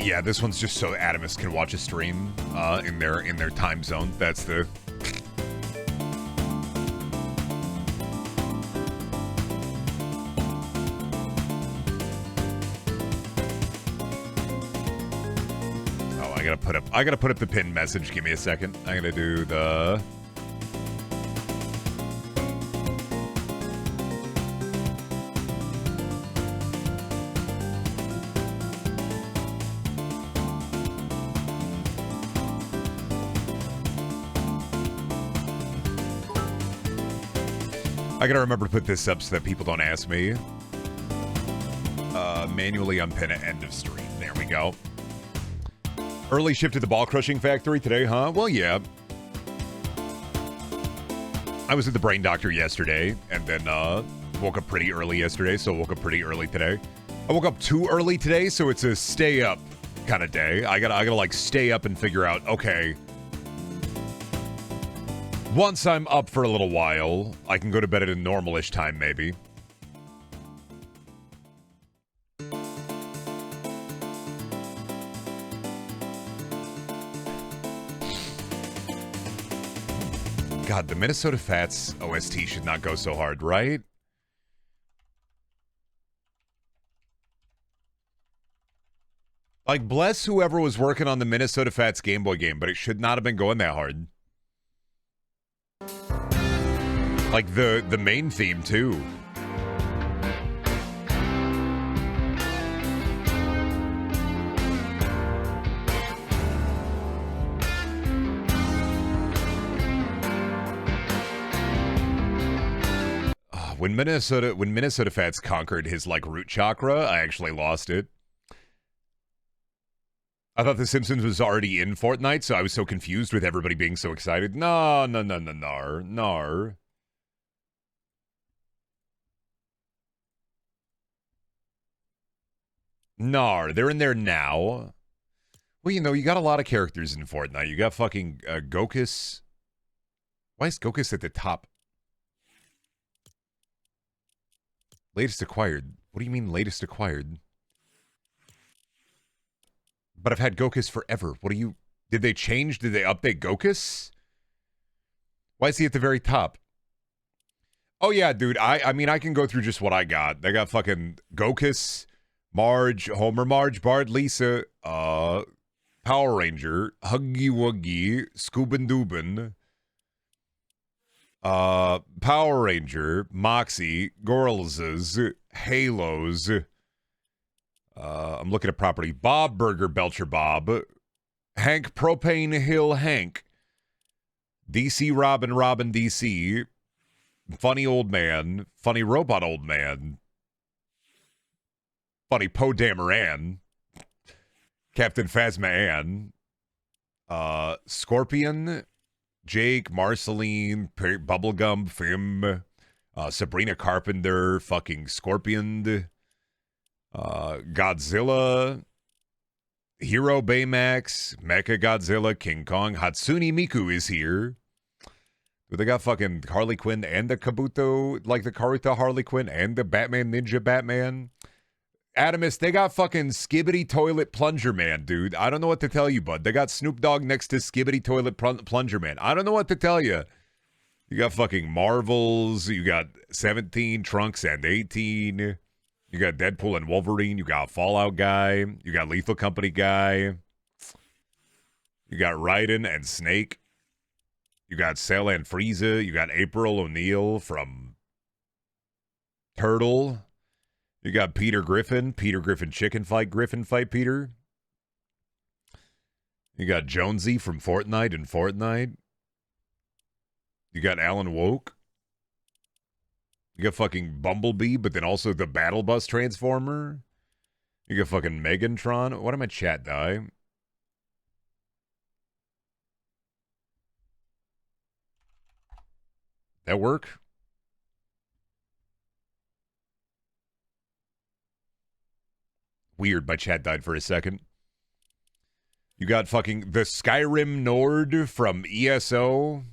Yeah, this one's just so Adamus can watch a stream in their time zone. That's the... Oh, I gotta put up the pinned message. Give me a second. I'm gonna do the... I gotta remember to put this up so that people don't ask me. Manually unpin at end of stream. There we go. Early shift to the ball crushing factory today, huh? Well, yeah. I was at the brain doctor yesterday, and then woke up pretty early yesterday, so woke up pretty early today. I woke up too early today, so it's a stay up kind of day. I gotta like stay up and figure out, okay, once I'm up for a little while, I can go to bed at a normal-ish time, maybe. God, the Minnesota Fats OST should not go so hard, right? Like, bless whoever was working on the Minnesota Fats Game Boy game, but it should not have been going that hard. Like, the main theme, too. When Minnesota Fats conquered his, like, root chakra, I actually lost it. I thought The Simpsons was already in Fortnite, so I was so confused with everybody being so excited. No. Nar. Nar, they're in there now. Well, you know, you got a lot of characters in Fortnite. You got fucking Gokus. Why is Gokus at the top? Latest acquired. What do you mean latest acquired? But I've had Gokus forever. What do you... Did they change? Did they update Gokus? Why is he at the very top? Oh, yeah, dude. I mean, I can go through just what I got. They got fucking Gokus, Marge, Homer, Marge, Bart, Lisa, Power Ranger, Huggy Wuggy, Scoobin Doobin, Power Ranger, Moxie, Gorlses, Halos. I'm looking at property. Bob Burger Belcher Bob, Hank Propane Hill Hank, DC Robin Robin DC, Funny Old Man, Funny Robot Old Man, Funny Poe Dameron, Captain Phasma Ann, Scorpion, Jake, Marceline, Bubblegum, Fim, Sabrina Carpenter, fucking Scorpion, Godzilla, Hero Baymax, Mecha Godzilla, King Kong, Hatsune Miku is here. They got fucking Harley Quinn and the Kabuto, like the Karuta Harley Quinn and the Batman Ninja Batman. Adamus, they got fucking Skibbity Toilet Plunger Man, dude. I don't know what to tell you, bud. They got Snoop Dogg next to Skibbity Toilet Plunger Man. I don't know what to tell you. You got fucking Marvels. You got 17, Trunks, and 18. You got Deadpool and Wolverine. You got Fallout guy. You got Lethal Company guy. You got Raiden and Snake. You got Cell and Frieza. You got April O'Neil from Turtle. You got Peter Griffin Chicken Fight, Griffin Fight Peter. You got Jonesy from Fortnite and Fortnite. You got Alan Woke. You got fucking Bumblebee, but then also the Battle Bus Transformer. You got fucking Megantron. What am I chat die? That work? Weird, my chat died for a second. You got fucking the Skyrim Nord from ESO.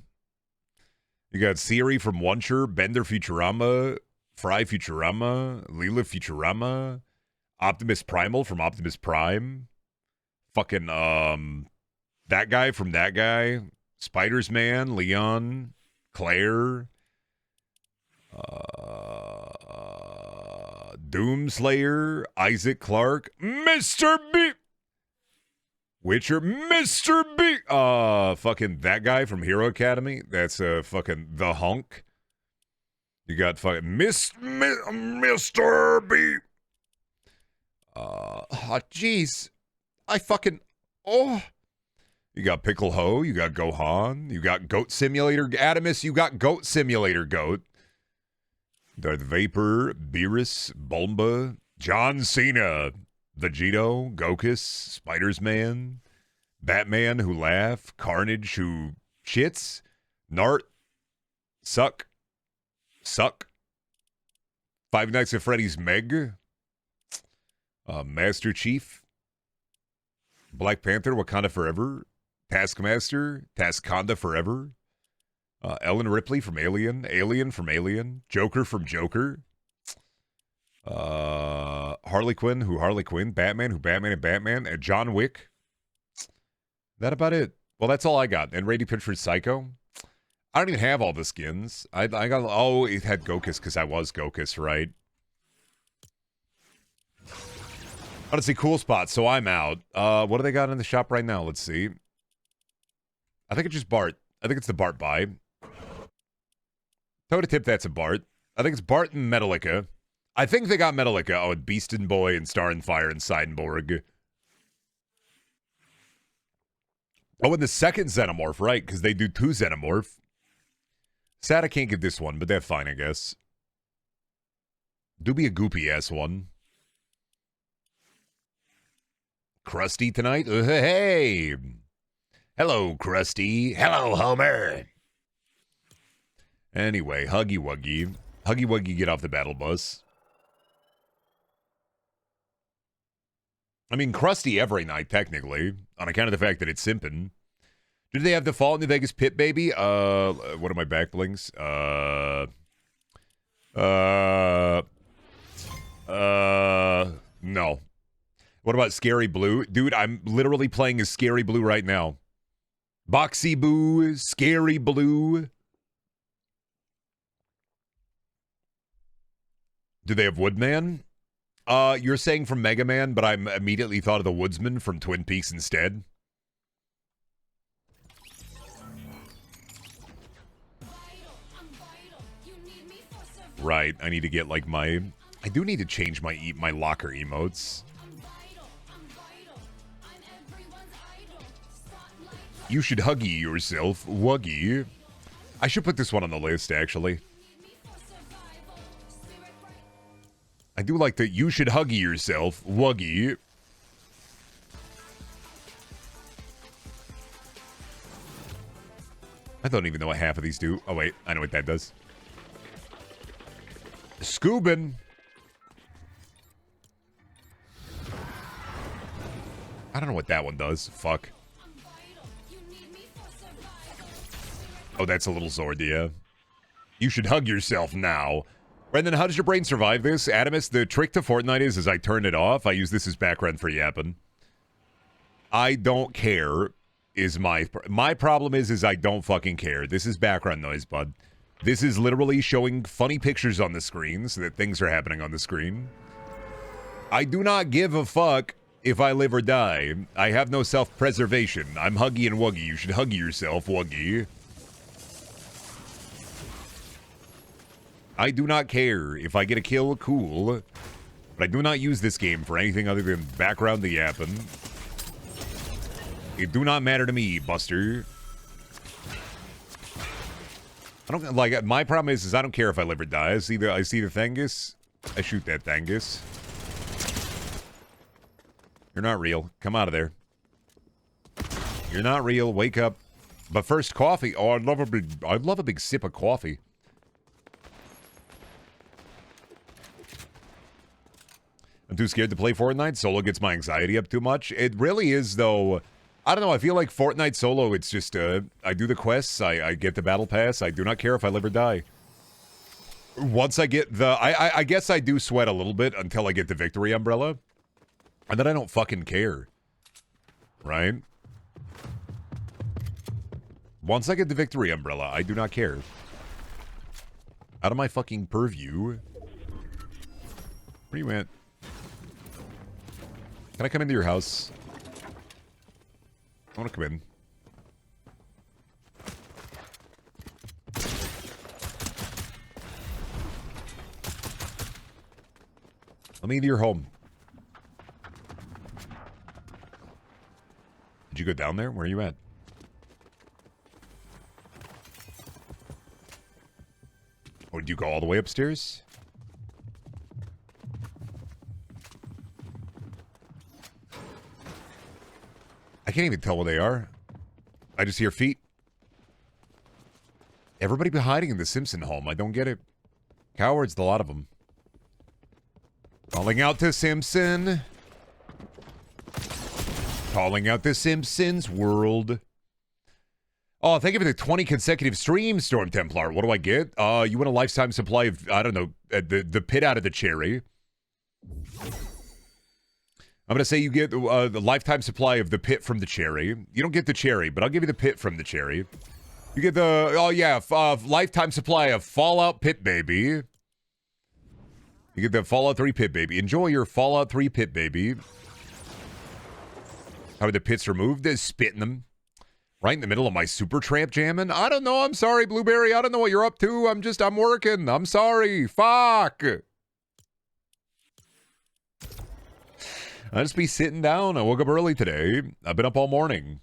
You got Siri from Oncher, Bender Futurama, Fry Futurama, Leela Futurama, Optimus Primal from Optimus Prime. Fucking, that guy from that guy. Spider's Man, Leon, Claire, Doomslayer, Isaac Clarke, Mr. B. Witcher, Mr. B. Fucking that guy from Hero Academy. That's fucking the hunk. You got fucking Mr. B. Jeez. Oh. You got Pickle Ho, you got Gohan, you got Goat Simulator, Adamus, you got Goat Simulator Goat. Darth Vapor, Beerus, Bulma, John Cena, Vegito, Gokus, Spider's Man, Batman who laugh, Carnage who shits, Nart, Suck, Five Nights at Freddy's Meg, Master Chief, Black Panther, Wakanda Forever, Taskmaster, Taskonda Forever, Ellen Ripley from Alien, Alien from Alien, Joker from Joker, Harley Quinn who Harley Quinn, Batman who Batman and Batman, and John Wick. That about it. Well, that's all I got. And Rady Pitchford Psycho. I don't even have all the skins. I got, oh, it had Gokus because I was Gokus, right? Honestly, cool spot, so I'm out. What do they got in the shop right now? Let's see. I think it's just Bart. I think it's the Bart buy. Toe to tip, that's a Bart. I think it's Bart and Metallica. I think they got Metallica. Oh, and Beast and Boy and Star and Fire and Seidenborg. Oh, and the second Xenomorph, right? Because they do 2 Xenomorph. Sad I can't get this one, but they're fine, I guess. Do be a goopy-ass one. Krusty tonight? Hey! Hello, Krusty. Hello, Homer. Anyway, Huggy Wuggy. Huggy Wuggy, get off the battle bus. I mean, Krusty every night, technically, on account of the fact that it's simping. Do they have the Fall in New Vegas Pit Baby? What are my back blings? No. What about Scary Blue? Dude, I'm literally playing as Scary Blue right now. Boxy Boo, Scary Blue. Do they have Woodman? You're saying from Mega Man, but I immediately thought of the Woodsman from Twin Peaks instead. Right, I need to get like my... I do need to change my locker emotes. You should huggy yourself, Wuggy. I should put this one on the list, actually. I do like that you should huggy yourself, Wuggy. I don't even know what half of these do. Oh, wait. I know what that does. Scoobin. I don't know what that one does. Fuck. Oh, that's a little Zordia. You should hug yourself now. Brendan, how does your brain survive this? Adamus, the trick to Fortnite is I turn it off. I use this as background for yapping. I don't care is my problem is I don't fucking care. This is background noise, bud. This is literally showing funny pictures on the screen so that things are happening on the screen. I do not give a fuck if I live or die. I have no self-preservation. I'm Huggy and Wuggy. You should huggy yourself, Wuggy. I do not care. If I get a kill, cool. But I do not use this game for anything other than background the yapping. It do not matter to me, Buster. I don't like. My problem is I don't care if I live or die. I see the Thangus. I shoot that Thangus. You're not real. Come out of there. You're not real. Wake up. But first, coffee. Oh, I'd love a big sip of coffee. I'm too scared to play Fortnite. Solo gets my anxiety up too much. It really is, though. I don't know. I feel like Fortnite solo, it's just, I do the quests. I get the battle pass. I do not care if I live or die. Once I get the... I guess I do sweat a little bit until I get the victory umbrella. And then I don't fucking care. right? Once I get the victory umbrella, I do not care. Out of my fucking purview. Where you at? Can I come into your house? I want to come in. Let me into your home. Did you go down there? Where are you at? Oh, did you go all the way upstairs? I can't even tell where they are. I just hear feet. Everybody be hiding in the Simpson home. I don't get it. Cowards, the lot of them. Calling out to Simpson. Calling out the Simpsons world. Oh, thank you for the 20 consecutive streams, Storm Templar. What do I get? You win a lifetime supply of, I don't know, the pit out of the cherry. I'm going to say you get the lifetime supply of the pit from the cherry. You don't get the cherry, but I'll give you the pit from the cherry. You get the, oh yeah, lifetime supply of Fallout Pit Baby. You get the Fallout 3 Pit Baby. Enjoy your Fallout 3 Pit Baby. How are the pits removed? They're spitting them. Right in the middle of my super tramp jamming? I don't know. I'm sorry, Blueberry. I don't know what you're up to. I'm working. I'm sorry. Fuck. I'll just be sitting down. I woke up early today. I've been up all morning.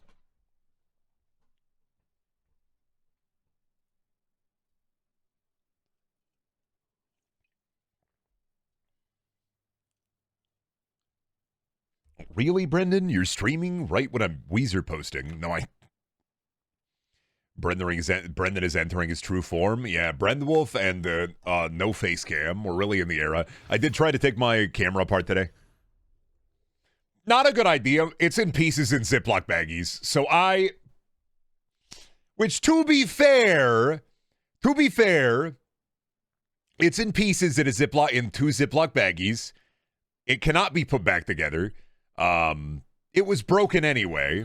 Really, Brendan? You're streaming right when I'm Weezer posting? No, Brendan is entering his true form. Yeah, Brendwolf and the no face cam. We're really in the era. I did try to take my camera apart today. Not a good idea. It's in pieces in Ziploc baggies. So which to be fair, it's in pieces in two Ziploc baggies. It cannot be put back together. It was broken anyway.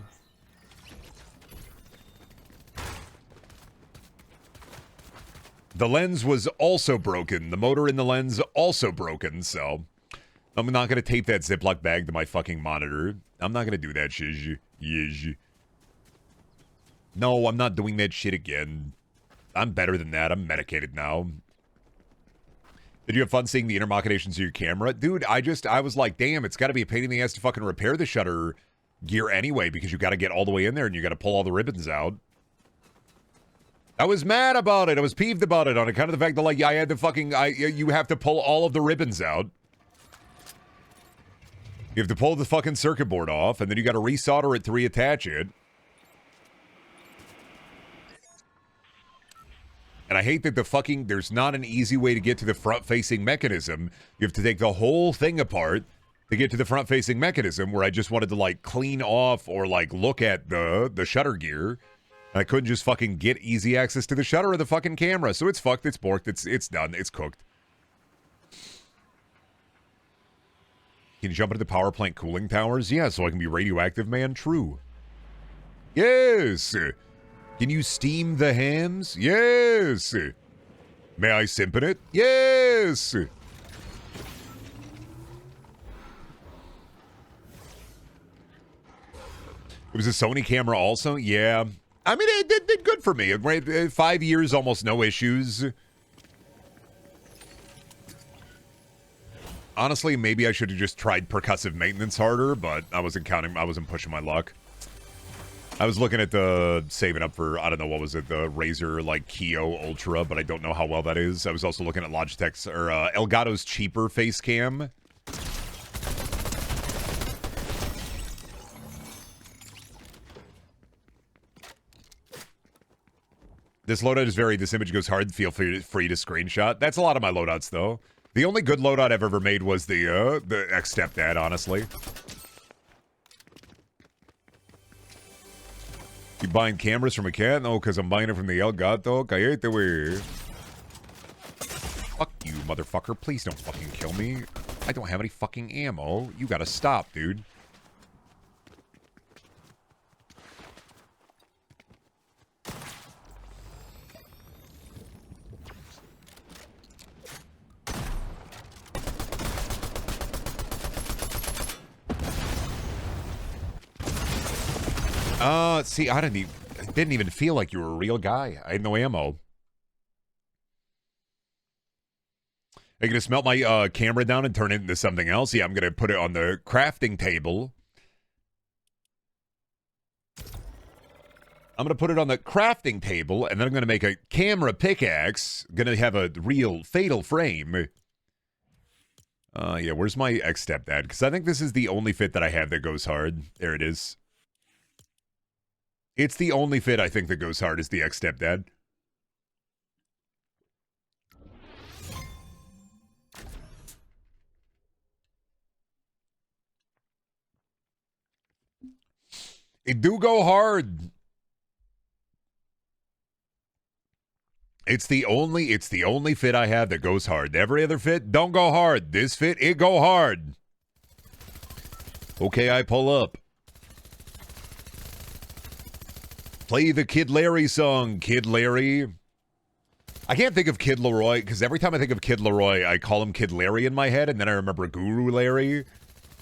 The lens was also broken. The motor in the lens also broken, so I'm not going to tape that Ziploc bag to my fucking monitor. I'm not going to do that shit. No, I'm not doing that shit again. I'm better than that. I'm medicated now. Did you have fun seeing the inner machinations of your camera? Dude, I was like, damn, it's got to be a pain in the ass to fucking repair the shutter gear anyway, because you got to get all the way in there and you got to pull all the ribbons out. I was mad about it. I was peeved about it on account of the fact that, like, I had to fucking, you have to pull all of the ribbons out. You have to pull the fucking circuit board off, and then you got to resolder it to reattach it. And I hate that there's not an easy way to get to the front-facing mechanism. You have to take the whole thing apart to get to the front-facing mechanism, where I just wanted to, like, clean off or, like, look at the shutter gear. And I couldn't just fucking get easy access to the shutter of the fucking camera. So it's fucked, it's borked, it's done, it's cooked. Can you jump into the power plant cooling towers? Yeah, so I can be radioactive, man. True. Yes. Can you steam the hams? Yes. May I simp in it? Yes. It was a Sony camera also? Yeah. I mean, it did good for me. 5 years, almost no issues. Honestly, maybe I should have just tried percussive maintenance harder, but I wasn't pushing my luck. I was looking at the saving up for, I don't know, what was it, the Razer, like, Keo Ultra, but I don't know how well that is. I was also looking at Logitech's, or Elgato's cheaper face cam. This loadout is this image goes hard, feel free to screenshot. That's a lot of my loadouts, though. The only good loadout I've ever made was the ex-stepdad, honestly. You buying cameras from a cat? No, because I'm buying it from the El Gato. Cállate, wey. Fuck you, motherfucker. Please don't fucking kill me. I don't have any fucking ammo. You gotta stop, dude. See, it didn't even feel like you were a real guy. I had no ammo. Are you gonna smelt my camera down and turn it into something else? Yeah, I'm gonna put it on the crafting table. I'm gonna put it on the crafting table, and then I'm gonna make a camera pickaxe. Gonna have a real fatal frame. Yeah, where's my ex-stepdad? Because I think this is the only fit that I have that goes hard. There it is. It's the only fit I think that goes hard is the ex-stepdad. It do go hard. It's the only fit I have that goes hard. Every other fit don't go hard. This fit, it go hard. Okay, I pull up. Play the Kid Larry song, Kid Larry. I can't think of Kid Leroy, because every time I think of Kid Leroy, I call him Kid Larry in my head, and then I remember Guru Larry.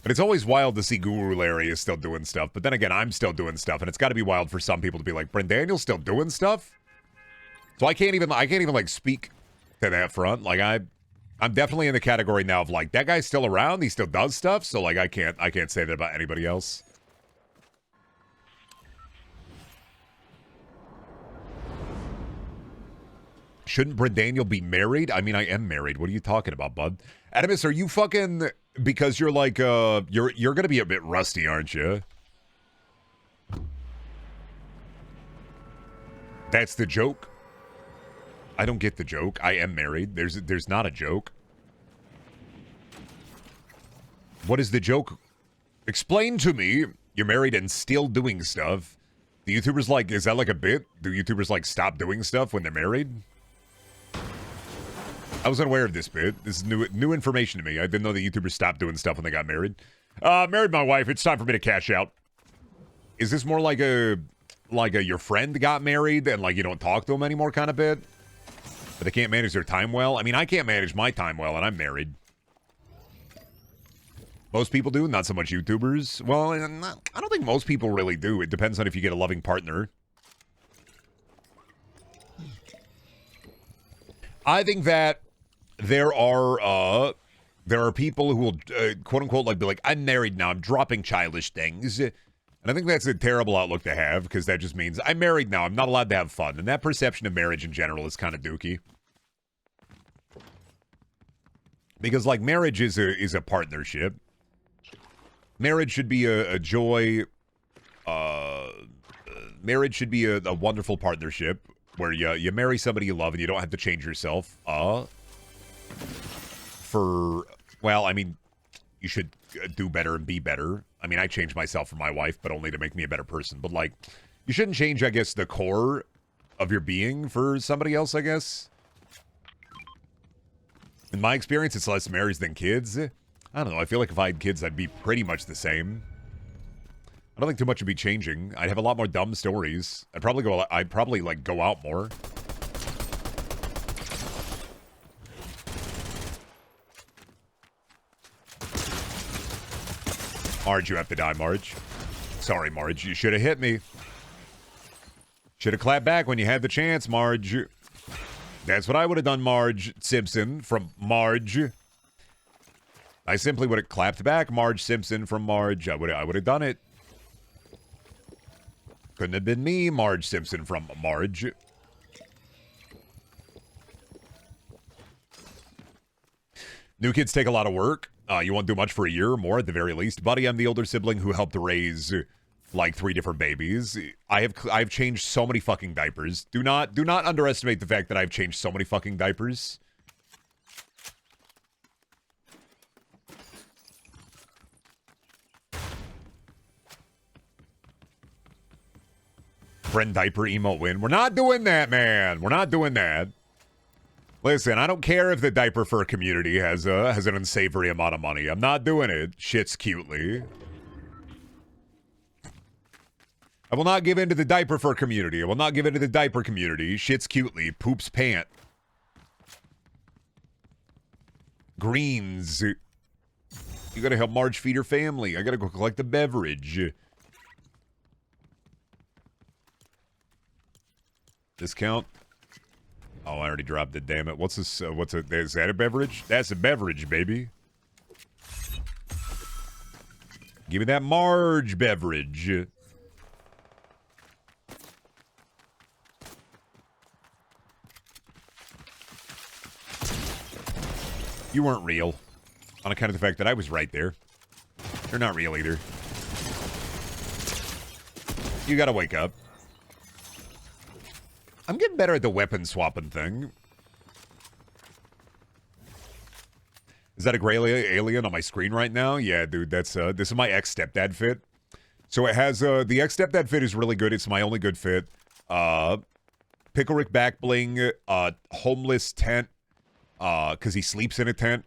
But it's always wild to see Guru Larry is still doing stuff. But then again, I'm still doing stuff, and it's got to be wild for some people to be like, Brendaniel's still doing stuff? So I can't even like speak to that front. Like I'm definitely in the category now of like, that guy's still around, he still does stuff, so like I can't say that about anybody else. Shouldn't Brendaniel be married? I mean, I am married. What are you talking about, bud? Adamus, are you fucking, because you're like, you're gonna be a bit rusty, aren't you? That's the joke? I don't get the joke. I am married. There's not a joke. What is the joke? Explain to me. You're married and still doing stuff. The YouTubers like, is that like a bit? Do YouTubers like stop doing stuff when they're married? I was unaware of this bit. This is new information to me. I didn't know that YouTubers stopped doing stuff when they got married. Married my wife. It's time for me to cash out. Is this more like a your friend got married and like you don't talk to them anymore kind of bit? But they can't manage their time well? I mean, I can't manage my time well, and I'm married. Most people do, not so much YouTubers. Well, I don't think most people really do. It depends on if you get a loving partner. I think that there are people who will, quote unquote, like be like, I'm married now, I'm dropping childish things. And I think that's a terrible outlook to have, because that just means I'm married now, I'm not allowed to have fun. And that perception of marriage in general is kind of dookie. Because, like, marriage is a partnership. Marriage should be a joy. Marriage should be a wonderful partnership where you marry somebody you love and you don't have to change yourself. Well, I mean, you should do better and be better. I mean, I changed myself for my wife, but only to make me a better person. But, like, you shouldn't change, I guess, the core of your being for somebody else, I guess. In my experience, it's less marriage than kids. I don't know. I feel like if I had kids, I'd be pretty much the same. I don't think too much would be changing. I'd have a lot more dumb stories. I'd probably like go out more. Marge, you have to die, Marge. Sorry, Marge. You should have hit me. Should have clapped back when you had the chance, Marge. That's what I would have done, Marge Simpson from Marge. I simply would have clapped back, Marge Simpson from Marge. I would have done it. Couldn't have been me, Marge Simpson from Marge. New kids take a lot of work. You won't do much for a year or more at the very least. Buddy, I'm the older sibling who helped raise like 3 different babies. I've changed so many fucking diapers. Do not underestimate the fact that I've changed so many fucking diapers. Friend diaper emote win. We're not doing that, man. We're not doing that. Listen, I don't care if the diaper fur community has an unsavory amount of money. I'm not doing it. Shits cutely. I will not give in to the diaper fur community. I will not give in to the diaper community. Shits cutely. Poops pant. Greens. You gotta help Marge feed her family. I gotta go collect the beverage. Discount. Oh, I already dropped it. Damn it. What's this? Is that a beverage? That's a beverage, baby. Give me that Marge beverage. You weren't real. On account of the fact that I was right there. You're not real either. You gotta wake up. I'm getting better at the weapon swapping thing. Is that a gray alien on my screen right now? Yeah, dude, that's this is my ex-stepdad fit. So it has the ex-stepdad fit is really good. It's my only good fit. Pickle-Rick back bling, homeless tent, because he sleeps in a tent.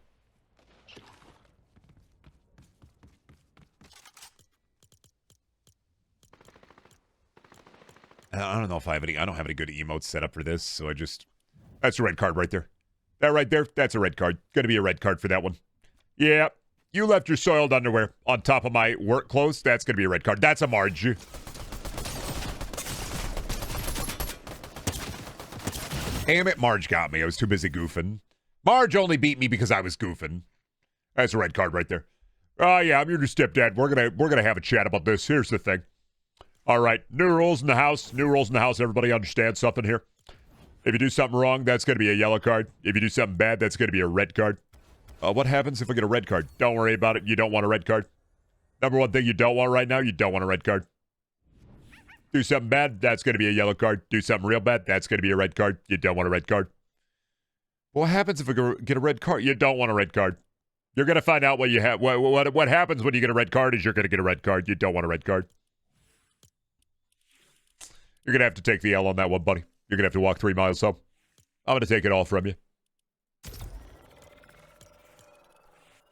I don't know if I have any. I don't have any good emotes set up for this, so I just. That's a red card right there. That right there, that's a red card. Gonna be a red card for that one. Yeah, you left your soiled underwear on top of my work clothes. That's gonna be a red card. That's a Marge. Damn it, Marge got me. I was too busy goofing. Marge only beat me because I was goofing. That's a red card right there. Oh yeah, I'm your new stepdad. We're gonna have a chat about this. Here's the thing. All right, new rules in the house. New rules in the house. Everybody understand something here? If you do something wrong, that's going to be a yellow card. If you do something bad, that's going to be a red card. What happens if I get a red card? Don't worry about it. You don't want a red card. Number one thing you don't want right now, you don't want a red card. Do something bad, that's going to be a yellow card. Do something real bad, that's going to be a red card. You don't want a red card. What happens if I get a red card? You don't want a red card. You're going to find out what you have. What happens when you get a red card is you're going to get a red card. You don't want a red card. You're going to have to take the L on that one, buddy. You're going to have to walk 3 miles home. I'm going to take it all from you.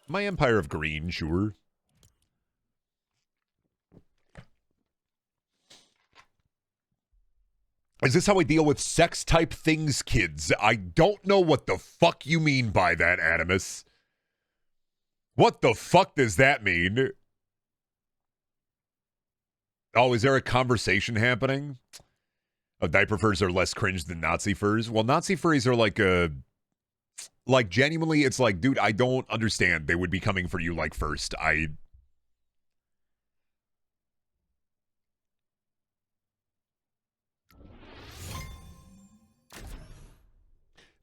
My Empire of Green, sure. Is this how I deal with sex-type things, kids? I don't know what the fuck you mean by that, Animus. What the fuck does that mean? Oh, is there a conversation happening? Oh, diaper furs are less cringe than Nazi furs. Well, Nazi furries are like genuinely, it's like, dude, I don't understand. They would be coming for you like first.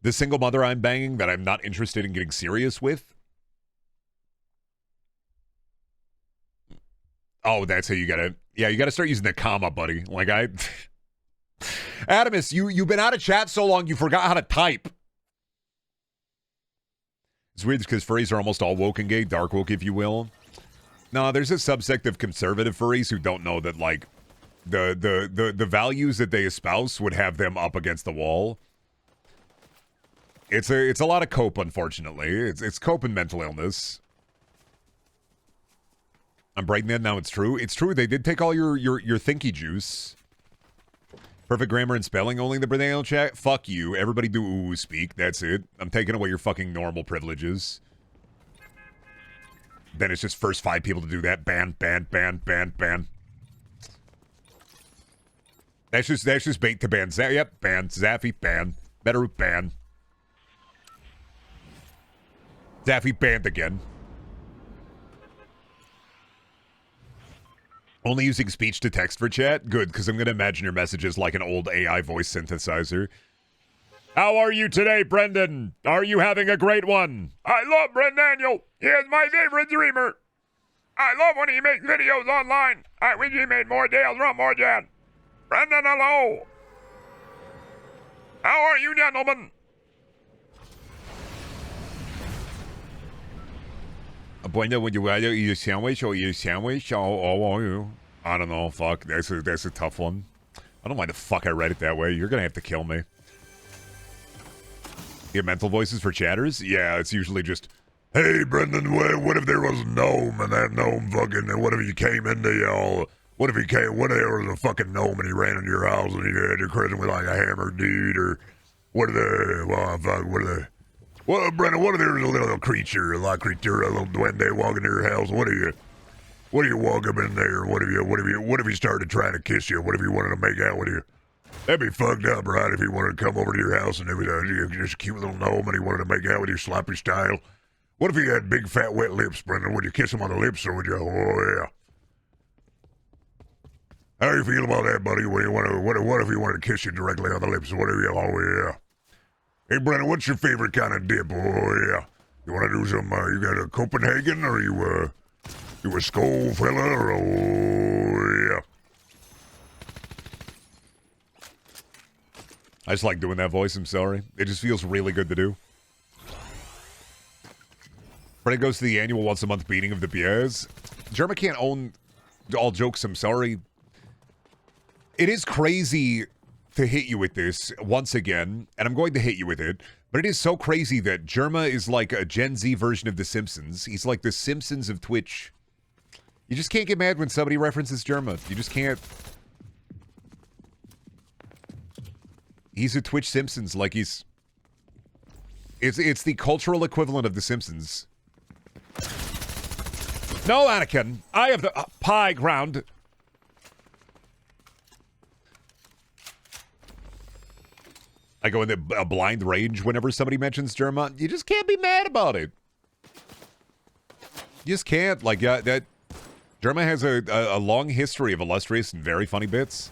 The single mother I'm banging that I'm not interested in getting serious with. Oh, that's how you gotta, yeah, you gotta start using the comma, buddy. Like Adamus, you've been out of chat so long you forgot how to type. It's weird because furries are almost all woke and gay, dark woke, if you will. No, there's a subsect of conservative furries who don't know that, like, the values that they espouse would have them up against the wall. It's a lot of cope, unfortunately. It's cope and mental illness. I'm breaking that now. It's true. It's true. They did take all your thinky juice. Perfect grammar and spelling only in the Brendaniel chat? Fuck you. Everybody do ooh speak. That's it. I'm taking away your fucking normal privileges. Then it's just first 5 people to do that. Ban, ban, ban, ban, ban. That's just bait to ban. Yep, ban. Zaffy, ban. Betterroot, ban. Zaffy banned again. Only using speech to text for chat? Good, because I'm going to imagine your messages like an old AI voice synthesizer. How are you today, Brendan? Are you having a great one? I love Brendaniel. He is my favorite streamer. I love when he makes videos online. I wish he made more Dales from more Jan. Brendan, hello. How are you, gentlemen? Bueno, would you rather eat a sandwich or eat a sandwich? Oh, I don't know. Fuck, that's a tough one. I don't know why the fuck I read it that way. You're gonna have to kill me. Your mental voices for chatters? Yeah, it's usually just, hey, Brendan, what if there was a gnome and that gnome fucking, what if he came into y'all? What if there was a fucking gnome and he ran into your house and he had your cousin with like a hammer, dude? Or what if well, Brendan, what if there was a little creature, a little duende walking to your house? What if you walk up in there? What if he started trying to kiss you? What if he wanted to make out with you? That'd be fucked up, right? If he wanted to come over to your house and everything, you just a cute little gnome, and he wanted to make out with you sloppy style. What if he had big, fat, wet lips, Brendan? Would you kiss him on the lips, or would you? Oh yeah. How do you feel about that, buddy? What if he wanted to kiss you directly on the lips? What if you? Oh yeah. Hey, Brendan, what's your favorite kind of dip? Oh yeah. You want to do some? You got a Copenhagen, or you a Skull fella, or oh yeah. I just like doing that voice, I'm sorry. It just feels really good to do. Fred goes to the annual once-a-month meeting of the Piers. Germa can't own all jokes, I'm sorry. It is crazy to hit you with this once again, and I'm going to hit you with it, but it is so crazy that Germa is like a Gen Z version of The Simpsons. He's like the Simpsons of Twitch. You just can't get mad when somebody references Germa. You just can't. He's a Twitch Simpsons, like he's... It's the cultural equivalent of The Simpsons. No, Anakin. I have the pie ground. I go into a blind rage whenever somebody mentions Germa. You just can't be mad about it. You just can't. Like, that... Germa has a long history of illustrious and very funny bits.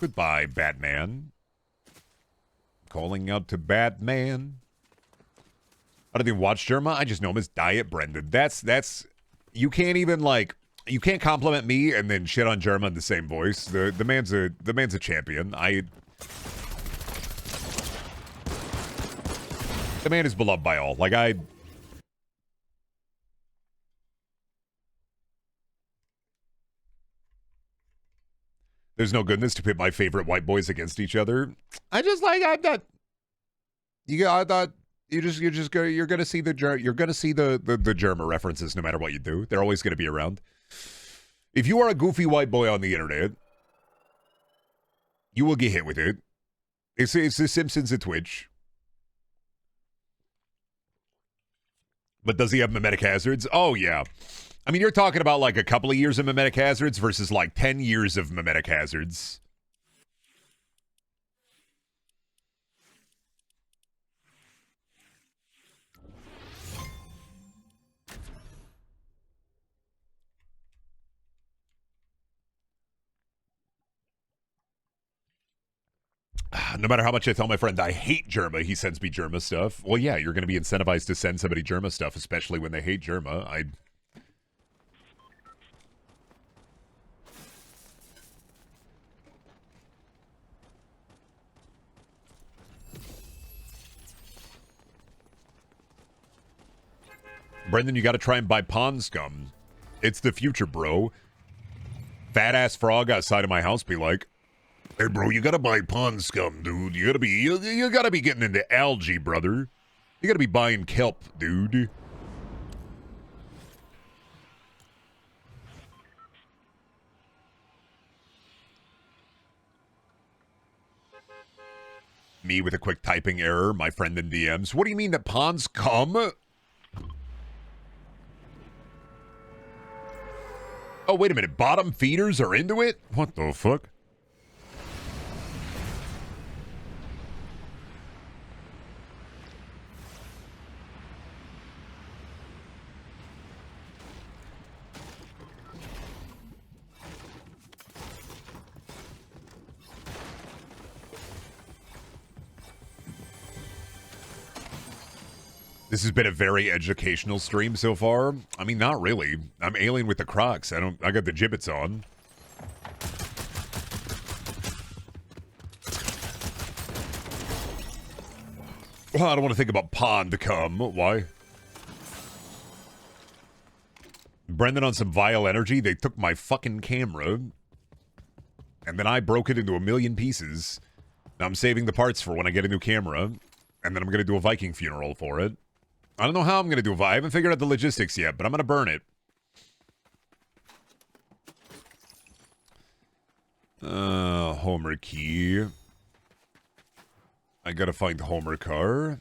Goodbye, Batman. Calling out to Batman. I don't even watch Germa. I just know him as Diet Brendan. That's you can't even like you can't compliment me and then shit on Germa in the same voice. The man's a champion. The man is beloved by all. Like there's no goodness to pit my favorite white boys against each other. I just like I'm not. I thought you're gonna see the Germa references no matter what you do. They're always gonna be around. If you are a goofy white boy on the internet, you will get hit with it. It's the Simpsons at Twitch. But does he have mimetic hazards? Oh yeah. I mean, you're talking about like a couple of years of mimetic hazards versus like 10 years of mimetic hazards. No matter how much I tell my friend I hate Germa, he sends me Germa stuff. Well, yeah, you're going to be incentivized to send somebody Germa stuff, especially when they hate Germa. Brendan, you got to try and buy Pond Scum. It's the future, bro. Fat ass frog outside of my house be like, hey, bro, you gotta buy Pond Scum, dude. You gotta be getting into algae, brother. You gotta be buying kelp, dude. Me with a quick typing error, my friend in DMs. What do you mean that ponds come? Oh, wait a minute. Bottom feeders are into it? What the fuck? This has been a very educational stream so far. I mean, not really. I'm alien with the Crocs. I got the gibbets on. Well, I don't want to think about pond to come. Why? Brendan on some vile energy. They took my fucking camera. And then I broke it into a million pieces. Now I'm saving the parts for when I get a new camera. And then I'm going to do a Viking funeral for it. I don't know how I'm going to do it. I haven't figured out the logistics yet, but I'm going to burn it. Homer key. I got to find Homer car.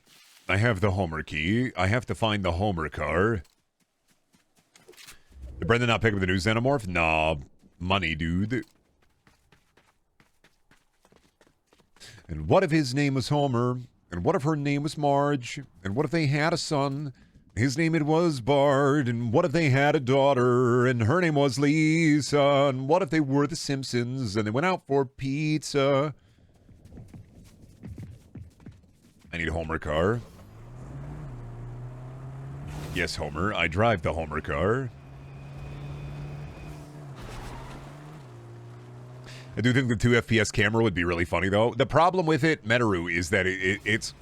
I have the Homer key. I have to find the Homer car. Did Brendan not pick up the new Xenomorph? Nah, money, dude. And what if his name was Homer? And what if her name was Marge? And what if they had a son? His name it was Bart. And what if they had a daughter? And her name was Lisa. And what if they were the Simpsons? And they went out for pizza? I need a Homer car. Yes, Homer. I drive the Homer car. I do think the 2 FPS camera would be really funny, though. The problem with it, Metaru, is that it's...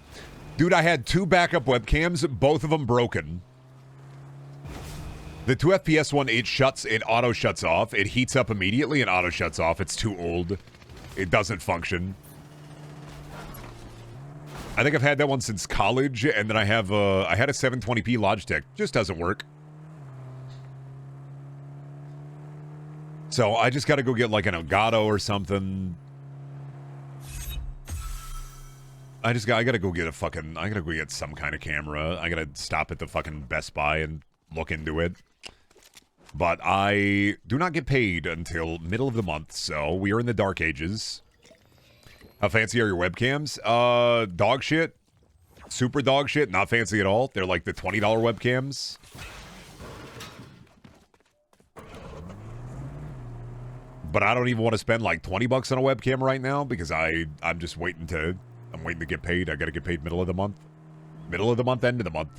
Dude, I had 2 backup webcams, both of them broken. The 2 FPS one, it auto shuts off. It heats up immediately and auto shuts off. It's too old. It doesn't function. I think I've had that one since college, and then I had a 720p Logitech. Just doesn't work. So I just got to go get like an Elgato or something. I got to go get I got to go get some kind of camera. I got to stop at the fucking Best Buy and look into it. But I do not get paid until middle of the month, so we are in the dark ages. How fancy are your webcams? Dog shit. Super dog shit. Not fancy at all. They're like the $20 webcams. But I don't even want to spend like $20 on a webcam right now because I'm just waiting to get paid. I got to get paid middle of the month. Middle of the month, end of the month.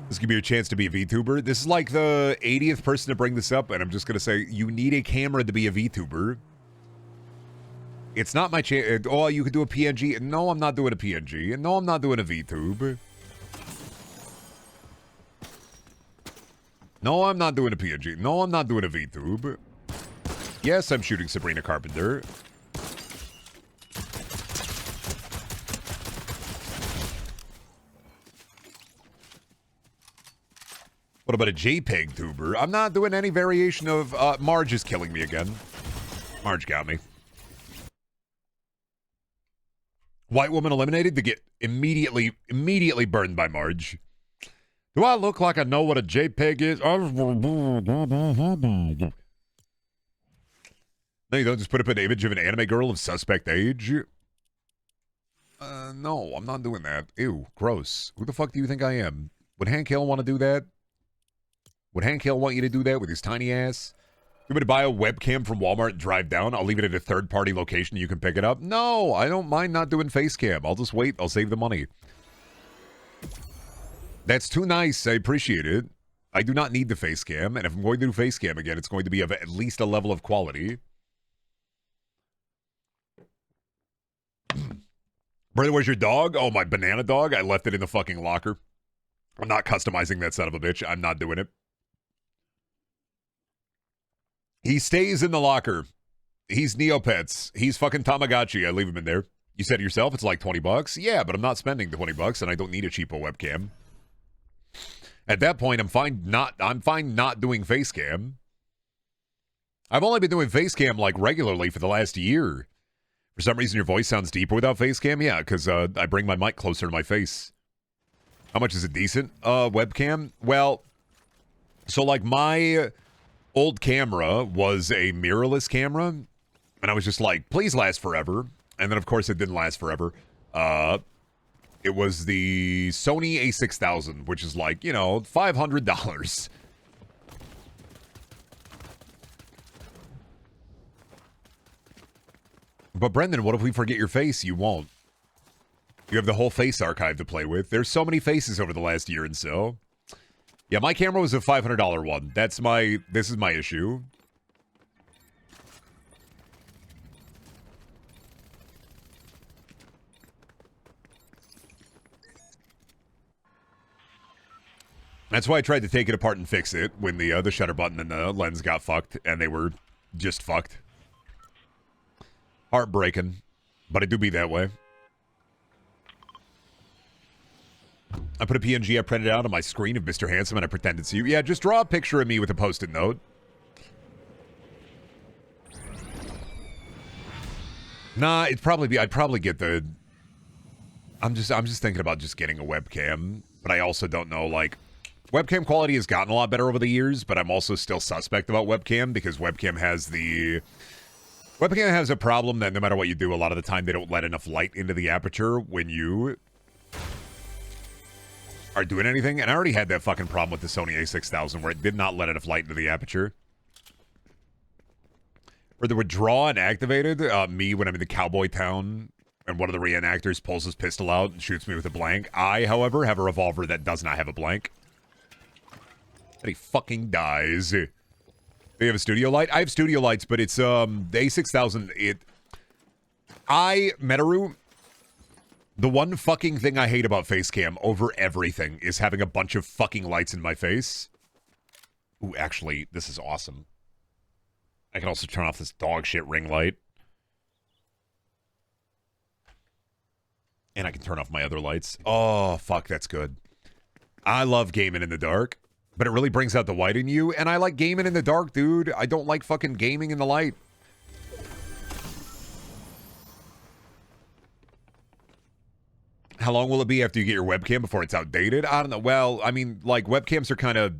This could be your chance to be a VTuber. This is like the 80th person to bring this up, and I'm just going to say, you need a camera to be a VTuber. It's not my chance. Oh, you could do a PNG. No, I'm not doing a PNG. No, I'm not doing a VTube. No, I'm not doing a PNG. No, I'm not doing a VTube. Yes, I'm shooting Sabrina Carpenter. What about a JPEG tuber? I'm not doing any variation of... Marge is killing me again. Marge got me. White woman eliminated to get immediately burned by Marge. Do I look like I know what a JPEG is? No, you don't just put up an image of an anime girl of suspect age? No, I'm not doing that. Ew, gross. Who the fuck do you think I am? Would Hank Hill want to do that? Would Hank Hill want you to do that with his tiny ass? You want me to buy a webcam from Walmart and drive down? I'll leave it at a third-party location. You can pick it up. No, I don't mind not doing face cam. I'll just wait. I'll save the money. That's too nice. I appreciate it. I do not need the face cam. And if I'm going to do face cam again, it's going to be of at least a level of quality. Brother, where's your dog? Oh, my banana dog? I left it in the fucking locker. I'm not customizing that son of a bitch. I'm not doing it. He stays in the locker. He's Neopets. He's fucking Tamagotchi. I leave him in there. You said it yourself, it's like $20. Yeah, but I'm not spending the $20 and I don't need a cheapo webcam. At that point, I'm fine not doing face cam. I've only been doing face cam like regularly for the last year. For some reason your voice sounds deeper without face cam? Yeah, because I bring my mic closer to my face. How much is a decent webcam? Well, so like my old camera was a mirrorless camera, and I was just like, please last forever. And then, of course, it didn't last forever. It was the Sony a6000, which is like, you know, $500. But Brendan, what if we forget your face? You won't. You have the whole face archive to play with. There's so many faces over the last year and so. Yeah, my camera was a $500 one. This is my issue. That's why I tried to take it apart and fix it when the shutter button and the lens got fucked, and they were just fucked. Heartbreaking, but it do be that way. I put a PNG I printed out on my screen of Mr. Handsome and I pretend it's you. Yeah, just draw a picture of me with a post-it note. Nah, I'd probably get the... I'm just thinking about just getting a webcam, but I also don't know, like, webcam quality has gotten a lot better over the years, but I'm also still suspect about webcam because webcam has a problem that no matter what you do, a lot of the time they don't let enough light into the aperture when you are doing anything. And I already had that fucking problem with the Sony a6000 where it did not let enough light into the aperture. Where they would draw and activated me when I'm in the cowboy town and one of the reenactors pulls his pistol out and shoots me with a blank. I, however, have a revolver that does not have a blank. And he fucking dies. Do you have a studio light? I have studio lights, but it's the A6000. Metaru, the one fucking thing I hate about Facecam over everything is having a bunch of fucking lights in my face. Ooh, actually, this is awesome. I can also turn off this dog shit ring light. And I can turn off my other lights. Oh, fuck, that's good. I love gaming in the dark, but it really brings out the white in you, and I like gaming in the dark, dude. I don't like fucking gaming in the light. How long will it be after you get your webcam before it's outdated? I don't know. Well, I mean, like, webcams are kind of...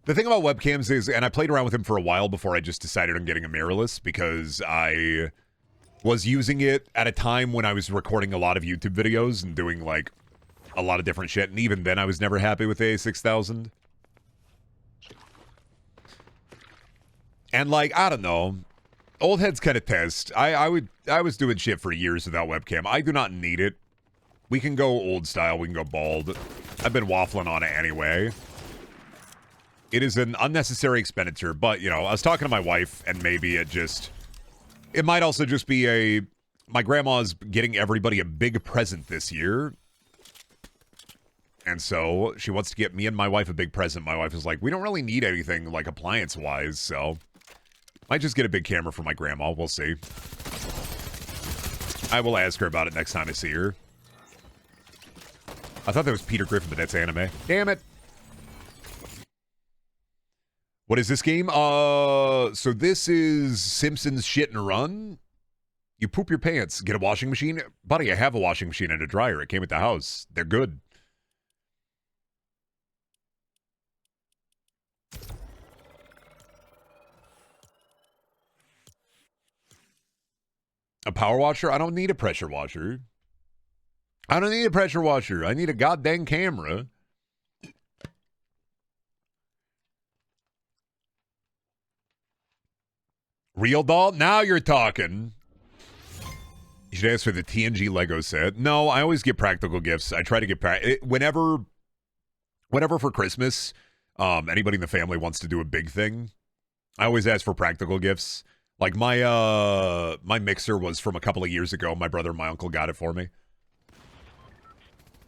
The thing about webcams is, and I played around with them for a while before I just decided on getting a mirrorless, because I was using it at a time when I was recording a lot of YouTube videos and doing, like, a lot of different shit, and even then I was never happy with the A6000. And, like, I don't know. Old heads kind of test. I was doing shit for years without webcam. I do not need it. We can go old style. We can go bald. I've been waffling on it anyway. It is an unnecessary expenditure, but, you know, I was talking to my wife, and maybe it might also just be my grandma's getting everybody a big present this year. And so she wants to get me and my wife a big present. My wife is like, we don't really need anything, like, appliance-wise, so might just get a big camera for my grandma. We'll see. I will ask her about it next time I see her. I thought that was Peter Griffin, but that's anime. Damn it. What is this game? So this is Simpsons Shit and Run. You poop your pants. Get a washing machine? Buddy, I have a washing machine and a dryer. It came at the house. They're good. A power washer? I don't need a pressure washer. I don't need a pressure washer. I need a goddamn camera. Real doll? Now you're talking. You should ask for the TNG Lego set. No, I always get practical gifts. I try to get whenever for Christmas, anybody in the family wants to do a big thing, I always ask for practical gifts. Like my mixer was from a couple of years ago. My brother and my uncle got it for me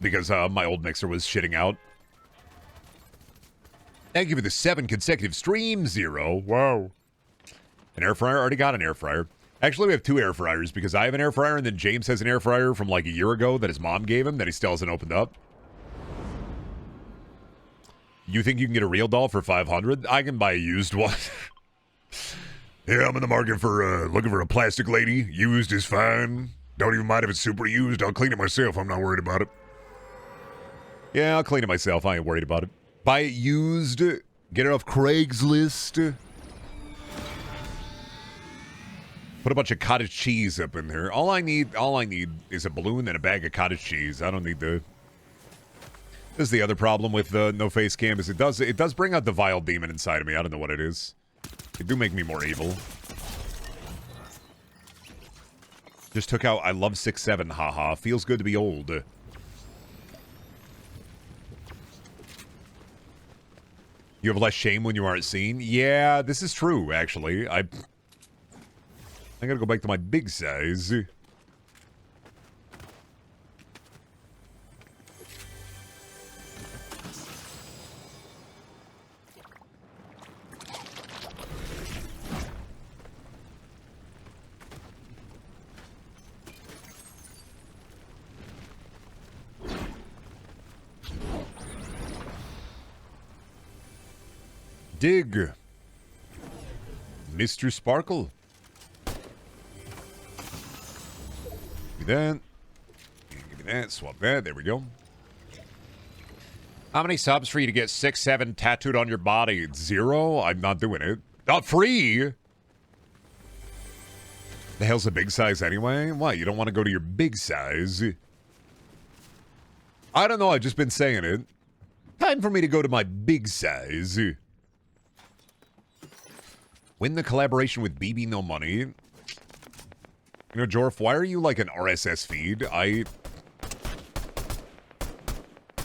because my old mixer was shitting out. Thank you for the 7 consecutive streams, Zero. Wow. An air fryer? Already got an air fryer. Actually, we have 2 air fryers because I have an air fryer and then James has an air fryer from like a year ago that his mom gave him that he still hasn't opened up. You think you can get a real doll for $500? I can buy a used one. Yeah, I'm in the market for looking for a plastic lady. Used is fine. Don't even mind if it's super used. I'll clean it myself. I'm not worried about it. Yeah, I'll clean it myself. I ain't worried about it. Buy it used. Get it off Craigslist. Put a bunch of cottage cheese up in there. All I need is a balloon and a bag of cottage cheese. I don't need the... This is the other problem with the no face cam is it does bring out the vile demon inside of me. I don't know what it is. It do make me more evil. Just took out I love 6'7", haha. Feels good to be old. You have less shame when you aren't seen? Yeah, this is true, actually. I gotta go back to my big size. Dig. Mr. Sparkle. Do that. Copy that. Swap that. There we go. How many subs for you to get 6'7" tattooed on your body? 0? I'm not doing it. Not free! The hell's a big size anyway? Why? You don't want to go to your big size? I don't know. I've just been saying it. Time for me to go to my big size. Win the collaboration with BB No Money. You know, Jorf, why are you like an RSS feed?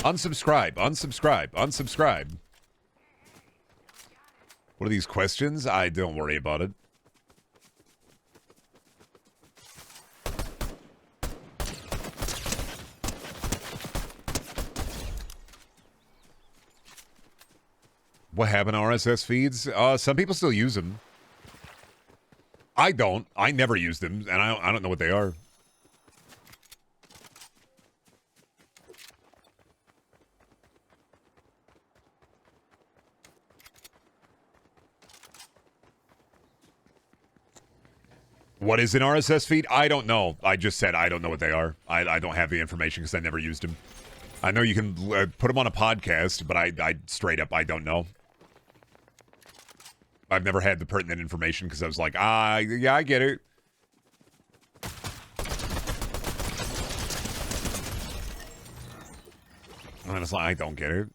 Unsubscribe, unsubscribe, unsubscribe. What are these questions? Don't worry about it. What happened to RSS feeds? Some people still use them. I don't. I never use them, and I don't know what they are. What is an RSS feed? I don't know. I just said I don't know what they are. I don't have the information because I never used them. I know you can put them on a podcast, but I straight up, I don't know. I've never had the pertinent information because I was like, yeah, I get it. Honestly, I don't get it.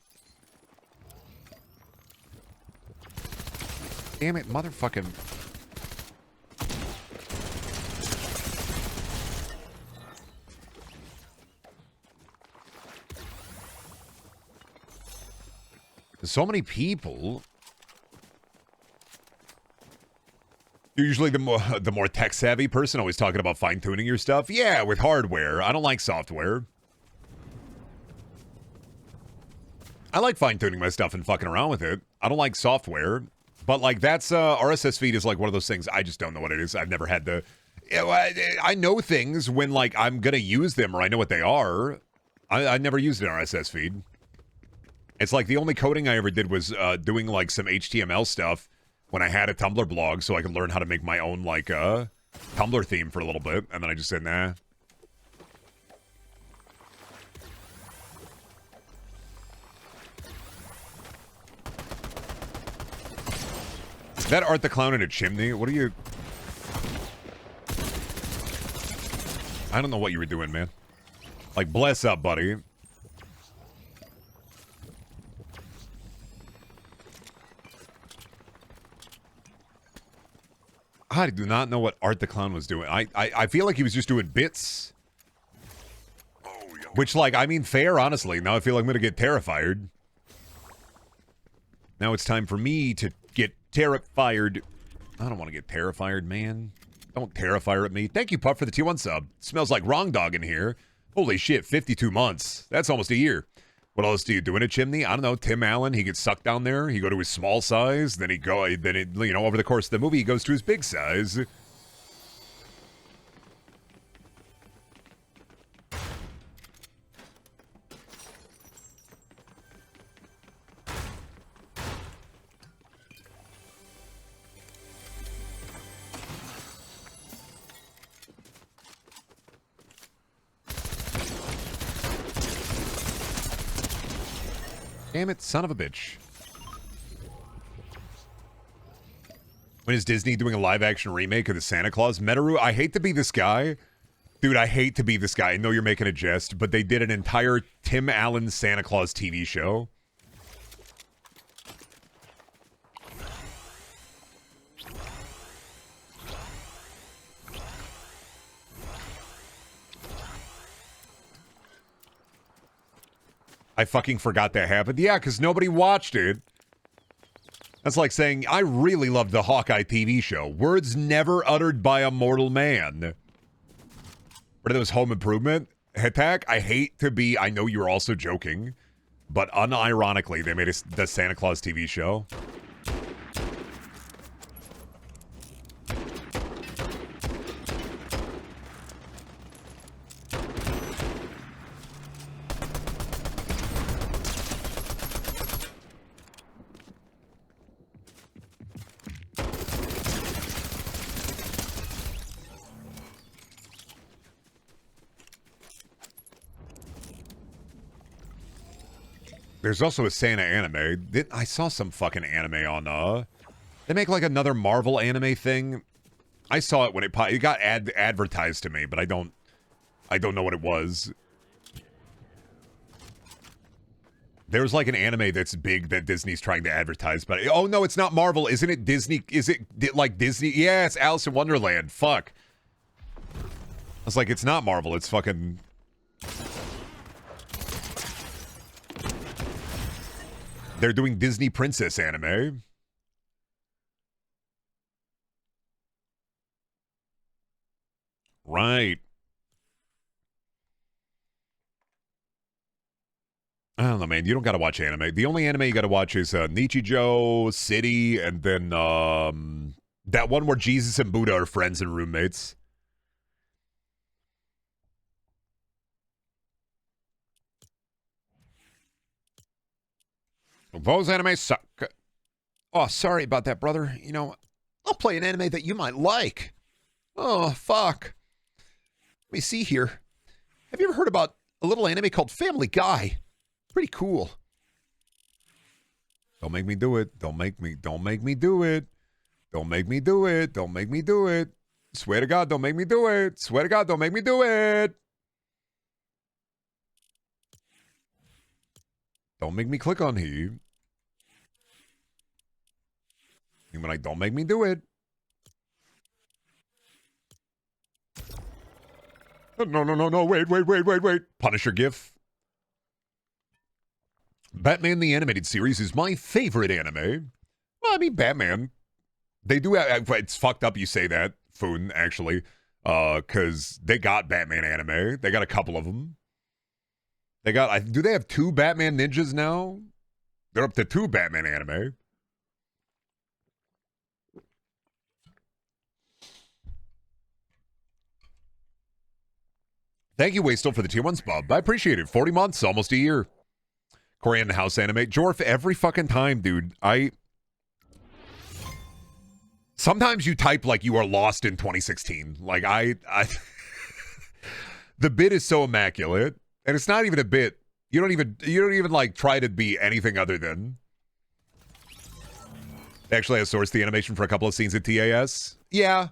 Damn it, motherfucking... So many people... You're usually the more tech-savvy person, always talking about fine-tuning your stuff. Yeah, with hardware. I don't like software. I like fine-tuning my stuff and fucking around with it. I don't like software. But, like, that's... RSS feed is, like, one of those things. I just don't know what it is. I've never had the... You know, I know things when, like, I'm gonna use them or I know what they are. I never used an RSS feed. It's like the only coding I ever did was doing, like, some HTML stuff when I had a Tumblr blog so I could learn how to make my own, like, Tumblr theme for a little bit. And then I just said, nah. Is that Art the Clown in a chimney? What are you... I don't know what you were doing, man. Like, bless up, buddy. I do not know what Art the Clown was doing. I feel like he was just doing bits. Which, like, I mean, fair, honestly. Now I feel like I'm going to get terrified. Now it's time for me to get terrified. I don't want to get terrified, man. Don't terrify at me. Thank you, Puff, for the T1 sub. Smells like wrong dog in here. Holy shit, 52 months. That's almost a year. What else do you do in a chimney? I don't know. Tim Allen, he gets sucked down there. He go to his small size. Then you know, over the course of the movie, he goes to his big size. Damn it, son of a bitch. When is Disney doing a live-action remake of the Santa Claus? Metaru, I hate to be this guy. Dude, I hate to be this guy. I know you're making a jest, but they did an entire Tim Allen Santa Claus TV show. I fucking forgot that happened. Yeah, because nobody watched it. That's like saying, I really loved the Hawkeye TV show. Words never uttered by a mortal man. What are those Home Improvement? Hitak, I hate to be, I know you're also joking, but unironically, they made the Santa Claus TV show. There's also a Santa anime. I saw some fucking anime on, they make like another Marvel anime thing. I saw it when it got advertised to me, but I don't know what it was. There's like an anime that's big that Disney's trying to advertise, but oh no, it's not Marvel. Isn't it Disney? Is it like Disney? Yeah, it's Alice in Wonderland. Fuck. I was like, it's not Marvel. It's fucking... They're doing Disney princess anime. Right. I don't know, man. You don't gotta watch anime. The only anime you gotta watch is Nichijou, City, and then that one where Jesus and Buddha are friends and roommates. Those anime suck. Oh, sorry about that, brother. You know, I'll play an anime that you might like. Oh, fuck. Let me see here. Have you ever heard about a little anime called Family Guy? Pretty cool. Don't make me do it. Don't make me do it. Don't make me do it. Don't make me do it. Swear to God, don't make me do it. Swear to God, don't make me do it. Don't make me click on here. And when I don't make me do it. No. Wait. Punisher GIF. Batman the Animated Series is my favorite anime. Well, I mean, Batman. They do have... It's fucked up you say that, Foon, actually. Because they got Batman anime. They got a couple of them. They got... Do they have 2 Batman ninjas now? They're up to 2 Batman anime. Thank you, Wastel, for the tier 1 bub. I appreciate it. 40 months, almost a year. Korean house anime. Jorf, every fucking time, dude. Sometimes you type like you are lost in 2016. Like, the bit is so immaculate. And it's not even a bit. You don't even like try to be anything other than. Actually, I sourced the animation for a couple of scenes at TAS. Yeah.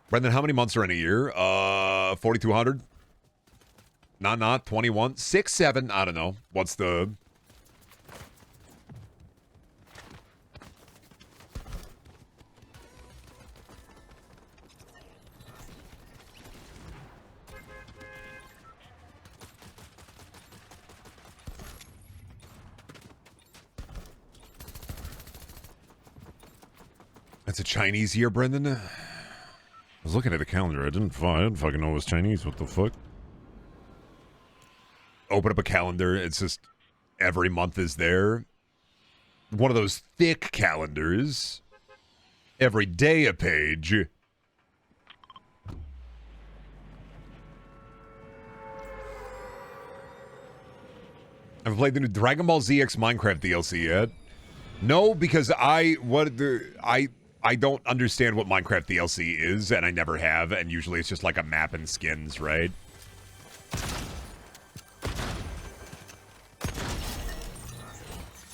Brendan, how many months are in a year? 4,200. Not 21. 6, 7. I don't know. What's the... That's a Chinese year, Brendan? I was looking at the calendar. I didn't fucking know it was Chinese. What the fuck? Open up a calendar. It's just every month is there. One of those thick calendars. Every day a page. I've played the new Dragon Ball ZX Minecraft DLC yet. No, because I don't understand what Minecraft DLC is, and I never have, and usually it's just like a map and skins, right?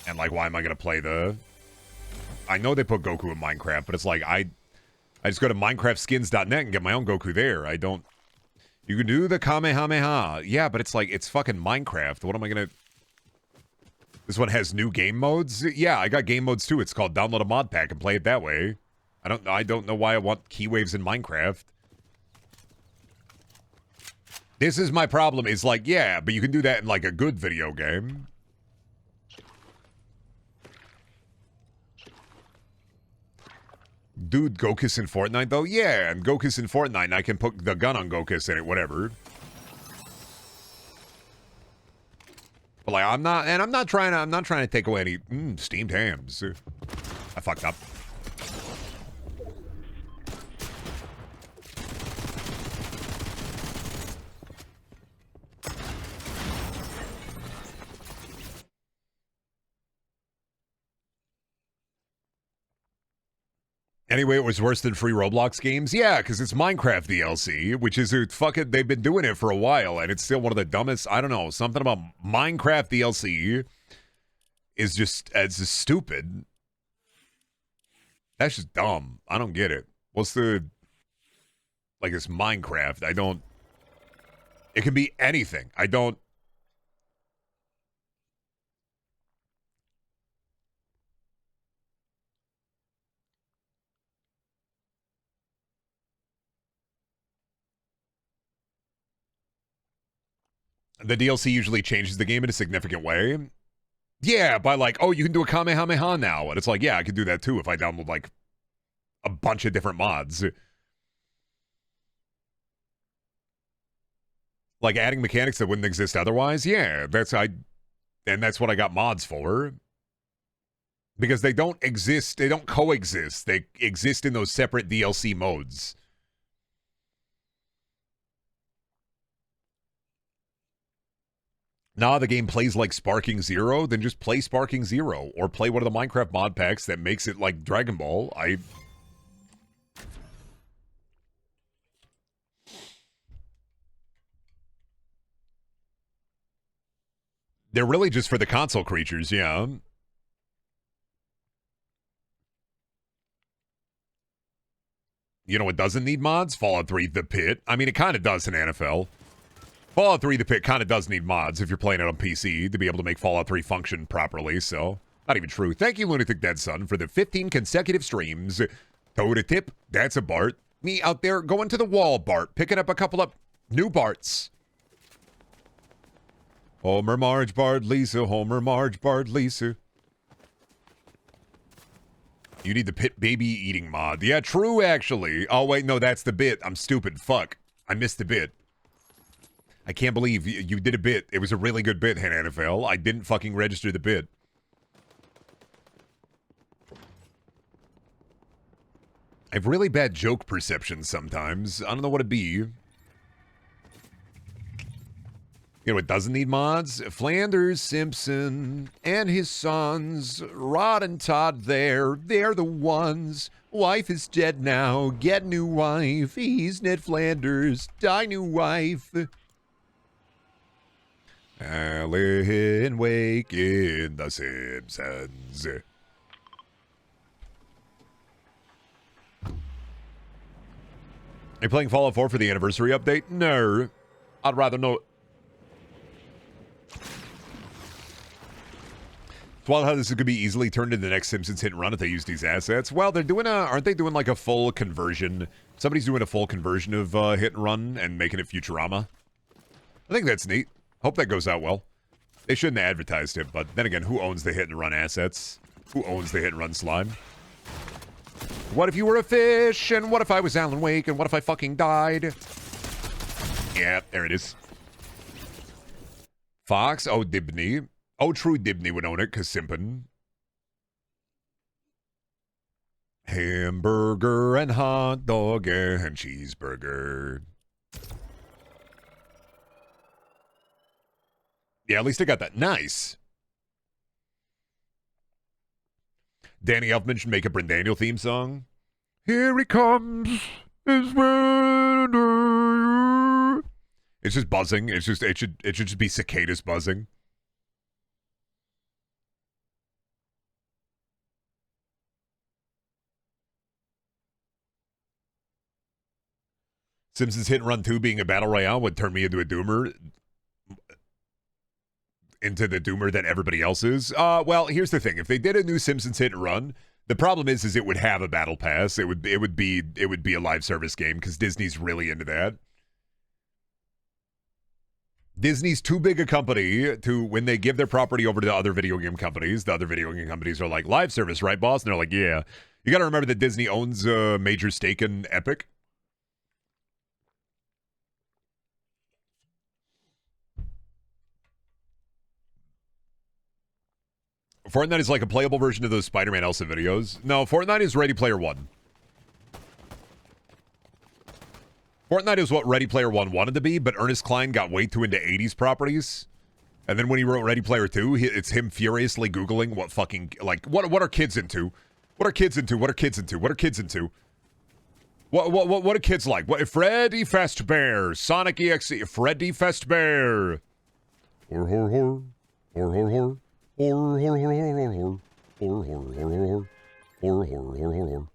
And like, why am I gonna play the... I know they put Goku in Minecraft, but it's like, I just go to minecraftskins.net and get my own Goku there. I don't... You can do the Kamehameha. Yeah, but it's like, it's fucking Minecraft. What am I gonna... This one has new game modes? Yeah, I got game modes too. It's called download a mod pack and play it that way. I don't know why I want keywaves in Minecraft. This is my problem. Is like, yeah, but you can do that in like a good video game. Dude, Gokus in Fortnite though? Yeah, and Gokus in Fortnite, and I can put the gun on Gokus in it, whatever. But like, I'm not trying to take away any steamed hams. I fucked up. Anyway, it was worse than free Roblox games. Yeah, because it's Minecraft DLC, which is a fucking. They've been doing it for a while, and it's still one of the dumbest. I don't know. Something about Minecraft DLC is just it's just stupid. That's just dumb. I don't get it. What's the like? It's Minecraft. I don't. It can be anything. I don't. The DLC usually changes the game in a significant way. Yeah, by like, oh, you can do a Kamehameha now. And it's like, yeah, I could do that too if I download like a bunch of different mods. Like adding mechanics that wouldn't exist otherwise. Yeah, and that's what I got mods for. Because they don't exist, they don't coexist. They exist in those separate DLC modes. Nah, the game plays like Sparking Zero, then just play Sparking Zero. Or play one of the Minecraft mod packs that makes it like Dragon Ball. They're really just for the console creatures, yeah. You know what doesn't need mods? Fallout 3 The Pit. I mean, it kind of does in NFL. Fallout 3 The Pit kind of does need mods if you're playing it on PC to be able to make Fallout 3 function properly, so not even true. Thank you, Lunatic Dead Son, for the 15 consecutive streams. Toe to tip, that's a Bart. Me out there going to the wall, Bart, picking up a couple of new Barts. Homer, Marge, Bart, Lisa, Homer, Marge, Bart, Lisa. You need the Pit Baby Eating mod. Yeah, true, actually. Oh, wait, no, that's the bit. I'm stupid. Fuck. I missed the bit. I can't believe you did a bit. It was a really good bit, NFL. I didn't fucking register the bit. I have really bad joke perception sometimes. I don't know what it'd be. You know what doesn't need mods? Flanders Simpson and his sons. Rod and Todd they're the ones. Wife is dead now, get new wife. He's Ned Flanders, die new wife. Alan Wake in The Simpsons. Are you playing Fallout 4 for the anniversary update? No. I'd rather not. It's wild how this is going to be easily turned into the next Simpsons hit and run if they use these assets. Well, they're doing aren't they doing like a full conversion? Somebody's doing a full conversion of hit and run and making it Futurama. I think that's neat. Hope that goes out well. They shouldn't have advertised it, but then again, who owns the hit and run assets? Who owns the hit and run slime? What if you were a fish? And what if I was Alan Wake? And what if I fucking died? Yeah, there it is. Fox? Oh, Dibney. Oh, true, Dibney would own it, because simpin'. Hamburger and hot dog and cheeseburger. Yeah, at least I got that. Nice. Danny Elfman should make a Brendaniel theme song. Here he comes. It's just buzzing. It should just be cicadas buzzing. Simpsons Hit and Run 2 being a battle royale would turn me into a doomer. Into the doomer that everybody else is. Well, here's the thing: if they did a new Simpsons Hit and Run, the problem is it would have a battle pass. It would be a live service game because Disney's really into that. Disney's too big a company to, when they give their property over to other video game companies, the other video game companies are like, live service, right, boss? And they're like, yeah. You got to remember that Disney owns a major stake in Epic. Fortnite is like a playable version of those Spider-Man Elsa videos. No, Fortnite is Ready Player One. Fortnite is what Ready Player One wanted to be, but Ernest Cline got way too into 80s properties. And then when he wrote Ready Player 2, it's him furiously Googling what fucking, like, what are kids into? What are kids into? What are kids into? What are kids into? What are kids like? What Freddy Fazbear, Sonic EXE, Freddy Fazbear. Hor hor hor. Hor hor hor. Hor hor hor hor hor. Hor hor hor hor. Hor hor hor hor.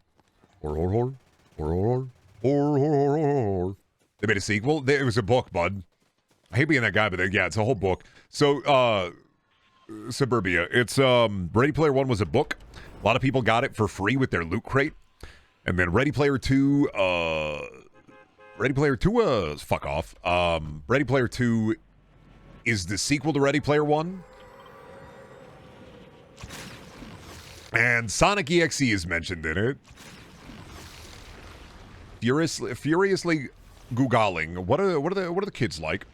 Hor hor hor. Hor hor hor hor hor. They made a sequel? It was a book, bud. I hate being that guy, but yeah, it's a whole book. So, Suburbia. It's, Ready Player One was a book. A lot of people got it for free with their loot crate. And then Ready Player 2, fuck off. Ready Player 2 is the sequel to Ready Player 1. And Sonic EXE is mentioned in it. Furiously Googling. What are the kids like?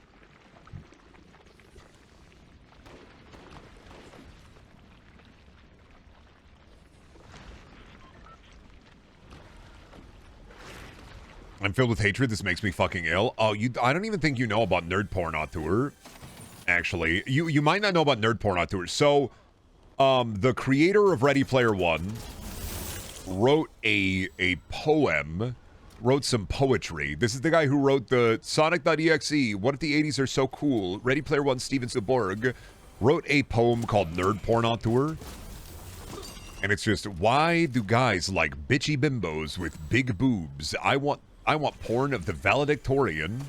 I'm filled with hatred. This makes me fucking ill. Oh, I don't even think you know about Nerd Porn Auteur. Actually, you might not know about Nerd Porn Auteur. So, the creator of Ready Player One wrote a poem, wrote some poetry. This is the guy who wrote the Sonic.exe. What if the 80s are so cool? Ready Player One, Steven Spielberg wrote a poem called Nerd Porn Auteur. And it's just, why do guys like bitchy bimbos with big boobs? I want porn of the valedictorian.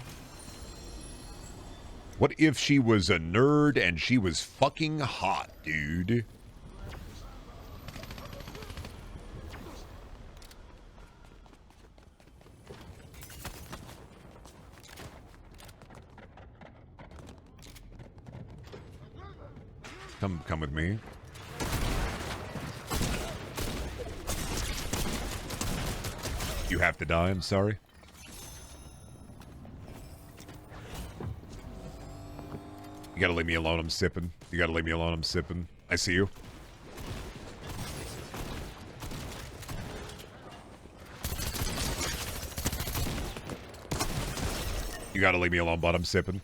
What if she was a nerd and she was fucking hot, dude? Come with me. You have to die, I'm sorry. You gotta leave me alone, I'm sipping. You gotta leave me alone, I'm sipping. I see you. You gotta leave me alone, bud, I'm sipping.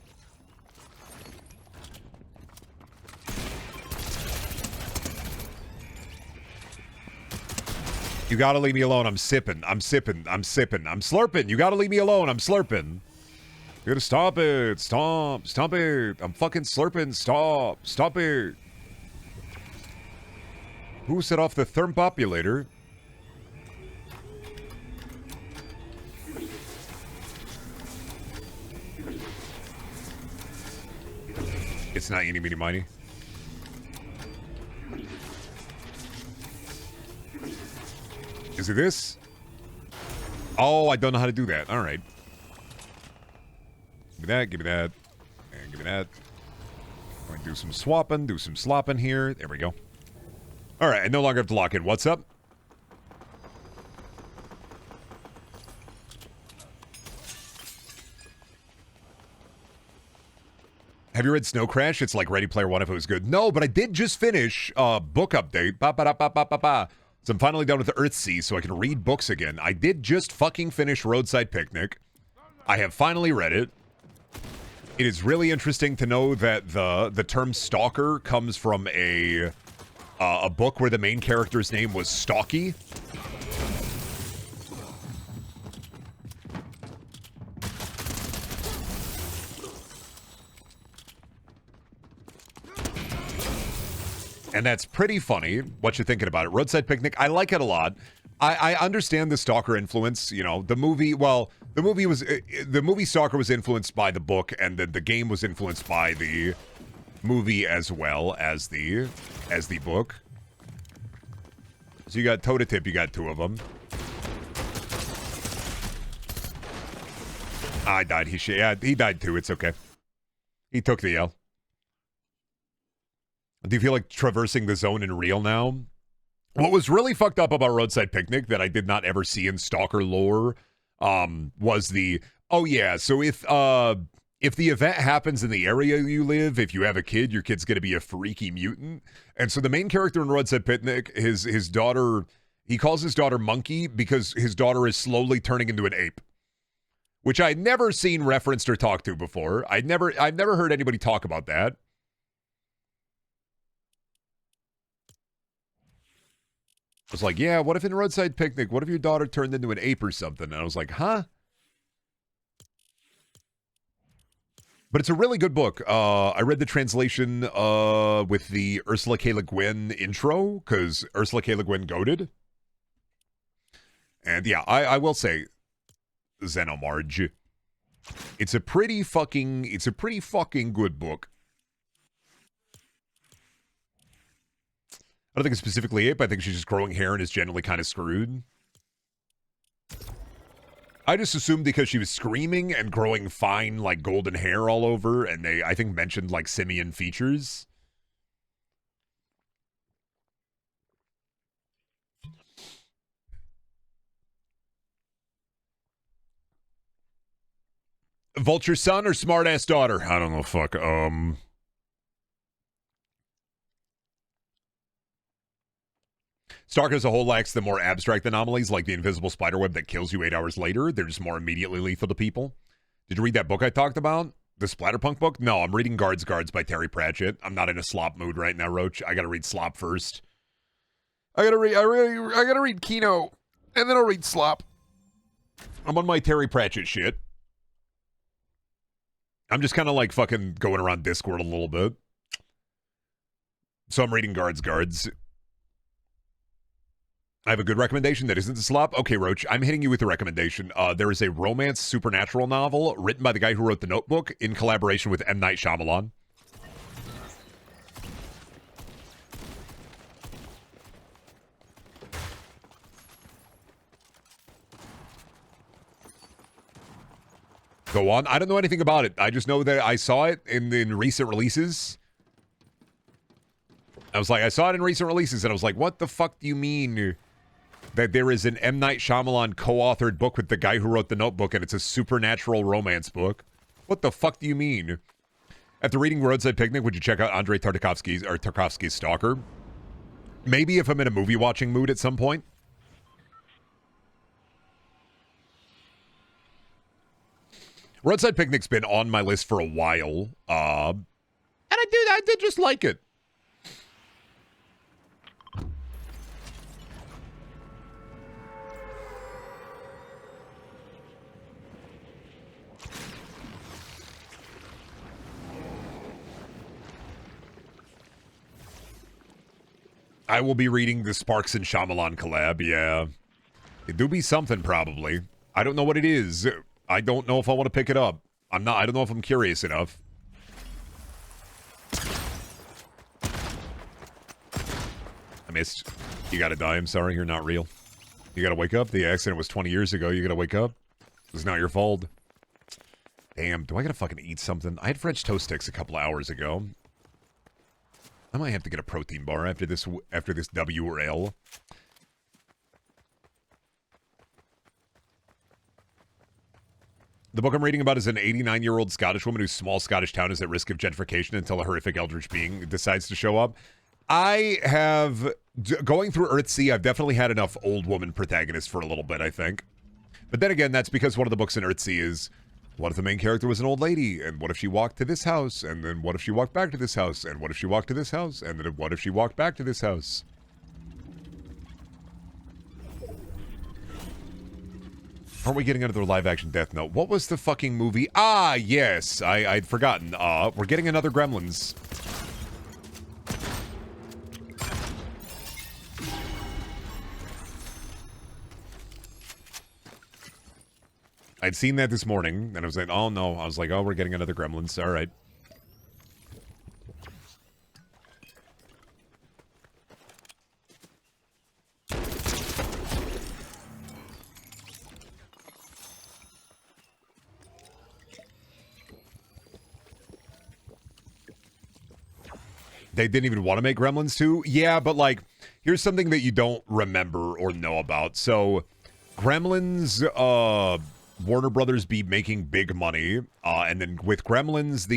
You gotta leave me alone, I'm sipping. I'm sipping. I'm sipping. I'm slurping. You gotta leave me alone, I'm slurping. You gotta stop it. Stop. Stop it. I'm fucking slurping. Stop. Stop it. Who set off the thermopulator? It's not eeny, meeny, miny. Is it this? Oh, I don't know how to do that. All right. Give me that, give me that, and give me that. I'm going to do some swapping, do some slopping here. There we go. All right, I no longer have to lock in. What's up? Have you read Snow Crash? It's like Ready Player One if it was good. No, but I did just finish book update. So I'm finally done with the Earthsea, so I can read books again. I did just fucking finish Roadside Picnic. I have finally read it. It is really interesting to know that the term stalker comes from a book where the main character's name was Stalky. And that's pretty funny, what you're thinking about it. Roadside Picnic, I like it a lot. I understand the Stalker influence. You know, the movie Stalker was influenced by the book, and then the game was influenced by the movie as well as the book. So you got toe to tip, you got two of them. I died. He died too. It's okay. He took the L. Do you feel like traversing the zone in real now? What was really fucked up about Roadside Picnic that I did not ever see in Stalker lore was the, oh yeah, so if the event happens in the area you live, if you have a kid, your kid's going to be a freaky mutant. And so the main character in Roadside Picnic, his daughter, he calls his daughter Monkey because his daughter is slowly turning into an ape, which I'd never seen referenced or talked to before. I've never heard anybody talk about that. was like, yeah, what if in Roadside Picnic, what if your daughter turned into an ape or something? And I was like, huh? But it's a really good book. I read the translation with the Ursula K. Le Guin intro, because Ursula K. Le Guin goated. And yeah, I will say, Xenomarge. It's a pretty fucking good book. I don't think it's specifically it, but I think she's just growing hair and is generally kind of screwed. I just assumed because she was screaming and growing fine, like, golden hair all over, and they, I think, mentioned, like, simian features. Vulture son or smartass daughter? I don't know, fuck. Stark as a whole lacks the more abstract anomalies like the invisible spiderweb that kills you 8 hours later. They're just more immediately lethal to people. Did you read that book I talked about? The Splatterpunk book? No, I'm reading Guards by Terry Pratchett. I'm not in a slop mood right now, Roach. I gotta read Slop first. I gotta read Kino, and then I'll read Slop. I'm on my Terry Pratchett shit. I'm just kind of like fucking going around Discord a little bit. So I'm reading Guards. I have a good recommendation that isn't a slop. Okay, Roach, I'm hitting you with a recommendation. There is a romance supernatural novel written by the guy who wrote The Notebook in collaboration with M. Night Shyamalan. Go on. I don't know anything about it. I just know that I saw it in recent releases. I was like, I saw it in recent releases, and I was like, what the fuck do you mean that there is an M. Night Shyamalan co-authored book with the guy who wrote The Notebook, and it's a supernatural romance book? What the fuck do you mean? After reading Roadside Picnic, would you check out Andrei Tarkovsky's Stalker? Maybe if I'm in a movie-watching mood at some point. Roadside Picnic's been on my list for a while, and I did just like it. I will be reading the Sparks and Shyamalan collab, yeah. It do be something, probably. I don't know what it is. I don't know if I want to pick it up. I don't know if I'm curious enough. I missed. You gotta die, I'm sorry, you're not real. You gotta wake up. The accident was 20 years ago, you gotta wake up. It's not your fault. Damn, do I gotta fucking eat something? I had French toast sticks a couple hours ago. I might have to get a protein bar after this W or L. The book I'm reading about is an 89-year-old Scottish woman whose small Scottish town is at risk of gentrification until a horrific eldritch being decides to show up. I have, going through Earthsea, I've definitely had enough old woman protagonists for a little bit, I think. But then again, that's because one of the books in Earthsea is, what if the main character was an old lady? And what if she walked to this house? And then what if she walked back to this house? And what if she walked to this house? And then what if she walked back to this house? Aren't we getting another live-action Death Note? What was the fucking movie? Ah, yes. I'd forgotten. We're getting another Gremlins. I'd seen that this morning, and I was like, oh no. I was like, oh, we're getting another Gremlins. All right. They didn't even want to make Gremlins 2? Yeah, but like, here's something that you don't remember or know about. So, Gremlins, Warner Brothers be making big money, and then with Gremlins,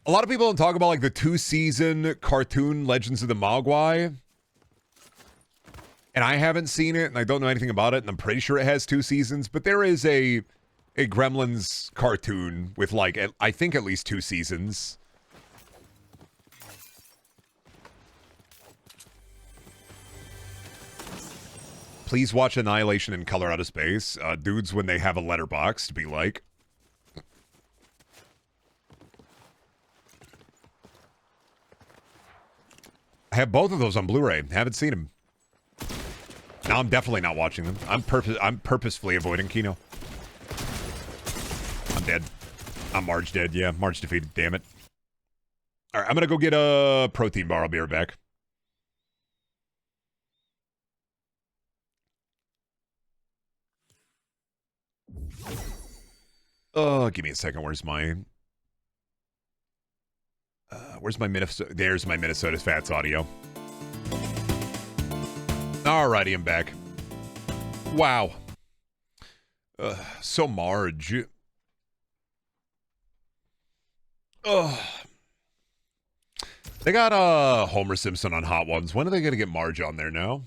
a lot of people don't talk about like the 2-season cartoon Legends of the Mogwai, and I haven't seen it, and I don't know anything about it, and I'm pretty sure it has 2 seasons, but there is a Gremlins cartoon with like, I think at least 2 seasons. please watch Annihilation in Color Out of Space. Dudes, when they have a letterbox, to be like. I have both of those on Blu-ray. Haven't seen them. Now I'm definitely not watching them. I'm purposefully avoiding Kino. I'm dead. I'm Marge dead. Yeah, Marge defeated. Damn it. All right, I'm gonna go get a protein bar. I'll be right back. Oh, give me a second. Where's my Minnesota? There's my Minnesota Fats audio. Alrighty, I'm back. Wow. So Marge. They got Homer Simpson on Hot Ones. When are they gonna get Marge on there now?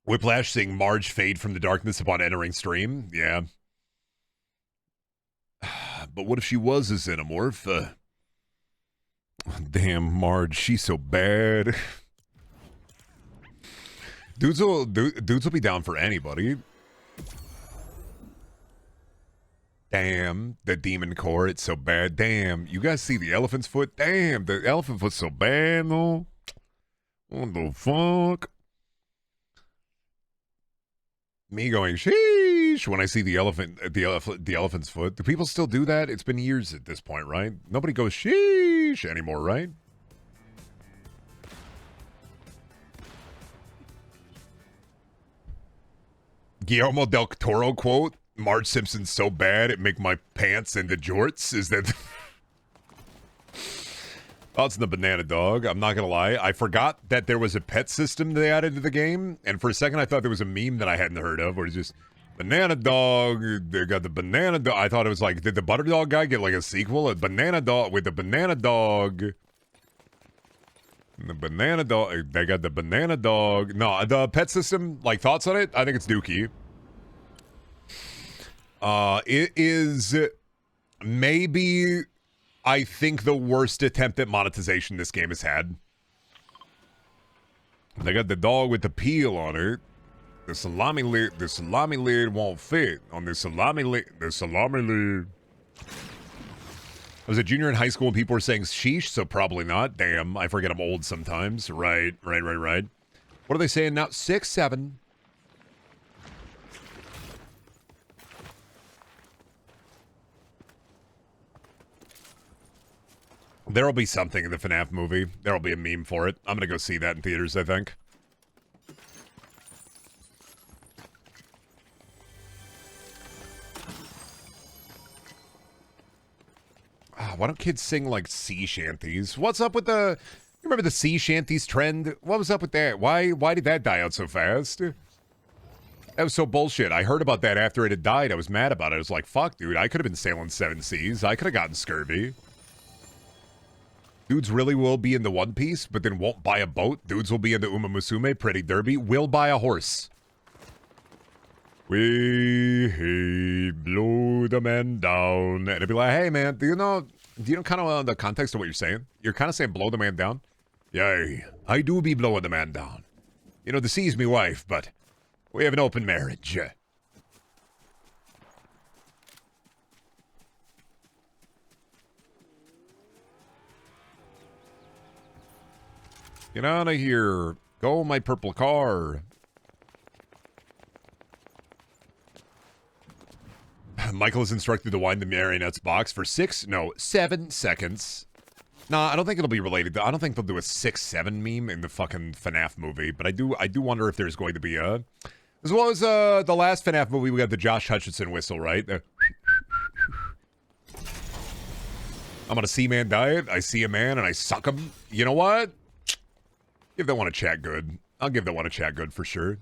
Whiplash seeing Marge fade from the darkness upon entering stream. Yeah. But what if she was a xenomorph? Damn, Marge, she's so bad. Dudes will be down for anybody. Damn, the demon core, it's so bad. Damn, you guys see the elephant's foot? Damn, the elephant foot's so bad, though. What the fuck? Me going, sheesh, when I see the elephant's foot. Do people still do that? It's been years at this point, right? Nobody goes sheesh anymore, right? Guillermo del Toro quote, Marge Simpson's so bad it make my pants into jorts. Is that... Thoughts on the banana dog. I'm not gonna lie. I forgot that there was a pet system they added to the game, and for a second I thought there was a meme that I hadn't heard of, where it's just banana dog. They got the banana dog. I thought it was like, did the butter dog guy get like a sequel? A banana dog with the banana dog. And the banana dog. They got the banana dog. No, the pet system. Like thoughts on it? I think it's dookie. It is maybe, I think, the worst attempt at monetization this game has had. They got the dog with the peel on it. The salami lid won't fit on the salami lid. I was a junior in high school and people were saying sheesh, so probably not. Damn, I forget I'm old sometimes. Right. What are they saying now? 6, 7. There'll be something in the FNAF movie. There'll be a meme for it. I'm gonna go see that in theaters, I think. Why don't kids sing like sea shanties? What's up with the... You remember the sea shanties trend? What was up with that? Why did that die out so fast? That was so bullshit. I heard about that after it had died. I was mad about it. I was like, fuck, dude. I could have been sailing 7 seas. I could have gotten scurvy. Dudes really will be into One Piece, but then won't buy a boat. Dudes will be into Uma Musume, Pretty Derby, will buy a horse. We blow the man down. And it'd be like, hey, man, do you know kind of the context of what you're saying? You're kind of saying blow the man down? Yeah, I do be blowing the man down. You know, the sea's me wife, but we have an open marriage. Get out of here. Go, my purple car. Michael is instructed to wind the marionette's box for 7 seconds. Nah, I don't think it'll be related to... I don't think they'll do a 6-7 meme in the fucking FNAF movie, but I do wonder if there's going to be a... As well as the last FNAF movie, we got the Josh Hutcherson whistle, right? I'm on a Seaman diet. I see a man and I suck him. You know what? Give that one a chat good. I'll give that one a chat good for sure.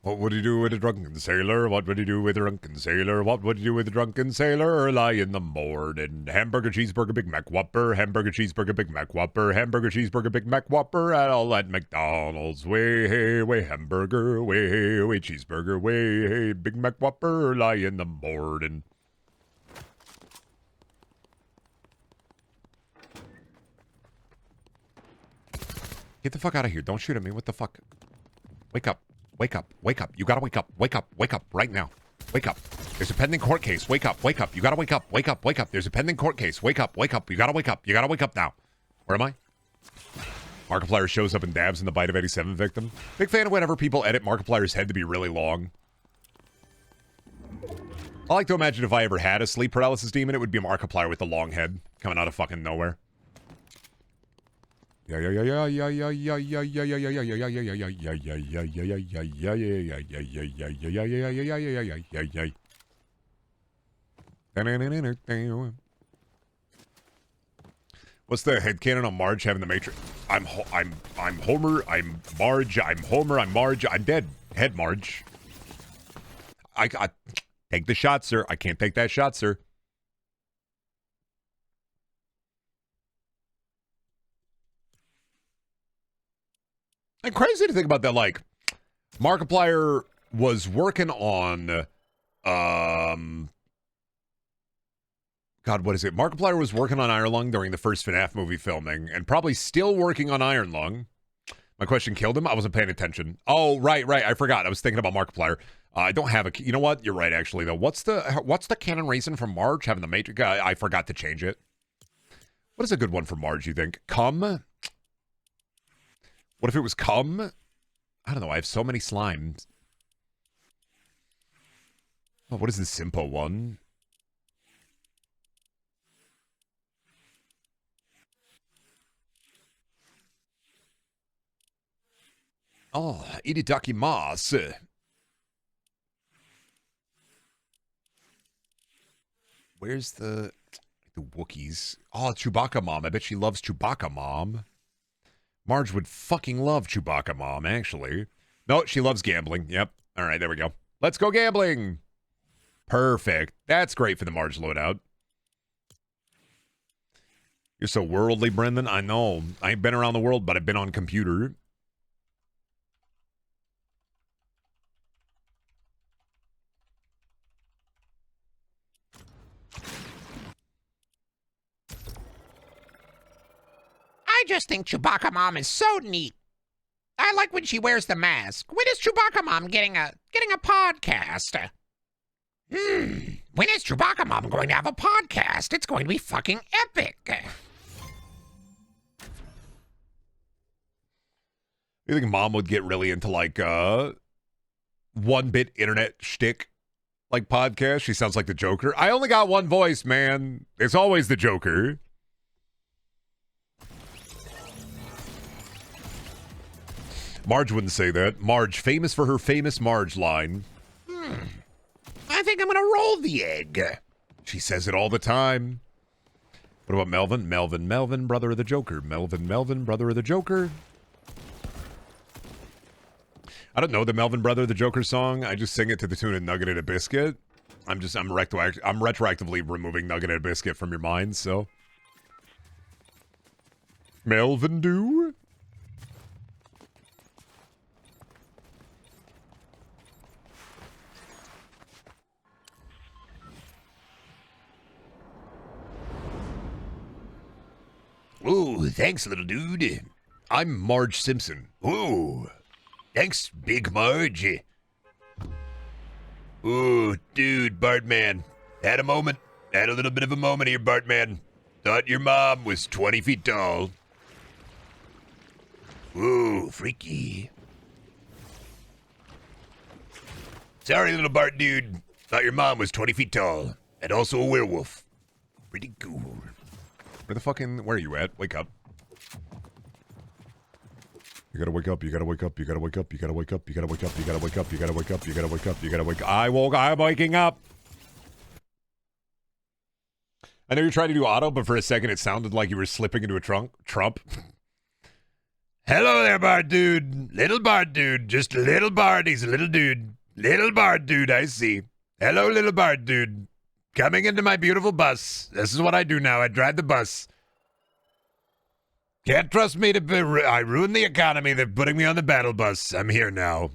What would you do with a drunken sailor? What would you do with a drunken sailor? What would you do with a drunken sailor early in the morning? Hamburger, cheeseburger, Big Mac Whopper. Hamburger, cheeseburger, Big Mac Whopper. Hamburger, cheeseburger, Big Mac Whopper. All at McDonald's. Way, hey, way, hamburger. Way, hey, way, cheeseburger. Way, hey, Big Mac Whopper early in the morning. Get the fuck out of here. Don't shoot at me. What the fuck? Wake up. Wake up. Wake up. You gotta wake up. Wake up. Wake up right now. Wake up. There's a pending court case. Wake up. Wake up. You gotta wake up. Wake up. Wake up. There's a pending court case. Wake up. Wake up. You gotta wake up. You gotta wake up now. Where am I? Markiplier shows up and dabs in the Bite of 87 victim. Big fan of whenever people edit Markiplier's head to be really long. I like to imagine if I ever had a sleep paralysis demon, it would be Markiplier with the long head coming out of fucking nowhere. Yeah. What's the headcanon on Marge having the Matrix? I'm Homer. I'm Marge. I'm Homer. I'm Marge. I'm dead. Head Marge. I take the shot, sir. I can't take that shot, sir. And crazy to think about that. Like, Markiplier was working on, God, what is it? Markiplier was working on Iron Lung during the first FNAF movie filming, and probably still working on Iron Lung. My question killed him. I wasn't paying attention. Oh, right. I forgot. I was thinking about Markiplier. I don't have a. You know what? You're right. Actually, though. What's the canon reason for Marge having the Matrix? I forgot to change it. What is a good one for Marge? You think? Cum? What if it was cum? I don't know. I have so many slimes. Oh, what is the simple one? Oh, itadakimasu. Where's the Wookiees? Oh, Chewbacca Mom. I bet she loves Chewbacca Mom. Marge would fucking love Chewbacca Mom, actually. No, she loves gambling. Yep. All right, there we go. Let's go gambling. Perfect. That's great for the Marge loadout. You're so worldly, Brendan. I know. I ain't been around the world, but I've been on computer. I just think Chewbacca Mom is so neat. I like when she wears the mask. When is Chewbacca Mom getting a podcast? When is Chewbacca Mom going to have a podcast? It's going to be fucking epic. You think Mom would get really into like 1-bit internet shtick like podcast? She sounds like the Joker. I only got one voice, man. It's always the Joker. Marge wouldn't say that. Marge, famous for her famous Marge line. I think I'm going to roll the egg. She says it all the time. What about Melvin? Melvin, brother of the Joker. Melvin, brother of the Joker. I don't know the Melvin, brother of the Joker song. I just sing it to the tune of Nugget and a Biscuit. I'm retroactively removing Nugget and a Biscuit from your mind, so. Melvin do? Ooh, thanks, little dude. I'm Marge Simpson. Ooh, thanks, Big Marge. Ooh, dude, Bartman. Had a moment. Had a little bit of a moment here, Bartman. Thought your mom was 20 feet tall. Ooh, freaky. Sorry, little Bart dude. Thought your mom was 20 feet tall. And also a werewolf. Pretty cool. Where are you at? Wake up. You gotta wake up, you gotta wake up, you gotta wake up, you gotta wake up, you gotta wake up, you gotta wake up, you gotta wake up, you gotta wake up, you gotta wake up. I'm waking up. I know you're trying to do auto, but for a second it sounded like you were slipping into a Trump. Hello there, Bart dude. Little Bart dude. Just a little Bart. He's a little dude. Little Bart dude, I see. Hello, little Bart dude. Coming into my beautiful bus. This is what I do now. I drive the bus. Can't trust me I ruined the economy. They're putting me on the battle bus. I'm here now.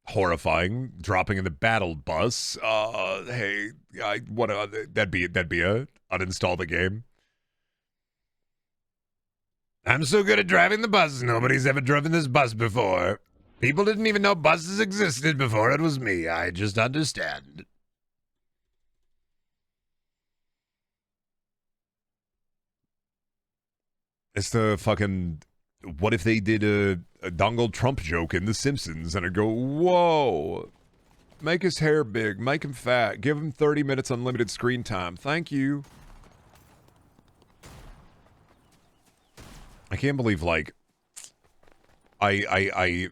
Horrifying. Dropping in the battle bus. Hey, that'd be a uninstall the game. I'm so good at driving the bus, nobody's ever driven this bus before. People didn't even know buses existed before it was me. I just understand. It's the fucking... What if they did a Donald Trump joke in The Simpsons and I'd go, whoa, make his hair big, make him fat, give him 30 minutes unlimited screen time. Thank you. I can't believe, like, I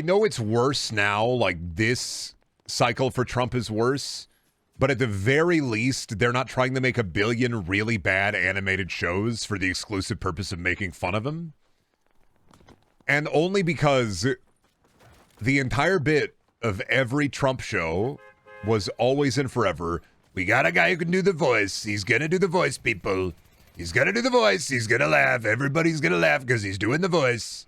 know it's worse now, like, this cycle for Trump is worse, but at the very least, they're not trying to make a billion really bad animated shows for the exclusive purpose of making fun of him. And only because the entire bit of every Trump show was always and forever, we got a guy who can do the voice, he's gonna do the voice, people. He's gonna do the voice. He's gonna laugh. Everybody's gonna laugh because he's doing the voice.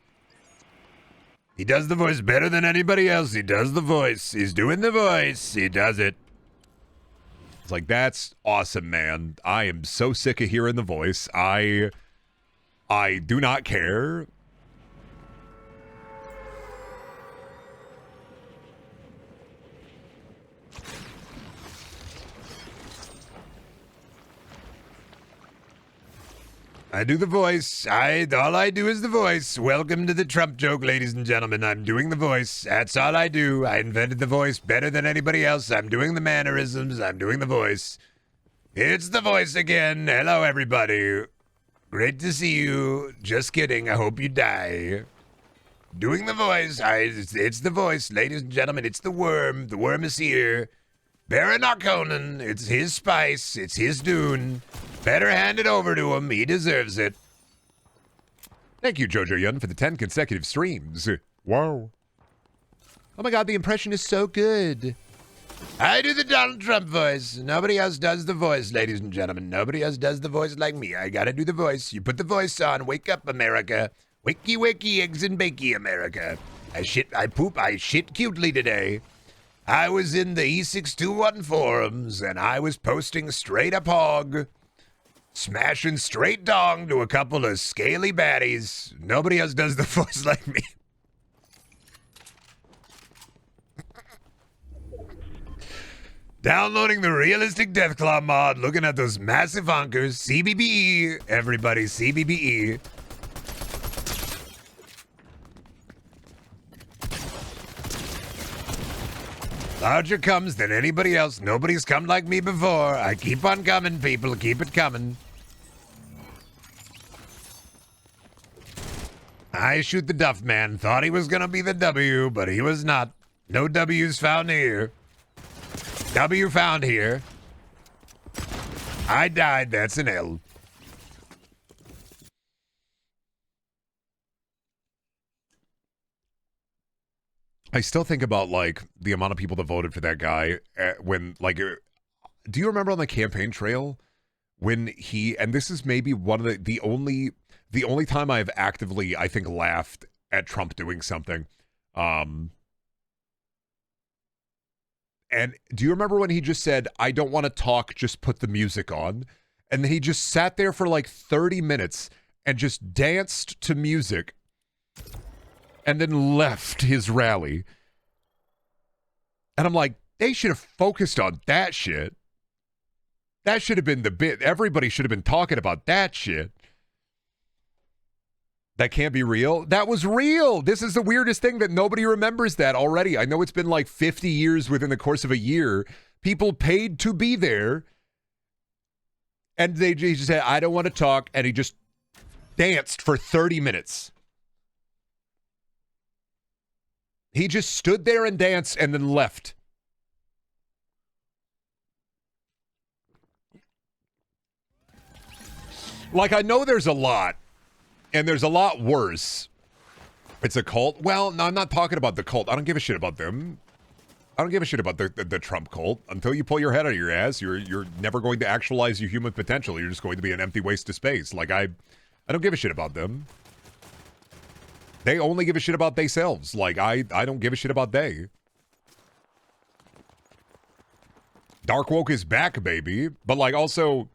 He does the voice better than anybody else. He does the voice. He's doing the voice. He does it. It's like, that's awesome, man. I am so sick of hearing the voice. I do not care. I do the voice. All I do is the voice. Welcome to the Trump joke, ladies and gentlemen. I'm doing the voice. That's all I do. I invented the voice better than anybody else. I'm doing the mannerisms. I'm doing the voice. It's the voice again. Hello, everybody. Great to see you. Just kidding. I hope you die. Doing the voice. It's the voice, ladies and gentlemen. It's the worm. The worm is here. Baron Harkonnen. It's his spice. It's his dune. Better hand it over to him. He deserves it. Thank you, Jojo Yun, for the 10 consecutive streams. Wow. Oh my god, the impression is so good. I do the Donald Trump voice. Nobody else does the voice, ladies and gentlemen. Nobody else does the voice like me. I gotta do the voice. You put the voice on. Wake up, America. Wakey, wakey, eggs and bakey, America. I shit cutely today. I was in the E621 forums, and I was posting straight up hog. Smashing straight dong to a couple of scaly baddies. Nobody else does the voice like me. Downloading the realistic Deathclaw mod, looking at those massive honkers. CBBE, everybody, CBBE. Larger comes than anybody else. Nobody's come like me before. I keep on coming, people. Keep it coming. I shoot the Duff Man. Thought he was gonna be the W, but he was not. No W's found here. W found here. I died. That's an L. I still think about, like, the amount of people that voted for that guy when, like, do you remember on the campaign trail when he, and this is maybe one of the only time I've actively, I think, laughed at Trump doing something. And do you remember when he just said, I don't want to talk, just put the music on? And then he just sat there for like 30 minutes and just danced to music and then left his rally. And I'm like, they should have focused on that shit. That should have been the bit. Everybody should have been talking about that shit. That can't be real. That was real. This is the weirdest thing that nobody remembers that already. I know it's been like 50 years within the course of a year. People paid to be there. And he just said, I don't want to talk. And he just danced for 30 minutes. He just stood there and danced and then left. Like, I know there's a lot, and there's a lot worse. It's a cult. Well, no, I'm not talking about the cult. I don't give a shit about them. I don't give a shit about the Trump cult. Until you pull your head out of your ass, you're never going to actualize your human potential. You're just going to be an empty waste of space. Like, I don't give a shit about them. They only give a shit about themselves. Like, I don't give a shit about they. Dark woke is back, baby. But, like, also,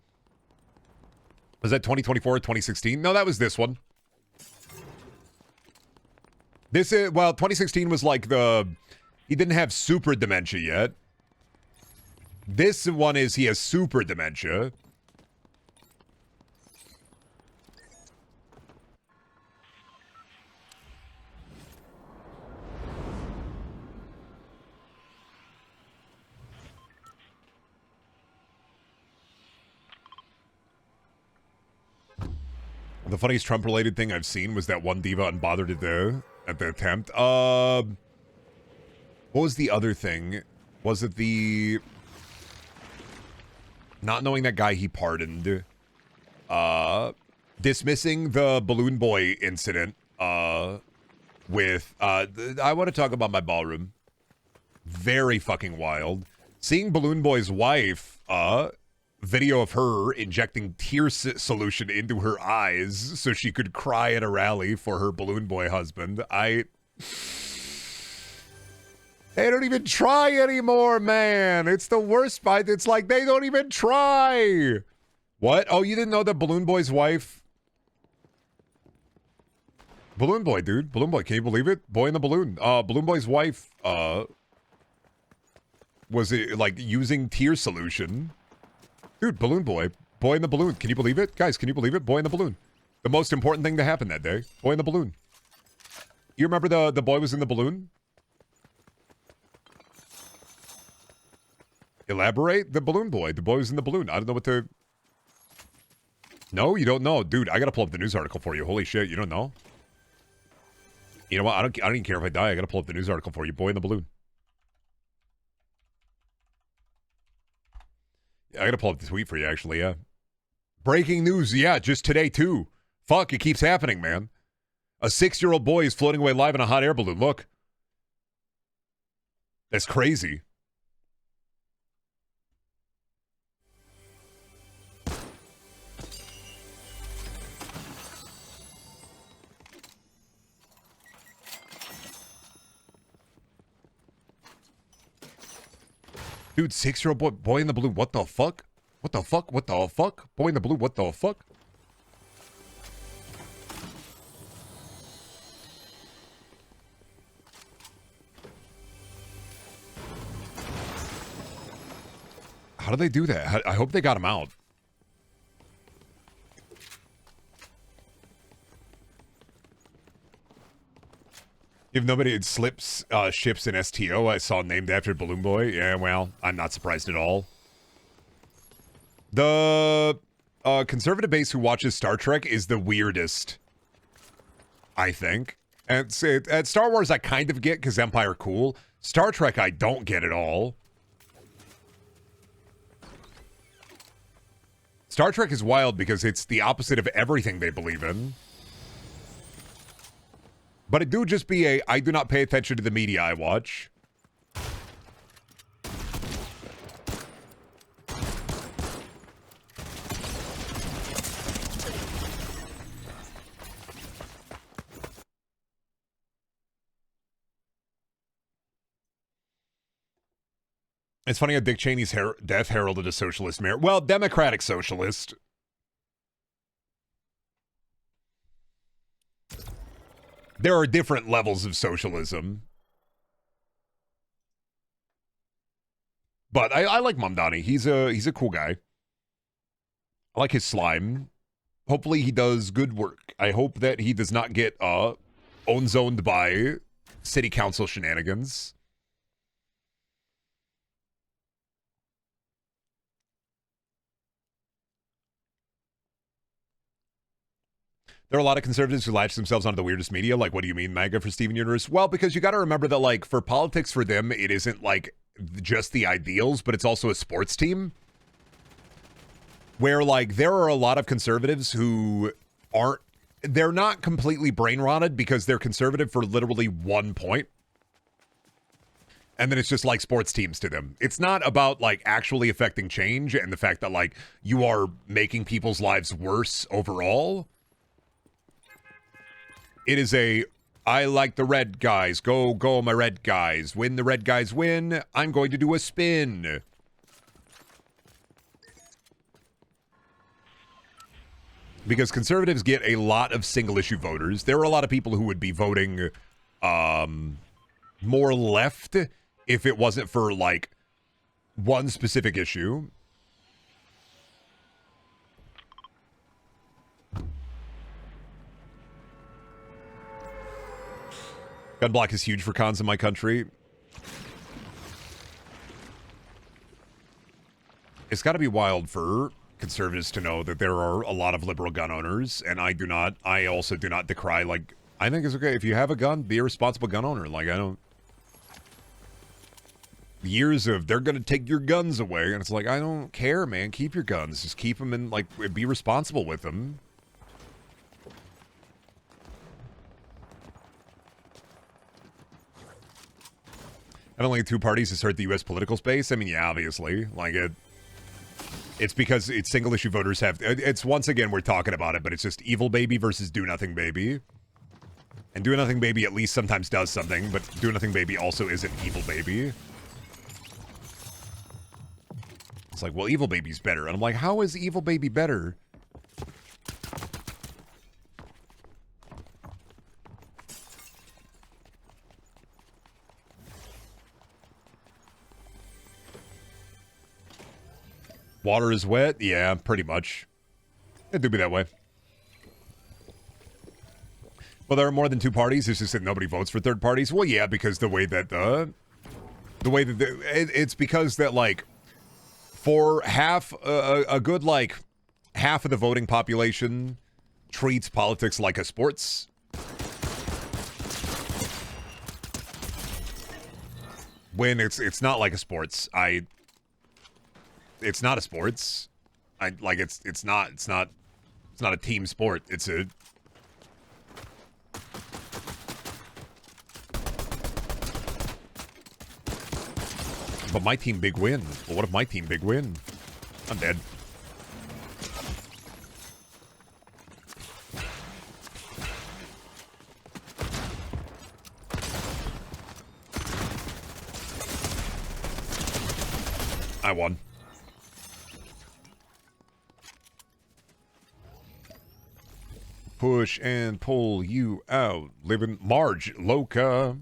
Was that 2024 or 2016? No, that was this one. This is, well, 2016 was like he didn't have super dementia yet. This one is he has super dementia. The funniest Trump-related thing I've seen was that one diva unbothered at the attempt. What was the other thing? Was it the not knowing that guy he pardoned? Dismissing the Balloon Boy incident. With I want to talk about my ballroom. Very fucking wild. Seeing Balloon Boy's wife. Video of her injecting tear solution into her eyes so she could cry at a rally for her Balloon Boy husband. They don't even try anymore, man. It's the worst part. It's like they don't even try. What? Oh, you didn't know that Balloon Boy's wife? Balloon Boy, dude. Balloon Boy. Can you believe it? Boy in the balloon. Balloon Boy's wife, was it like using tear solution? Dude, Balloon Boy. Boy in the balloon. Can you believe it? Guys, can you believe it? Boy in the balloon. The most important thing to happen that day. Boy in the balloon. You remember the boy was in the balloon? Elaborate? The balloon boy. The boy was in the balloon. I don't know what to... No, you don't know. Dude, I gotta pull up the news article for you. Holy shit, you don't know? You know what? I don't even care if I die. I gotta pull up the news article for you. Boy in the balloon. I gotta pull up the tweet for you, actually, yeah. Breaking news, yeah, just today, too. Fuck, it keeps happening, man. A 6-year-old boy is floating away live in a hot air balloon. Look. That's crazy. Dude, 6-year-old boy in the balloon. What the fuck? What the fuck? What the fuck? Boy in the balloon. What the fuck? How do they do that? I hope they got him out. If nobody had slips ships in STO, I saw named after Balloon Boy. Yeah, well, I'm not surprised at all. The conservative base who watches Star Trek is the weirdest, I think. And at Star Wars, I kind of get because Empire cool. Star Trek, I don't get at all. Star Trek is wild because it's the opposite of everything they believe in. But it do just be I do not pay attention to the media I watch. It's funny how Dick Cheney's death heralded a socialist mayor. Well, democratic socialist. There are different levels of socialism. But I like Mamdani. He's a cool guy. I like his slime. Hopefully he does good work. I hope that he does not get own-zoned by city council shenanigans. There are a lot of conservatives who latch themselves onto the weirdest media. Like, what do you mean, MAGA for Steven Universe? Well, because you got to remember that, like, for politics for them, it isn't, like, just the ideals, but it's also a sports team. Where, like, there are a lot of conservatives who aren't, they're not completely brain rotted because they're conservative for literally 1 point. And then it's just like sports teams to them. It's not about, like, actually affecting change and the fact that, like, you are making people's lives worse overall. It is I like the red guys. Go, my red guys. When the red guys win, I'm going to do a spin. Because conservatives get a lot of single-issue voters. There are a lot of people who would be voting more left if it wasn't for, like, one specific issue. Gun block is huge for cons in my country. It's got to be wild for conservatives to know that there are a lot of liberal gun owners, and I also do not decry, like, I think it's okay if you have a gun, be a responsible gun owner. Like, I don't, years of they're gonna take your guns away, and it's like, I don't care, man, keep your guns, just keep them in, like, be responsible with them. Having only two parties has hurt the U.S. political space. I mean, yeah, obviously, like it's because it's single-issue voters have... It's, once again, we're talking about it, but it's just Evil Baby versus Do Nothing Baby. And Do Nothing Baby at least sometimes does something, but Do Nothing Baby also isn't Evil Baby. It's like, well, Evil Baby's better. And I'm like, how is Evil Baby better? Water is wet? Yeah, pretty much. It do be that way. Well, there are more than two parties. It's just that nobody votes for third parties. Well, yeah, because it's because that, like, for half, a good, like, half of the voting population treats politics like a sports. When it's not like a sports. It's not a sports. It's not a team sport. It's a... But my team big win. Well, what if my team big win? I'm dead. I won. Push and pull you out. Living Marge Loca.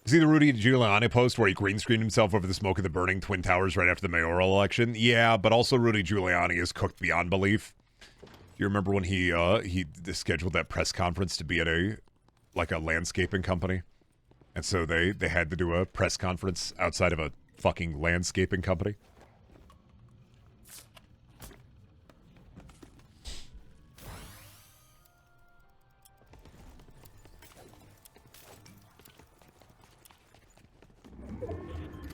See the Rudy Giuliani post where he green screened himself over the smoke of the burning Twin Towers right after the mayoral election? Yeah, but also Rudy Giuliani is cooked beyond belief. Do you remember when he scheduled that press conference to be at a landscaping company? And so they had to do a press conference outside of a fucking landscaping company?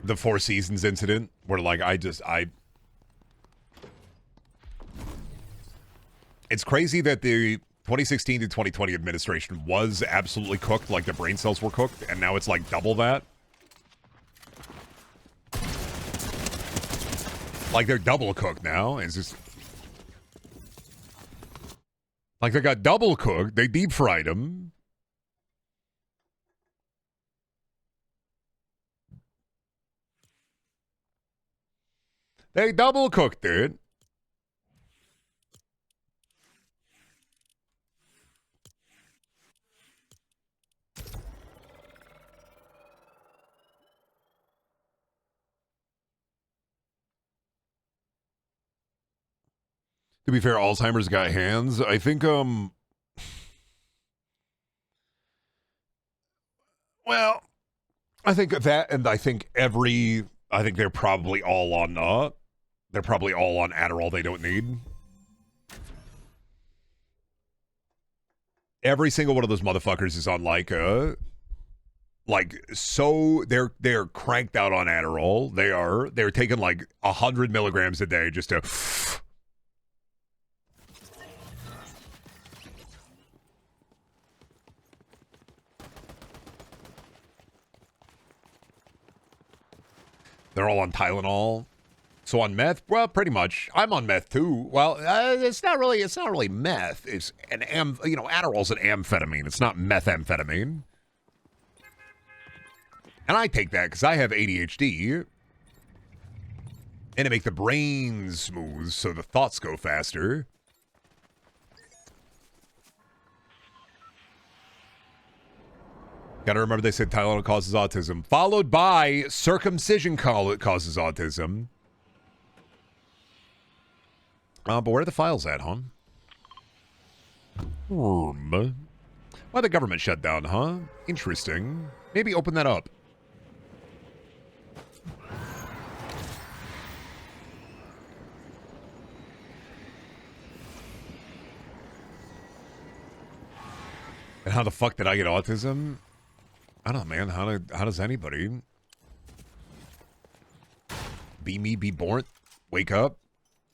The Four Seasons incident, where, like, it's crazy that the 2016 to 2020 administration was absolutely cooked, like the brain cells were cooked, and now it's like double that. Like, they're double cooked now. It's just... like, they got double cooked, they deep fried them. They double cooked it. To be fair, Alzheimer's got hands. I think, well, I think that, and I think they're probably all on, Adderall they don't need. Every single one of those motherfuckers is on so they're cranked out on Adderall. They're taking like 100 milligrams a day just to... They're all on Tylenol. So on meth? Well, pretty much. I'm on meth too. Well, it's not really meth. It's Adderall's an amphetamine. It's not methamphetamine. And I take that because I have ADHD. And to make the brain smooth so the thoughts go faster. Gotta remember they said Tylenol causes autism. Followed by circumcision causes autism. But where are the files at, huh? Why the government shut down, huh? Interesting. Maybe open that up. And how the fuck did I get autism? I don't know, man. How does anybody? Be me, be born. Wake up.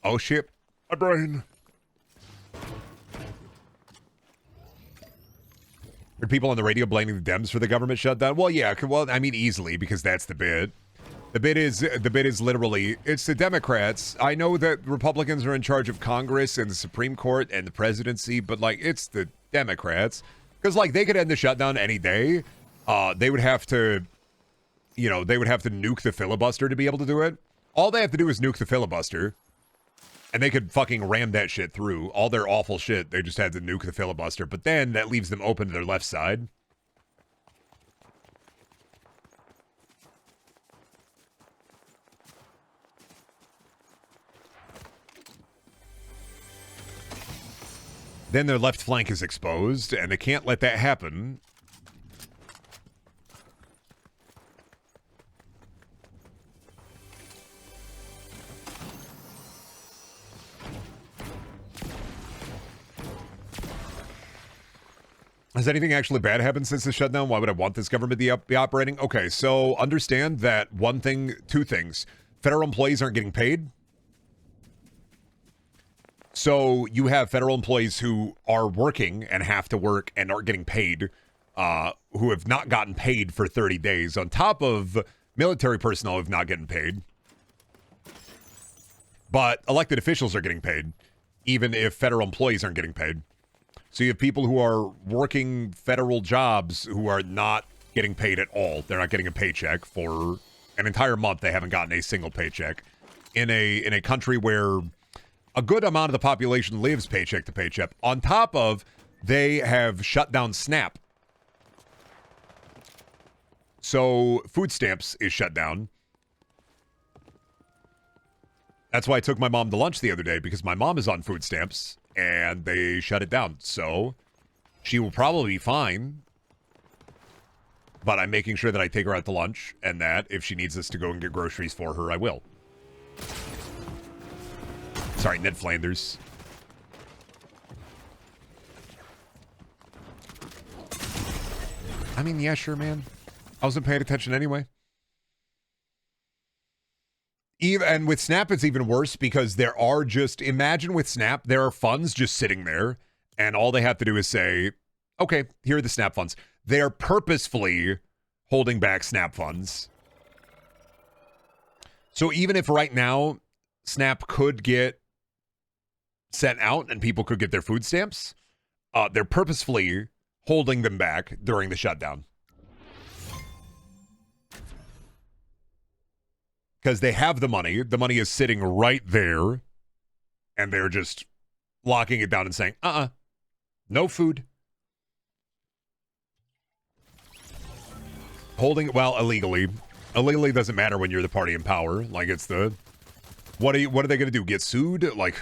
Oh, shit. My brain. Heard people on the radio blaming the Dems for the government shutdown. Well, yeah. Well, I mean, easily, because that's the bit. The bit is literally, it's the Democrats. I know that Republicans are in charge of Congress and the Supreme Court and the presidency, but, like, it's the Democrats. Because, like, they could end the shutdown any day. They would have to, they would have to nuke the filibuster to be able to do it. All they have to do is nuke the filibuster. And they could fucking ram that shit through. All their awful shit, they just had to nuke the filibuster. But then that leaves them open to their left side. Then their left flank is exposed, and they can't let that happen. Has anything actually bad happened since the shutdown? Why would I want this government to be operating? Okay, so understand that two things. Federal employees aren't getting paid. So you have federal employees who are working and have to work and aren't getting paid, who have not gotten paid for 30 days, on top of military personnel who have not getting paid. But elected officials are getting paid, even if federal employees aren't getting paid. So you have people who are working federal jobs who are not getting paid at all. They're not getting a paycheck for an entire month. They haven't gotten a single paycheck in a country where a good amount of the population lives paycheck to paycheck. On top of, they have shut down SNAP. So food stamps is shut down. That's why I took my mom to lunch the other day, because my mom is on food stamps and they shut it down. So she will probably be fine. But I'm making sure that I take her out to lunch, and that if she needs us to go and get groceries for her, I will. Sorry, Ned Flanders. I mean, yeah, sure, man. I wasn't paying attention anyway. And with Snap, it's even worse, because there are just, imagine with Snap, there are funds just sitting there, and all they have to do is say, okay, here are the Snap funds. They're purposefully holding back Snap funds. So even if right now Snap could get sent out and people could get their food stamps, they're purposefully holding them back during the shutdown. Because they have the money. The money is sitting right there. And they're just locking it down and saying, no food. Holding, well, illegally. Illegally doesn't matter when you're the party in power. Like, it's the, what are they going to do? Get sued? Like,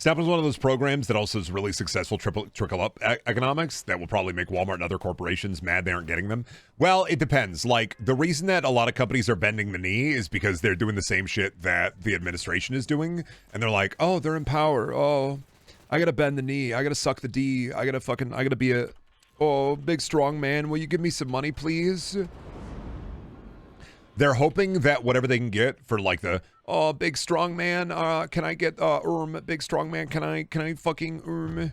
Snap is one of those programs that also is really successful trickle-up economics that will probably make Walmart and other corporations mad they aren't getting them. Well, it depends. Like, the reason that a lot of companies are bending the knee is because they're doing the same shit that the administration is doing. And they're like, oh, they're in power. Oh, I gotta bend the knee. I gotta suck the D. I gotta be a, big strong man. Will you give me some money, please? They're hoping that whatever they can get for, like, the, oh, big strong man, can I get, big strong man, can I fucking,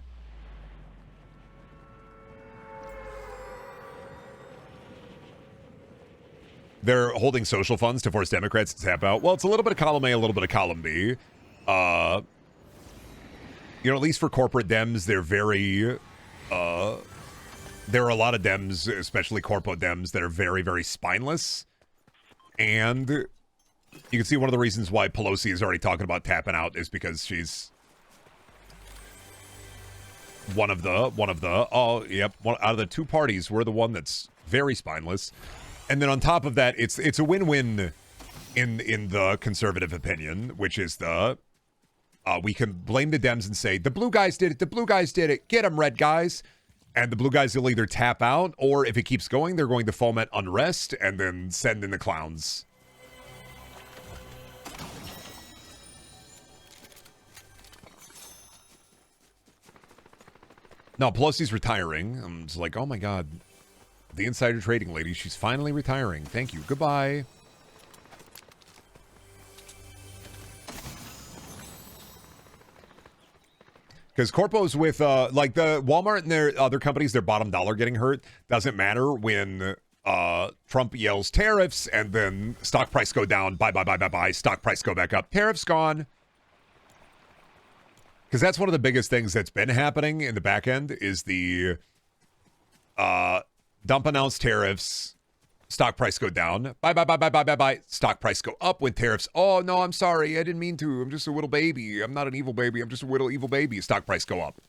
they're holding social funds to force Democrats to tap out. Well, it's a little bit of column A, a little bit of column B. At least for corporate Dems, they're very... there are a lot of Dems, especially corpo Dems, that are very, very spineless. And you can see one of the reasons why Pelosi is already talking about tapping out is because she's one of the out of the two parties, we're the one that's very spineless. And then on top of that, it's a win-win in the conservative opinion, which is we can blame the Dems and say, the blue guys did it, get them, red guys. And the blue guys will either tap out, or if it keeps going, they're going to foment unrest and then send in the clowns. No, Pelosi's retiring. I'm just like, oh my god. The insider trading lady, she's finally retiring. Thank you. Goodbye. Because corpos with, like the Walmart and their other companies, their bottom dollar getting hurt doesn't matter when Trump yells tariffs and then stock price go down, buy, stock price go back up, tariffs gone. Because that's one of the biggest things that's been happening in the back end is the dump announced tariffs, stock price go down, buy, stock price go up when tariffs, oh no, I'm sorry, I didn't mean to, I'm just a little baby, I'm not an evil baby, I'm just a little evil baby, stock price go up.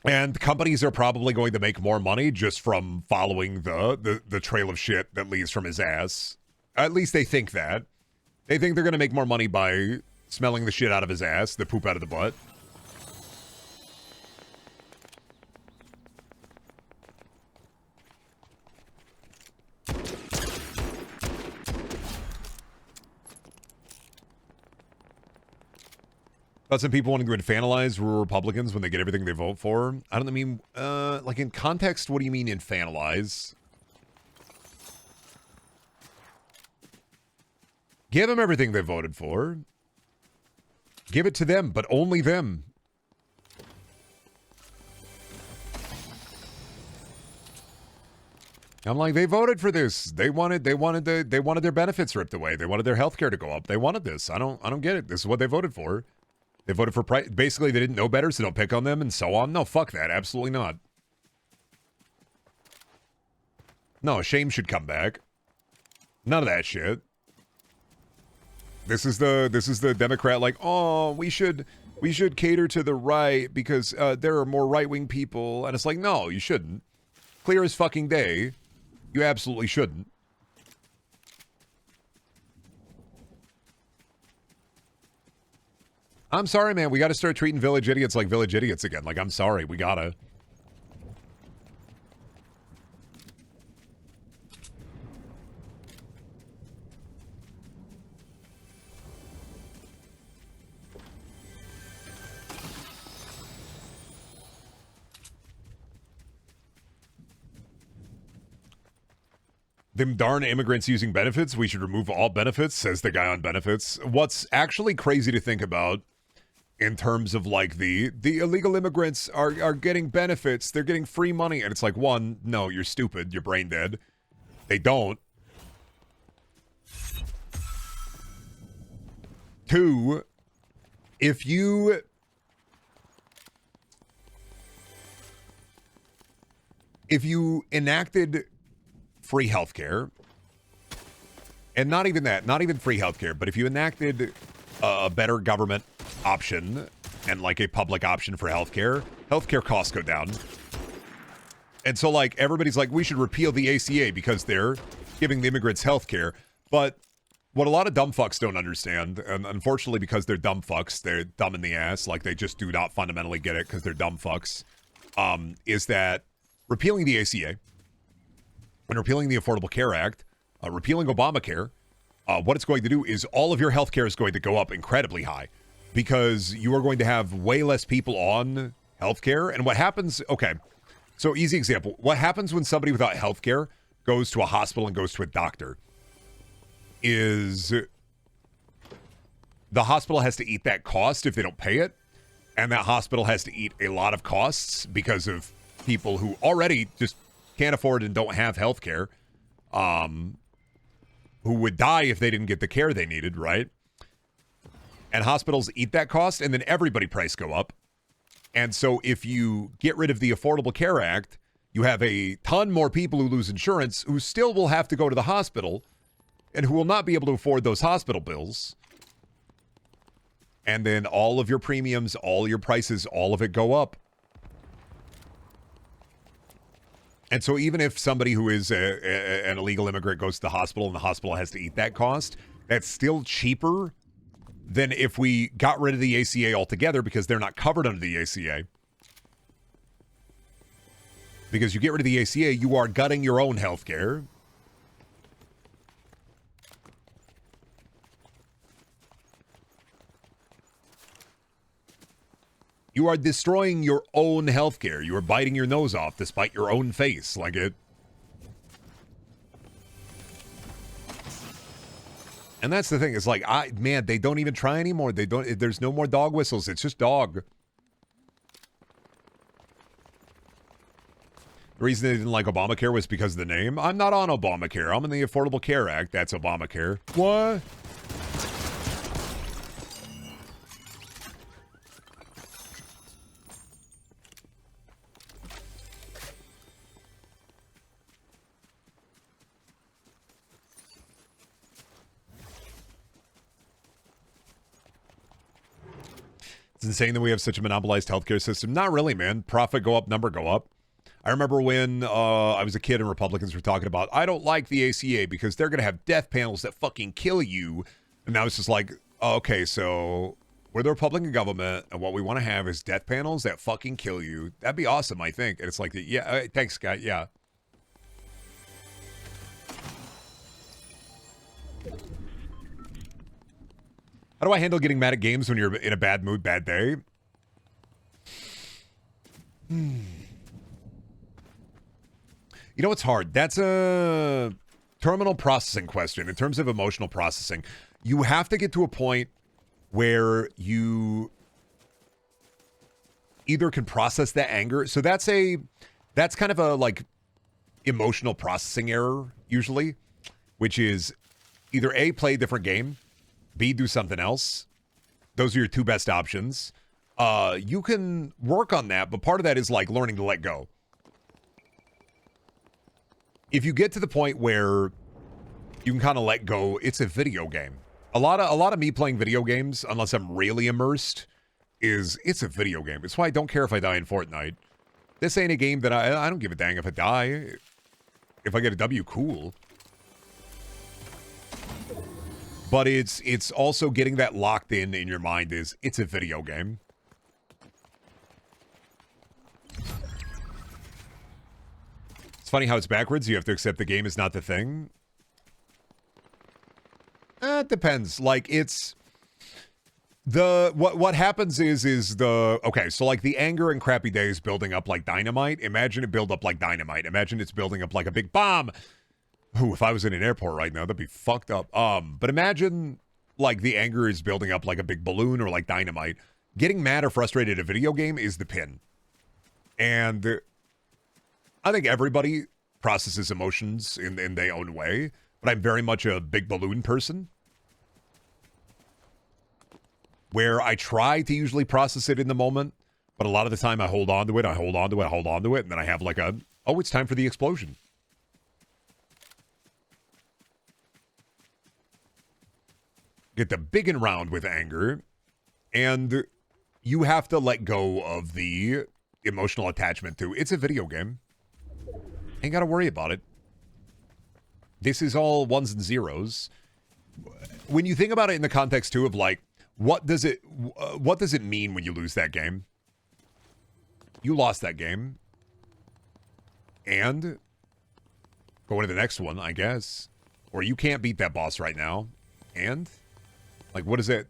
And companies are probably going to make more money just from following the trail of shit that leaves from his ass. At least they think that. They think they're going to make more money by smelling the shit out of his ass, the poop out of the butt. About some people wanting to infantilize rural Republicans when they get everything they vote for. I don't mean, like in context, what do you mean infantilize? Give them everything they voted for. Give it to them, but only them. I'm like, they voted for this. They wanted their benefits ripped away. They wanted their health care to go up. They wanted this. I don't get it. This is what they voted for. They voted for price. Basically, they didn't know better, so don't pick on them and so on. No, fuck that. Absolutely not. No, shame should come back. None of that shit. This is the Democrat like, oh, we should cater to the right because there are more right-wing people. And it's like, no, you shouldn't. Clear as fucking day. You absolutely shouldn't. I'm sorry, man. We got to start treating village idiots like village idiots again. Like, I'm sorry. We gotta. Them darn immigrants using benefits. We should remove all benefits, says the guy on benefits. What's actually crazy to think about in terms of like the illegal immigrants are getting benefits. They're getting free money. And it's like, one, no, you're stupid. You're brain dead. They don't. Two, if you enacted free healthcare, and not even that, not even free healthcare, but if you enacted a better government option and like a public option for healthcare costs go down. And so like everybody's like, we should repeal the ACA because they're giving the immigrants healthcare. But what a lot of dumb fucks don't understand, and unfortunately because they're dumb fucks, they're dumb in the ass, like they just do not fundamentally get it because they're dumb fucks, is that repealing the ACA and repealing the Affordable Care Act, repealing Obamacare, what it's going to do is all of your health care is going to go up incredibly high because you are going to have way less people on health care. And what happens, okay, so easy example. What happens when somebody without health care goes to a hospital and goes to a doctor is the hospital has to eat that cost if they don't pay it. And that hospital has to eat a lot of costs because of people who already just can't afford and don't have health care, who would die if they didn't get the care they needed, right? And hospitals eat that cost, and then everybody price go up. And so if you get rid of the Affordable Care Act, you have a ton more people who lose insurance who still will have to go to the hospital and who will not be able to afford those hospital bills. And then all of your premiums, all your prices, all of it go up. And so even if somebody who is an illegal immigrant goes to the hospital and the hospital has to eat that cost, that's still cheaper than if we got rid of the ACA altogether because they're not covered under the ACA. Because you get rid of the ACA, you are gutting your own health care. You are destroying your own healthcare. You are biting your nose off to spite your own face. Like it. And that's the thing. It's like, man, they don't even try anymore. There's no more dog whistles. It's just dog. The reason they didn't like Obamacare was because of the name. I'm not on Obamacare. I'm in the Affordable Care Act. That's Obamacare. What? It's insane that we have such a monopolized healthcare system. Not really, man. Profit go up, number go up. I remember when I was a kid and Republicans were talking about, I don't like the ACA because they're going to have death panels that fucking kill you. And now it's just like, okay, so we're the Republican government and what we want to have is death panels that fucking kill you. That'd be awesome, I think. And it's like, yeah, thanks, guy. Yeah. How do I handle getting mad at games when you're in a bad mood, bad day? You know what's hard? That's a terminal processing question in terms of emotional processing. You have to get to a point where you either can process that anger. So that's kind of a like emotional processing error usually, which is either A, play a different game, B, do something else. Those are your two best options. You can work on that, but part of that is like learning to let go. If you get to the point where you can kind of let go, it's a video game. A lot of me playing video games, unless I'm really immersed, it's a video game. It's why I don't care if I die in Fortnite. This ain't a game that I don't give a dang if I die. If I get a W, cool. But it's also getting that locked in your mind is it's a video game. It's funny how it's backwards. You have to accept the game is not the thing. It depends. Like it's what happens is okay, so like the anger and crappy days building up like dynamite. Imagine it build up like dynamite. Imagine it's building up like a big bomb. Ooh, if I was in an airport right now, that'd be fucked up. But imagine like the anger is building up like a big balloon or like dynamite. Getting mad or frustrated at a video game is the pin. And I think everybody processes emotions in their own way, but I'm very much a big balloon person. Where I try to usually process it in the moment, but a lot of the time I hold on to it, and then I have like oh, it's time for the explosion. Get the big and round with anger, and you have to let go of the emotional attachment to it's a video game. Ain't got to worry about it. This is all ones and zeros. When you think about it in the context too of like, what does it mean when you lose that game? You lost that game, and go into the next one, I guess, or you can't beat that boss right now, and. Like, what does that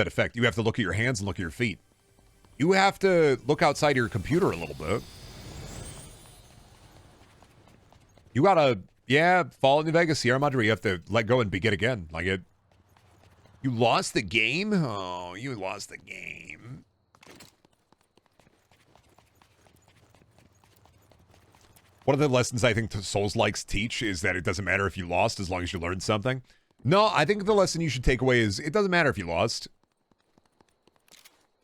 affect? You have to look at your hands and look at your feet. You have to look outside your computer a little bit. You gotta, Fallout New Vegas, Sierra Madre, you have to let go and begin again. Like it. You lost the game? Oh, you lost the game. One of the lessons I think Souls-likes teach is that it doesn't matter if you lost as long as you learned something. No, I think the lesson you should take away is it doesn't matter if you lost.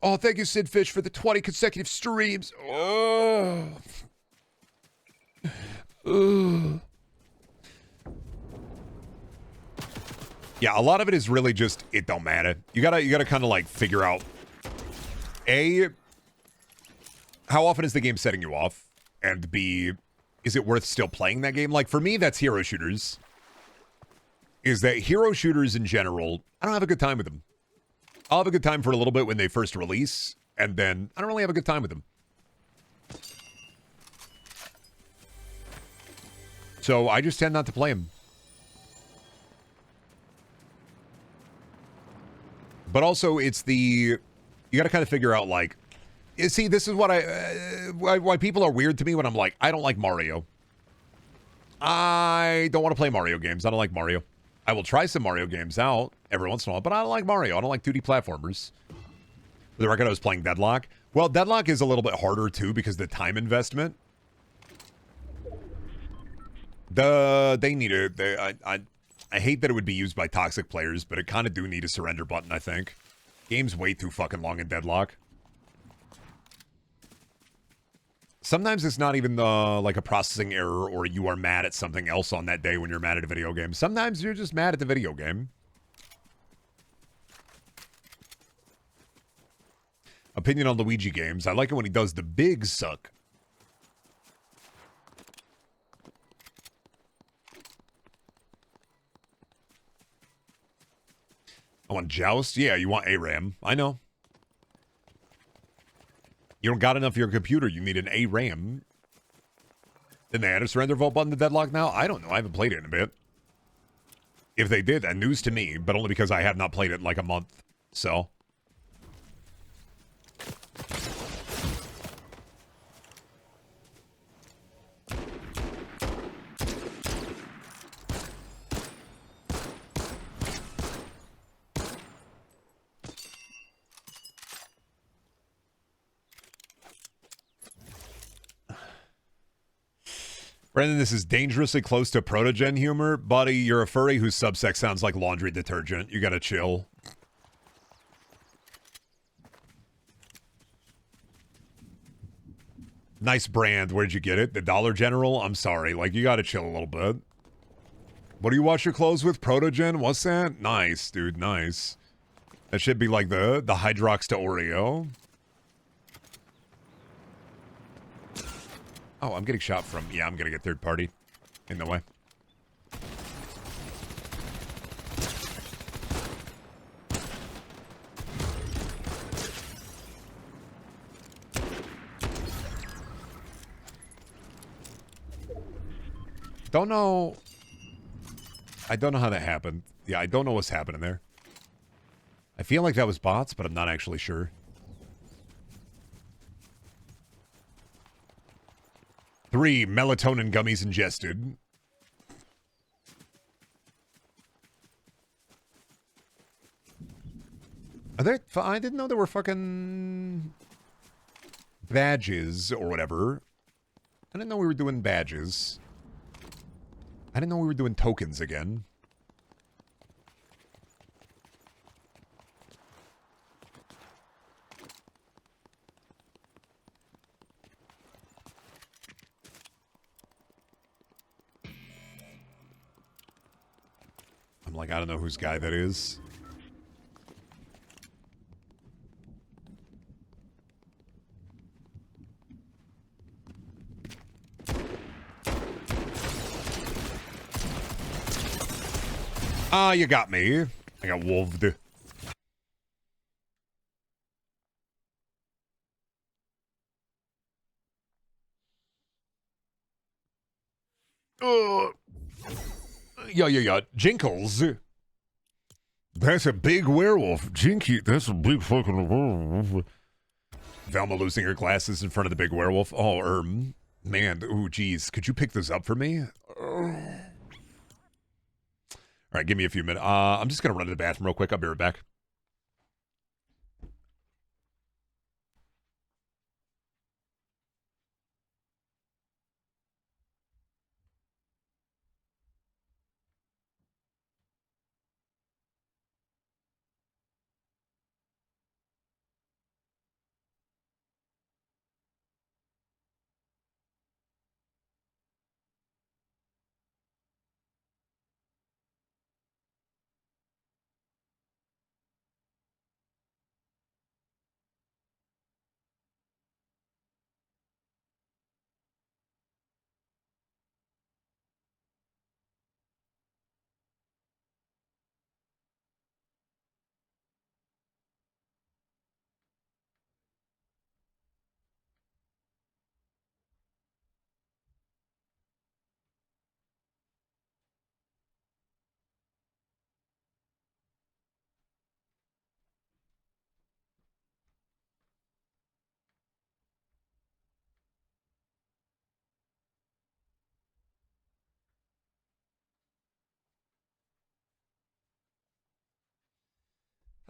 Oh, thank you, Sid Fish, for the 20 consecutive streams. Oh. Yeah, a lot of it is really just it don't matter. You gotta kind of like figure out A, how often is the game setting you off? And B, is it worth still playing that game? Like for me, that's hero shooters. Is that hero shooters in general, I don't have a good time with them. I'll have a good time for a little bit when they first release, and then I don't really have a good time with them. So I just tend not to play them. But also, it's the... You got to kind of figure out, like... See, this is what why people are weird to me when I'm like, I don't like Mario. I don't want to play Mario games. I don't like Mario. I will try some Mario games out every once in a while, but I don't like Mario. I don't like 2D platformers. For the record, I was playing Deadlock. Well, Deadlock is a little bit harder, too, because the time investment. They need a... I hate that it would be used by toxic players, but it kind of do need a surrender button, I think. Game's way too fucking long in Deadlock. Sometimes it's not even like a processing error or you are mad at something else on that day when you're mad at a video game. Sometimes you're just mad at the video game. Opinion on Luigi games. I like it when he does the big suck. I want Joust? Yeah, you want ARAM. I know. You don't got enough of your computer. You need an ARAM. Didn't they add a surrender vault button to Deadlock now? I don't know. I haven't played it in a bit. If they did, that news to me, but only because I have not played it in like a month. So... Brendan, this is dangerously close to protogen humor. Buddy, you're a furry whose subsex sounds like laundry detergent. You gotta chill. Nice brand. Where'd you get it? The Dollar General? I'm sorry. Like, you gotta chill a little bit. What do you wash your clothes with? Protogen? What's that? Nice, dude. Nice. That should be like the Hydrox to Oreo. Oh, I'm getting shot from... Yeah, I'm gonna get third party. In the way. Don't know... I don't know how that happened. Yeah, I don't know what's happening there. I feel like that was bots, but I'm not actually sure. 3 melatonin gummies ingested. Are there... I didn't know there were fucking... badges or whatever. I didn't know we were doing badges. I didn't know we were doing tokens again. I'm like, I don't know whose guy that is. Ah, you got me. I got wolved. Yeah. Jinkles. That's a big werewolf. Jinky, that's a big fucking werewolf. Velma losing her glasses in front of the big werewolf. Oh, man. Ooh, geez. Could you pick this up for me? All right, give me a few minutes. I'm just going to run to the bathroom real quick. I'll be right back.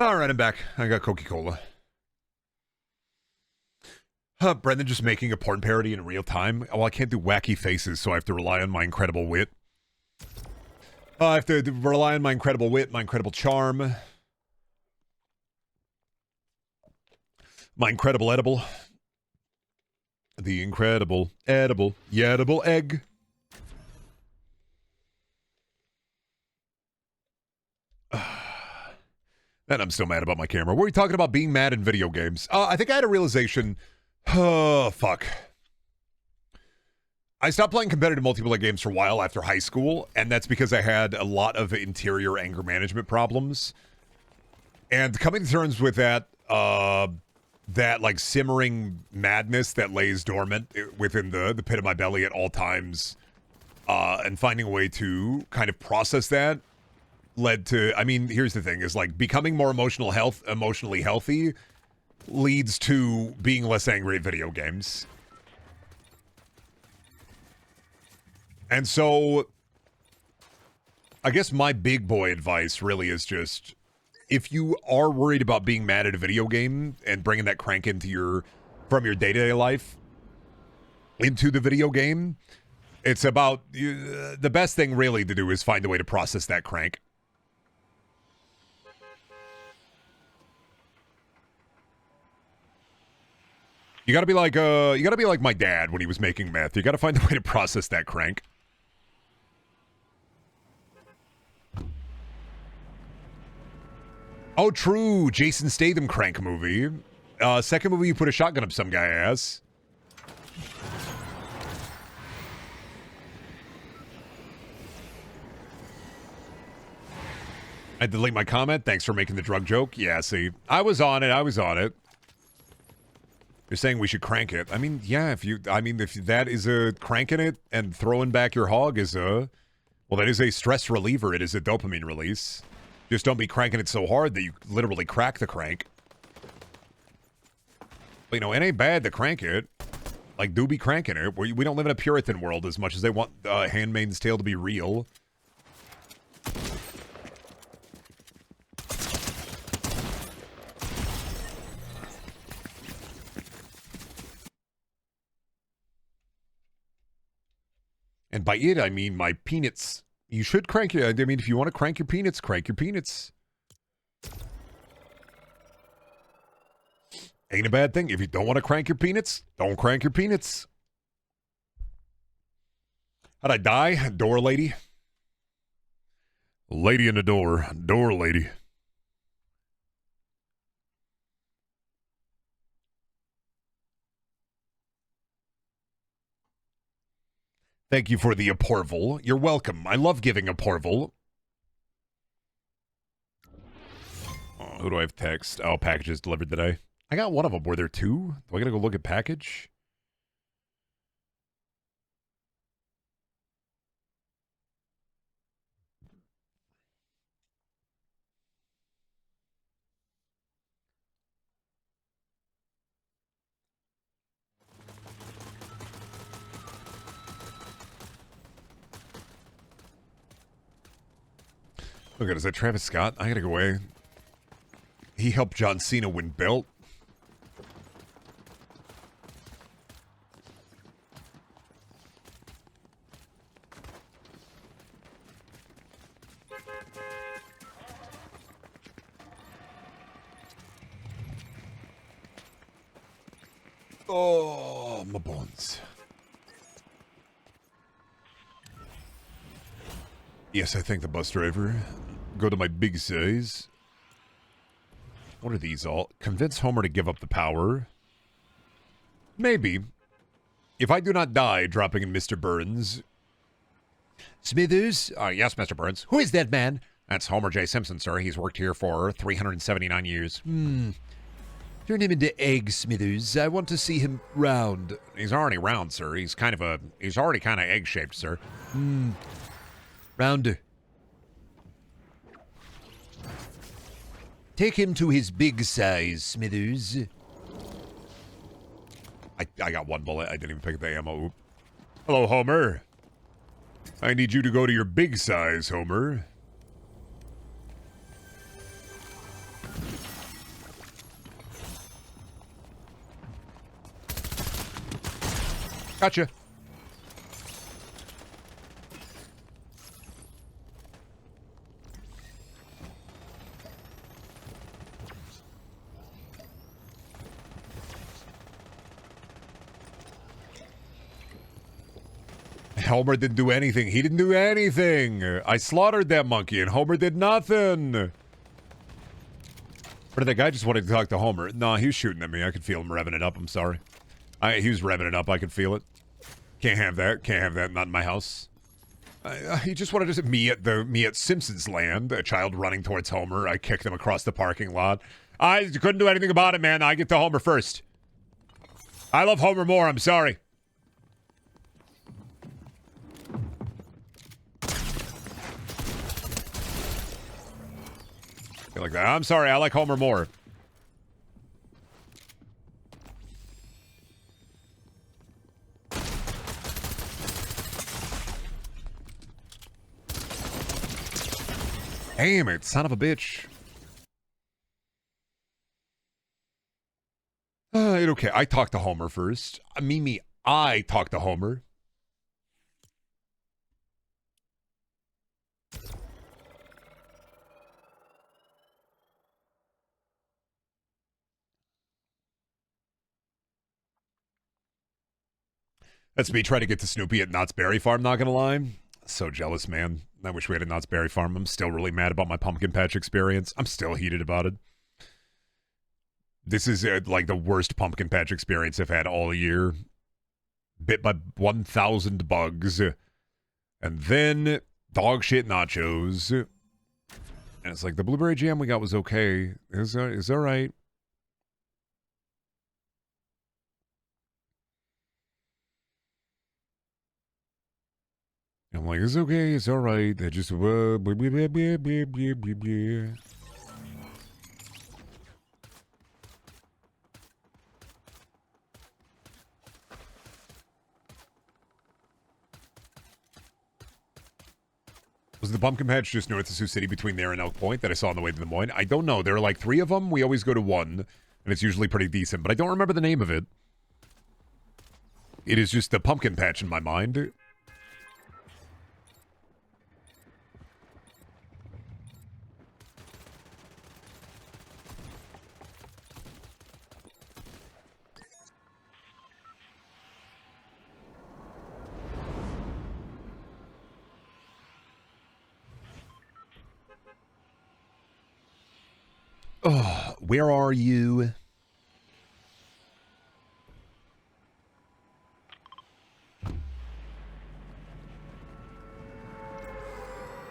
All right, I'm back. I got Coca-Cola. Brendan just making a porn parody in real time. Well, I can't do wacky faces, so I have to rely on my incredible wit. I have to rely on my incredible wit, my incredible charm, my incredible edible. The incredible edible egg. And I'm still mad about my camera. What are we talking about being mad in video games? I think I had a realization. Oh, fuck. I stopped playing competitive multiplayer games for a while after high school, and that's because I had a lot of interior anger management problems. And coming to terms with that, that like simmering madness that lays dormant within the pit of my belly at all times, and finding a way to kind of process that led to, I mean, here's the thing, is like becoming more emotionally healthy leads to being less angry at video games. And so I guess my big boy advice really is just, if you are worried about being mad at a video game and bringing that crank into from your day-to-day life into the video game, it's about, the best thing really to do is find a way to process that crank. You gotta be like my dad when he was making meth. You gotta find a way to process that crank. Oh, true. Jason Statham crank movie. Second movie you put a shotgun up some guy ass. I delete my comment. Thanks for making the drug joke. Yeah, see. I was on it. You're saying we should crank it. I mean, yeah, if that is a cranking it and throwing back your hog is that is a stress reliever. It is a dopamine release. Just don't be cranking it so hard that you literally crack the crank. But, it ain't bad to crank it. Like, do be cranking it. We don't live in a Puritan world as much as they want Handmaid's Tale to be real. And by it, I mean my peanuts. You should crank it. I mean, if you want to crank your peanuts, crank your peanuts. Ain't a bad thing. If you don't want to crank your peanuts, don't crank your peanuts. How'd I die? Door lady. Lady in the door. Door lady. Thank you for the approval. You're welcome. I love giving approval. Who do I have text? Oh, packages delivered today. I got one of them. Were there two? Do I gotta go look at package? Look at, is that Travis Scott? I gotta go away. He helped John Cena win belt. Oh, my bones. Yes, I thank the bus driver. Go to my big size. What are these all? Convince Homer to give up the power. Maybe. If I do not die dropping in Mr. Burns. Smithers? Yes, Mr. Burns. Who is that man? That's Homer J. Simpson, sir. He's worked here for 379 years. Turn him into egg, Smithers. I want to see him round. He's already round, sir. He's already kind of egg-shaped, sir. Rounder. Take him to his big size, Smithers. I got one bullet. I didn't even pick up the ammo. Oop. Hello, Homer. I need you to go to your big size, Homer. Gotcha. Homer didn't do anything. He didn't do anything. I slaughtered that monkey and Homer did nothing. Or did that guy just wanted to talk to Homer? No, he was shooting at me. I could feel him revving it up. I'm sorry. He was revving it up. I could feel it. Can't have that. Can't have that. Not in my house. He just wanted to me at Simpsons Land. A child running towards Homer. I kicked him across the parking lot. I couldn't do anything about it, man. I get to Homer first. I love Homer more. I'm sorry. Like that. I'm sorry. I like Homer more. Damn it, son of a bitch. Okay, I talked to Homer first. Mimi, I talked to Homer. That's me trying to get to Snoopy at Knott's Berry Farm, not gonna lie. So jealous, man. I wish we had a Knott's Berry Farm. I'm still really mad about my pumpkin patch experience. I'm still heated about it. This is like the worst pumpkin patch experience I've had all year. Bit by 1,000 bugs. And then dog shit nachos. And it's like the blueberry jam we got was okay. It's all right. I'm like, it's okay, it's all right. They just Was the pumpkin patch just north of Sioux City between there and Elk Point that I saw on the way to Des Moines? I don't know. There are like 3 of them. We always go to one, and it's usually pretty decent, but I don't remember the name of it. It is just the pumpkin patch in my mind. Oh, where are you?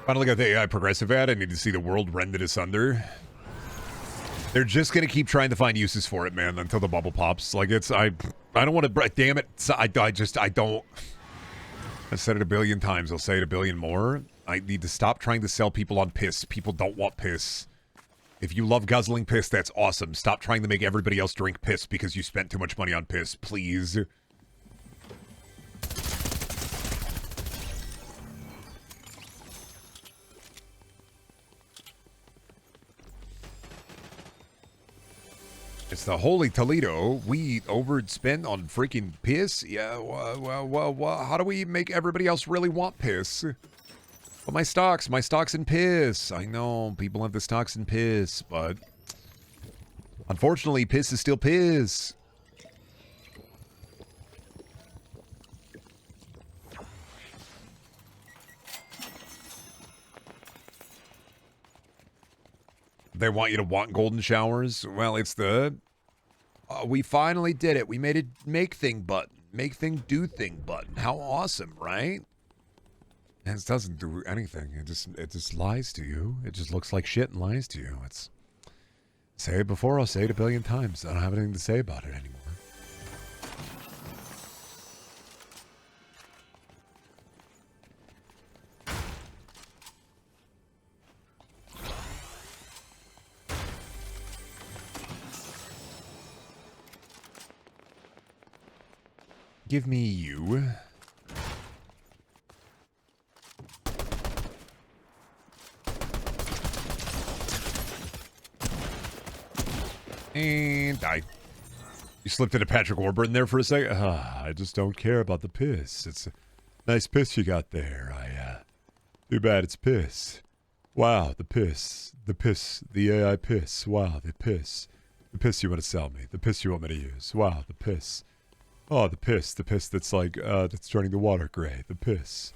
Finally got the AI progressive ad. I need to see the world rended asunder. They're just gonna keep trying to find uses for it, man, until the bubble pops. Like I don't want to. Damn it! I don't. I've said it a billion times. I'll say it a billion more. I need to stop trying to sell people on piss. People don't want piss. If you love guzzling piss, that's awesome. Stop trying to make everybody else drink piss because you spent too much money on piss, please. It's the Holy Toledo. We overspend on freaking piss? Yeah, well, how do we make everybody else really want piss? Well, my stocks in piss. I know, people have the stocks in piss, but unfortunately, piss is still piss. They want you to want golden showers? Well, it's the... we finally did it. We made a make thing button. Make thing do thing button. How awesome, right? And it doesn't do anything. It just lies to you. It just looks like shit and lies to you. It's... Say it before, I'll say it a billion times. I don't have anything to say about it anymore. Give me you. And die. You slipped into Patrick Warburton there for a second? I just don't care about the piss. It's a nice piss you got there. Too bad it's piss. Wow, the piss. The piss. The AI piss. Wow, the piss. The piss you want to sell me. The piss you want me to use. Wow, the piss. Oh, the piss. The piss that's like, that's turning the water gray. The piss.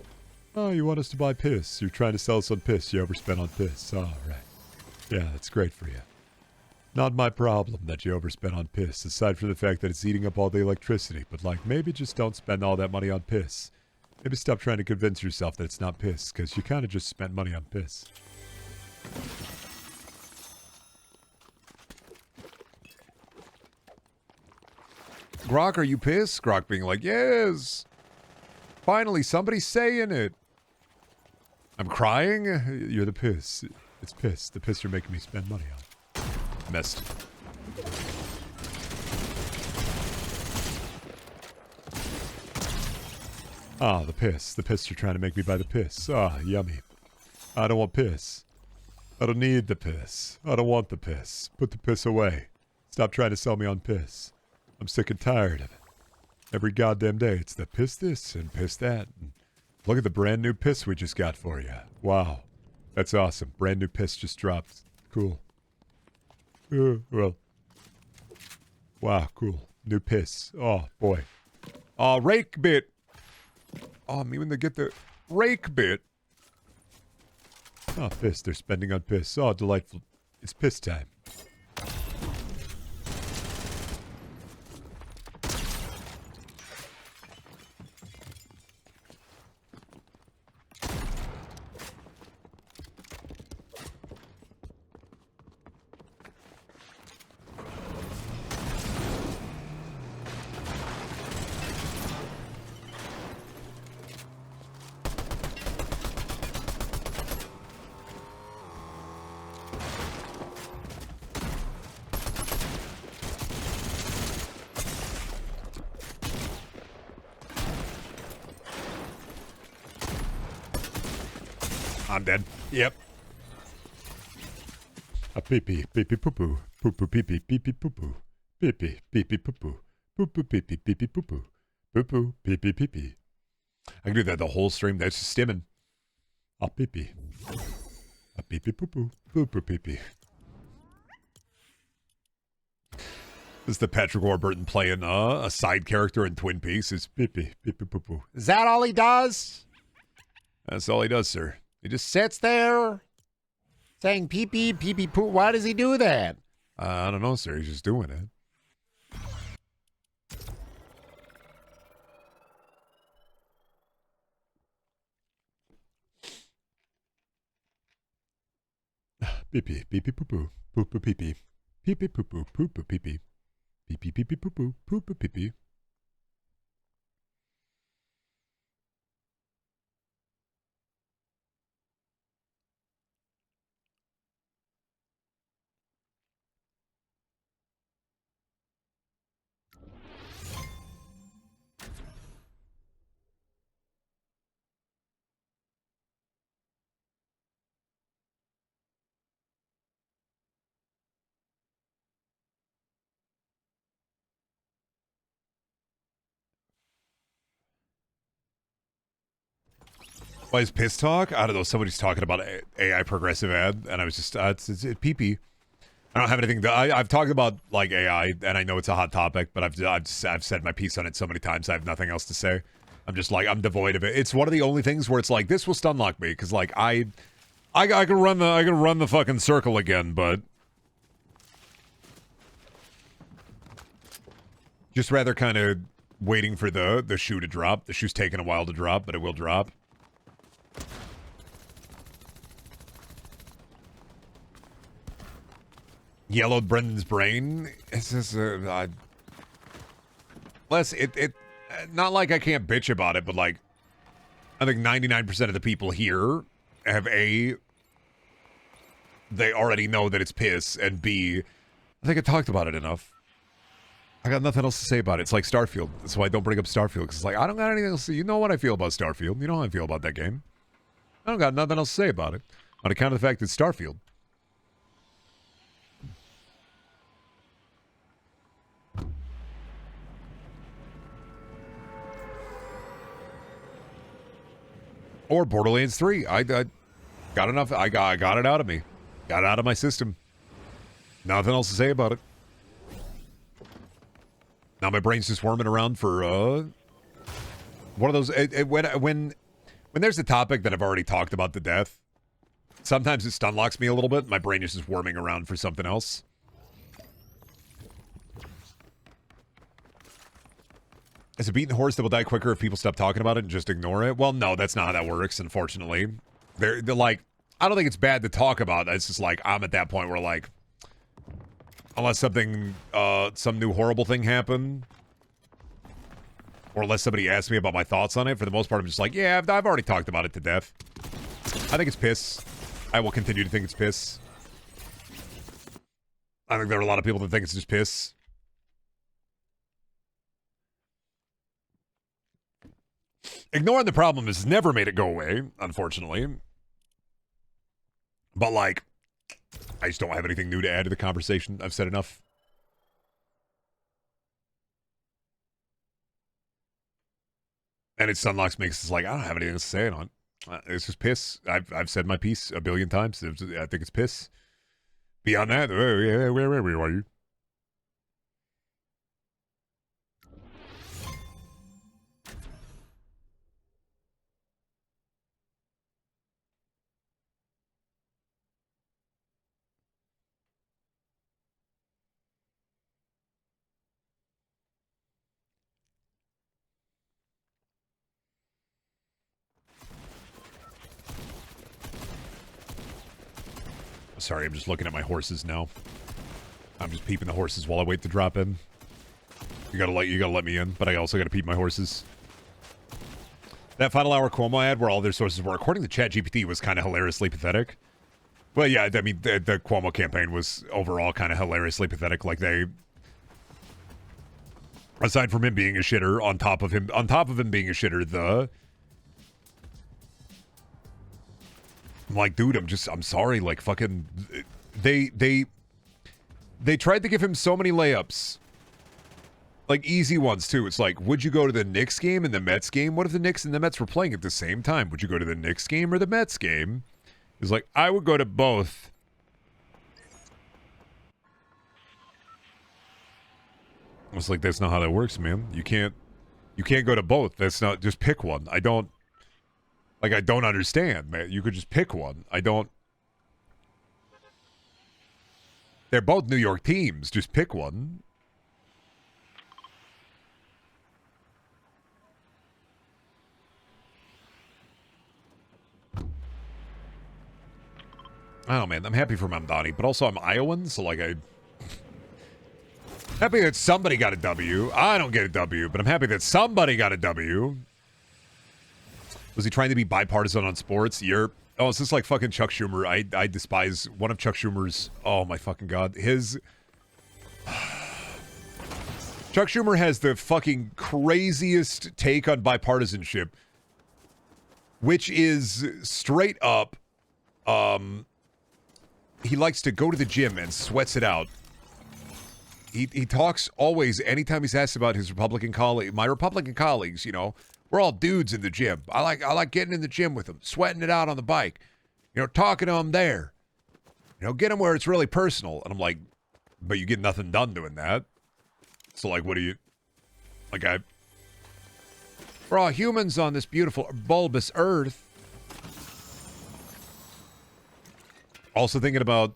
Oh, you want us to buy piss. You're trying to sell us on piss. You overspent on piss. All right. Yeah, that's great for you. Not my problem that you overspent on piss, aside from the fact that it's eating up all the electricity. But, like, maybe just don't spend all that money on piss. Maybe stop trying to convince yourself that it's not piss, because you kind of just spent money on piss. Grok, are you pissed? Grok being like, yes! Finally, somebody's saying it! I'm crying? You're the piss. It's piss. The piss you're making me spend money on. Missed. Ah, the piss. The piss you're trying to make me buy the piss. Ah, yummy. I don't want piss. I don't need the piss. I don't want the piss. Put the piss away. Stop trying to sell me on piss. I'm sick and tired of it. Every goddamn day, it's the piss this and piss that. And look at the brand new piss we just got for you. Wow. That's awesome. Brand new piss just dropped. Cool. Well. Wow, cool. New piss. Oh, boy. Oh, rake bit. Oh, I'm even to get the rake bit. Oh, piss. They're spending on piss. Oh, delightful. It's piss time. I'm dead. Yep. A pee pee pee pee poo poo poo poo pee pee pee pee poo poo pee pee pee pee poo poo poo poo pee pee pee pee poo poo poo poo pee pee pee pee. I can do that the whole stream. That's just stimming. A pee pee. A pee pee poo poo poo poo pee pee. This is the Patrick Warburton playing a side character in Twin Peaks. Is pee pee pee pee poo poo. Is that all he does? That's all he does, sir. He just sits there saying pee pee, pee pee poo. Why does he do that? I don't know, sir. He's just doing it. Pee pee, pee pee poo poo, poo poo pee pee, pee pee poo poo, poo poo pee pee, pee pee pee pee poo poo, poo poo pee pee. Why is piss talk? I don't know. Somebody's talking about AI progressive ad, and I was just, it's pee-pee. I don't have anything. I've talked about like AI, and I know it's a hot topic, but I've said my piece on it so many times. I have nothing else to say. I'm just like, I'm devoid of it. It's one of the only things where it's like, this will stun lock me, because like I can run the fucking circle again, but just rather kind of waiting for the shoe to drop. The shoe's taking a while to drop, but it will drop. Yellowed Brendan's brain. It's just less it not like I can't bitch about it, but like I think 99% of the people here have they already know that it's piss, and B, I think I talked about it enough. I got nothing else to say about it. It's like Starfield. That's why I don't bring up Starfield, because it's like I don't got anything else to say. You know what I feel about Starfield. You know how I feel about that game. I don't got nothing else to say about it on account of the fact it's Starfield. Or Borderlands 3. I got enough. I got it out of me. Got it out of my system. Nothing else to say about it. Now my brain's just worming around for one of those. When there's a topic that I've already talked about to death, sometimes it stun locks me a little bit. My brain is just worming around for something else. Is a beaten horse that will die quicker if people stop talking about it and just ignore it? Well, no, that's not how that works, unfortunately. They're like, I don't think it's bad to talk about. It's just like, I'm at that point where like, unless something, some new horrible thing happened, or unless somebody asks me about my thoughts on it, for the most part, I'm just like, yeah, I've already talked about it to death. I think it's piss. I will continue to think it's piss. I think there are a lot of people that think it's just piss. Ignoring the problem has never made it go away, unfortunately. But, like, I just don't have anything new to add to the conversation. I've said enough. And it sunlocks makes it like, I don't have anything to say on it. It's just piss. I've said my piece a billion times. I think it's piss. Beyond that, where are you? Sorry, I'm just looking at my horses now. I'm just peeping the horses while I wait to drop in. You gotta let me in, but I also gotta peep my horses. That final hour Cuomo ad where all their sources were, according to ChatGPT, was kind of hilariously pathetic. Well, yeah, I mean, the Cuomo campaign was overall kind of hilariously pathetic. Like they, aside from him being a shitter, on top of him being a shitter, I'm like, dude, I'm sorry. Like, fucking, they tried to give him so many layups. Like, easy ones, too. It's like, would you go to the Knicks game and the Mets game? What if the Knicks and the Mets were playing at the same time? Would you go to the Knicks game or the Mets game? It's like, I would go to both. It's like, that's not how that works, man. You can't go to both. That's not, just pick one. I don't understand, man. You could just pick one. They're both New York teams. Just pick one. I don't know, man. I'm happy for Mamdani, but also I'm Iowan, so like happy that somebody got a W. I don't get a W, but I'm happy that somebody got a W. Was he trying to be bipartisan on sports? Oh, it's just like fucking Chuck Schumer. I despise one of Chuck Schumer's. Oh my fucking god. Chuck Schumer has the fucking craziest take on bipartisanship, which is straight up, he likes to go to the gym and sweats it out. He talks always, anytime he's asked about his my Republican colleagues, you know, we're all dudes in the gym. I like getting in the gym with them, sweating it out on the bike, you know, talking to them there, you know, get them where it's really personal. And I'm like, but you get nothing done doing that. So like, what do you, like we're all humans on this beautiful bulbous earth. Also thinking about,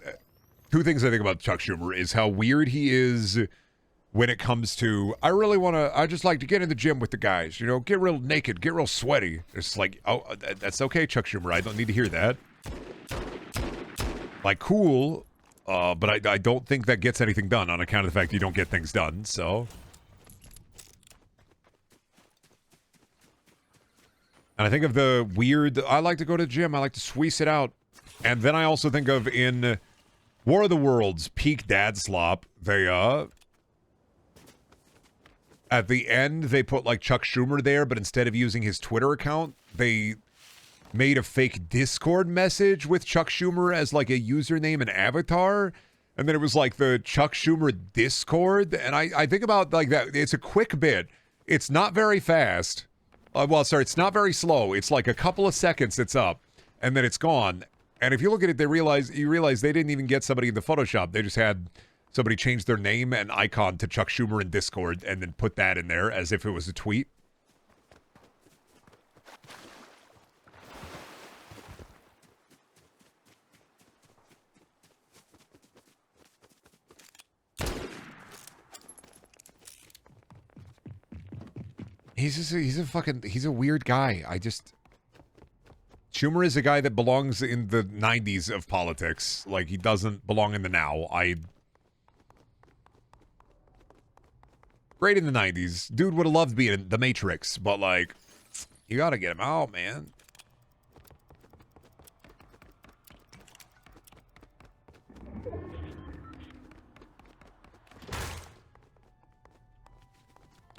two things I think about Chuck Schumer is how weird he is when it comes to, I just like to get in the gym with the guys, you know, get real naked, get real sweaty. It's like, oh, that's okay, Chuck Schumer. I don't need to hear that. Like, cool, but I don't think that gets anything done on account of the fact you don't get things done, so. And I think of the weird, I like to go to the gym, I like to squeeze it out. And then I also think of in War of the Worlds, peak dad slop, they, at the end, they put, like, Chuck Schumer there, but instead of using his Twitter account, they made a fake Discord message with Chuck Schumer as, like, a username and avatar. And then it was, like, the Chuck Schumer Discord. And I think about, like, that. It's a quick bit. It's not very fast. Well, sorry, it's not very slow. It's like a couple of seconds it's up, and then it's gone. And if you look at it, you realize they didn't even get somebody in the Photoshop. They just had somebody change their name and icon to Chuck Schumer in Discord and then put that in there as if it was a tweet. He's a weird guy. Schumer is a guy that belongs in the 90s of politics. Like, he doesn't belong in the now. Great in the 90s. Dude would have loved being in The Matrix, but, like, you gotta get him out, man.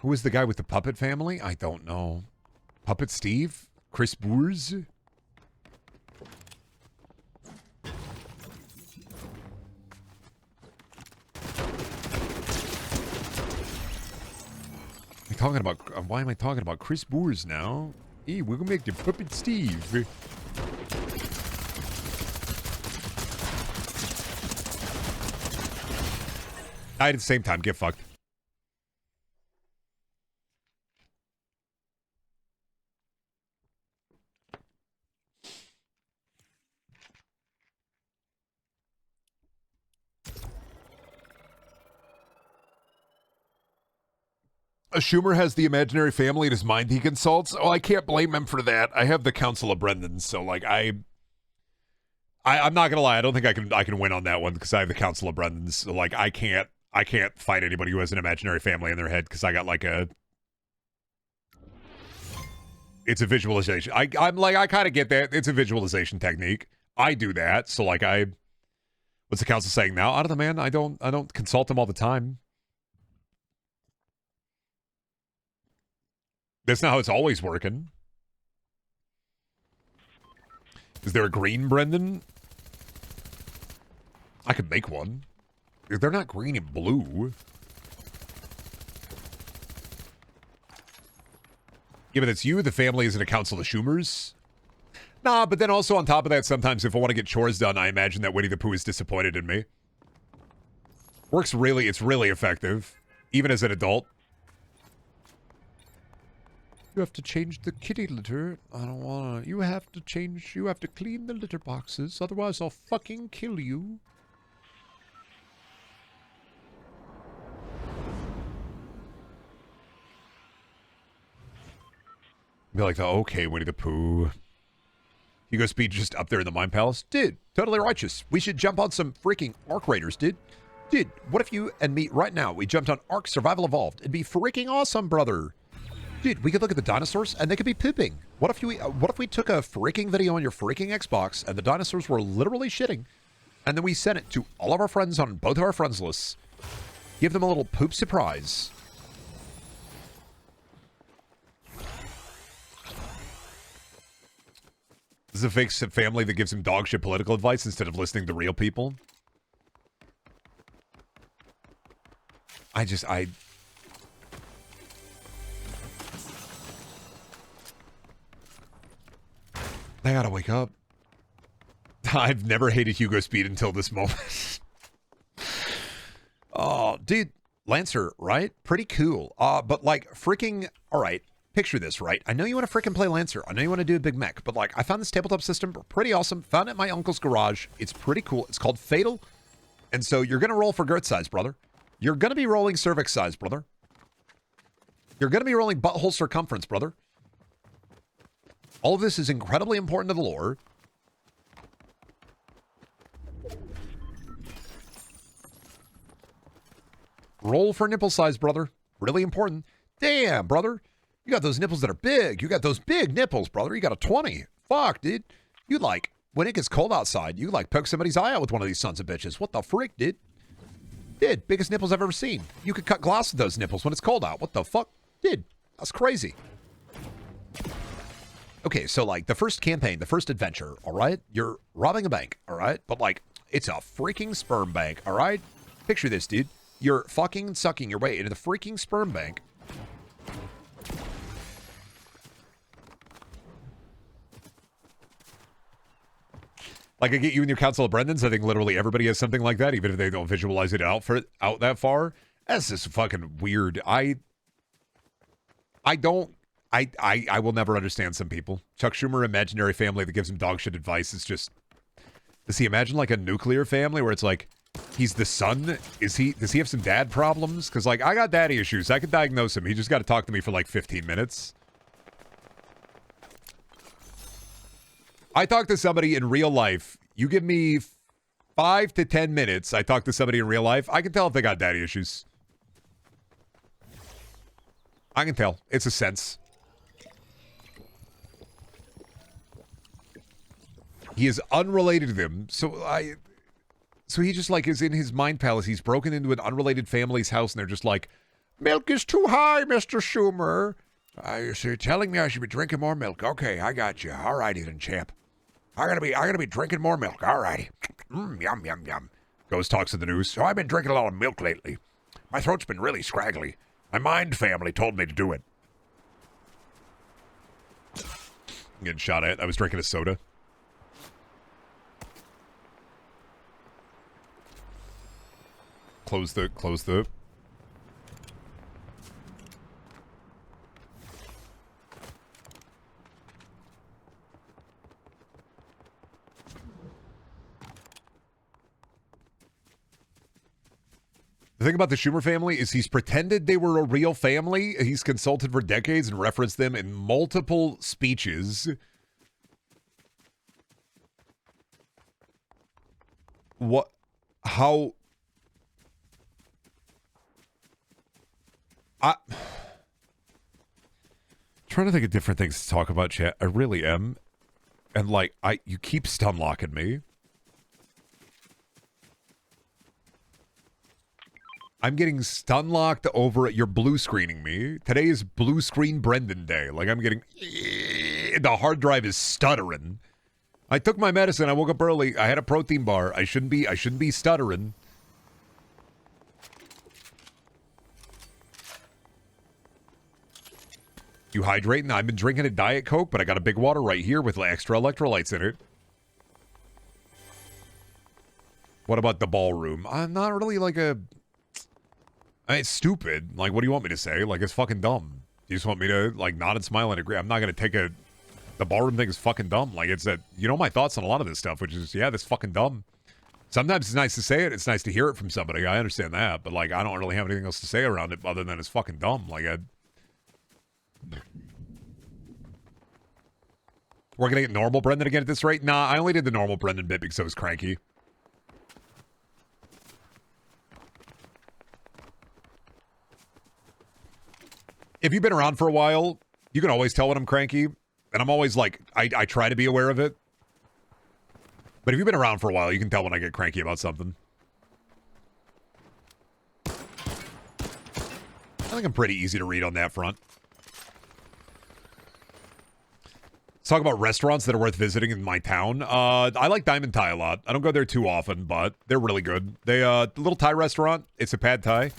Who is the guy with the puppet family? I don't know. Puppet Steve? Chris Boers? Am I talking about? Why am I talking about Chris Boers now? Hey, we're gonna make the Puppet Steve. At the same time, get fucked. Schumer has the imaginary family in his mind he consults. Oh, I can't blame him for that. I have the Council of Brendan, so like I'm not gonna lie. I don't think I can win on that one because I have the Council of Brendan. So like I can't fight anybody who has an imaginary family in their head because I got like it's a visualization. I'm like I kind of get that. It's a visualization technique. I do that. So like what's the council saying now? Out of the man. I don't consult them all the time. That's not how it's always working. Is there a green Brendan? I could make one. They're not green and blue. Yeah, but it's you, the family is in a council of Schumers. Nah, but then also on top of that, sometimes if I want to get chores done, I imagine that Winnie the Pooh is disappointed in me. It's really effective. Even as an adult. You have to change the kitty litter. I don't wanna. You have to clean the litter boxes. Otherwise, I'll fucking kill you. Be like, okay, Winnie the Pooh. Hugo Speed just up there in the Mind Palace. Dude, totally righteous. We should jump on some freaking Ark Raiders, dude. Dude, what if you and me right now, we jumped on Ark Survival Evolved? It'd be freaking awesome, brother. Dude, we could look at the dinosaurs and they could be pooping. What if we took a freaking video on your freaking Xbox and the dinosaurs were literally shitting, and then we sent it to all of our friends on both of our friends lists? Give them a little poop surprise. This is a fake family that gives him dog shit political advice instead of listening to real people. I gotta wake up. I've never hated Hugo Speed until this moment. Oh, dude. Lancer, right? Pretty cool. But like freaking... Alright, picture this, right? I know you want to freaking play Lancer. I know you want to do a big mech. But like, I found this tabletop system pretty awesome. Found it at my uncle's garage. It's pretty cool. It's called Fatal. And so you're going to roll for girth size, brother. You're going to be rolling cervix size, brother. You're going to be rolling butthole circumference, brother. All of this is incredibly important to the lore. Roll for nipple size, brother. Really important. Damn, brother. You got those nipples that are big. You got those big nipples, brother. You got a 20. Fuck, dude. You like, when it gets cold outside, you like poke somebody's eye out with one of these sons of bitches. What the frick, dude? Dude, biggest nipples I've ever seen. You could cut glass with those nipples when it's cold out. What the fuck? Dude, that's crazy. Okay, so like the first campaign, the first adventure, all right? You're robbing a bank, all right? But like, it's a freaking sperm bank, all right? Picture this, dude. You're fucking sucking your way into the freaking sperm bank. Like, I get you in your Council of Brendans. I think literally everybody has something like that, even if they don't visualize it out that far. That's just fucking weird. I will never understand some people. Chuck Schumer, imaginary family that gives him dog shit advice. Is just, does he imagine like a nuclear family where it's like, he's the son? Does he have some dad problems? Because like, I got daddy issues. I could diagnose him. He just got to talk to me for like 15 minutes. I talk to somebody in real life. You give me 5 to 10 minutes. I talk to somebody in real life. I can tell if they got daddy issues. I can tell. It's a sense. He is unrelated to them. So he just like is in his mind palace. He's broken into an unrelated family's house and they're just like, milk is too high, Mr. Schumer. So you're telling me I should be drinking more milk. Okay, I got you. All righty then, champ. I gotta be drinking more milk. All righty. Yum, yum, yum. Goes, talks to the news. So I've been drinking a lot of milk lately. My throat's been really scraggly. My mind family told me to do it. I'm getting shot at. I was drinking a soda. Close the. The thing about the Schumer family is he's pretended they were a real family. He's consulted for decades and referenced them in multiple speeches. What? How? Trying to think of different things to talk about, chat. I really am. And like, you keep stun locking me. I'm getting stun locked over. You're blue screening me. Today is blue screen Brendan day. Like I'm getting, the hard drive is stuttering. I took my medicine. I woke up early. I had a protein bar. I shouldn't be stuttering. You hydrating? I've been drinking a Diet Coke, but I got a big water right here with extra electrolytes in it. What about the ballroom? I'm not really like a... It's stupid. Like, what do you want me to say? Like, it's fucking dumb. You just want me to, like, nod and smile and agree. I'm not going to take a... The ballroom thing is fucking dumb. Like, it's that... You know my thoughts on a lot of this stuff, which is, yeah, that's fucking dumb. Sometimes it's nice to say it. It's nice to hear it from somebody. I understand that. But, like, I don't really have anything else to say around it other than it's fucking dumb. Like, we're going to get normal Brendan again at this rate? Nah, I only did the normal Brendan bit because I was cranky. If you've been around for a while, you can always tell when I'm cranky. And I'm always like, I try to be aware of it. But if you've been around for a while, you can tell when I get cranky about something. I think I'm pretty easy to read on that front. Let's talk about restaurants that are worth visiting in my town. I like Diamond Thai a lot. I don't go there too often, but they're really good. They, the little Thai restaurant, it's a pad Thai.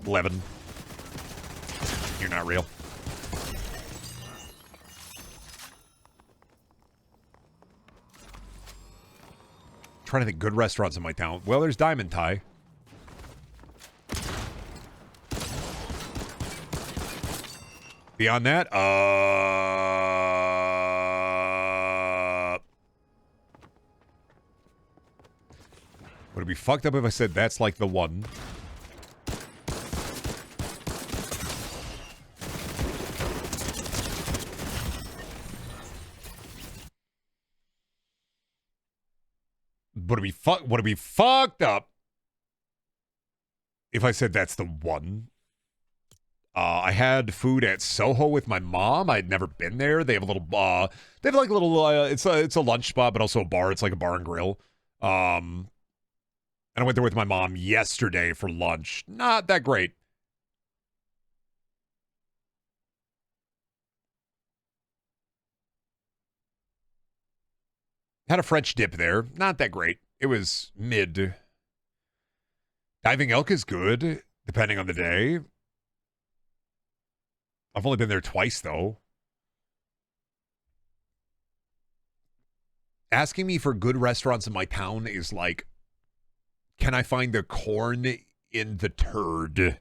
11. You're not real. Trying to think good restaurants in my town. Well, there's Diamond Thai. Beyond that, would it be fucked up if I said that's like the one? Would it be fucked up if I said that's the one? I had food at Soho with my mom. I'd never been there. They have a little, they have like a little, it's a lunch spot, but also a bar. It's like a bar and grill. And I went there with my mom yesterday for lunch. Not that great. Had a French dip there. Not that great. It was mid. Diving Elk is good, depending on the day. I've only been there twice, though. asking me for good restaurants in my town is like, can I find the corn in the turd?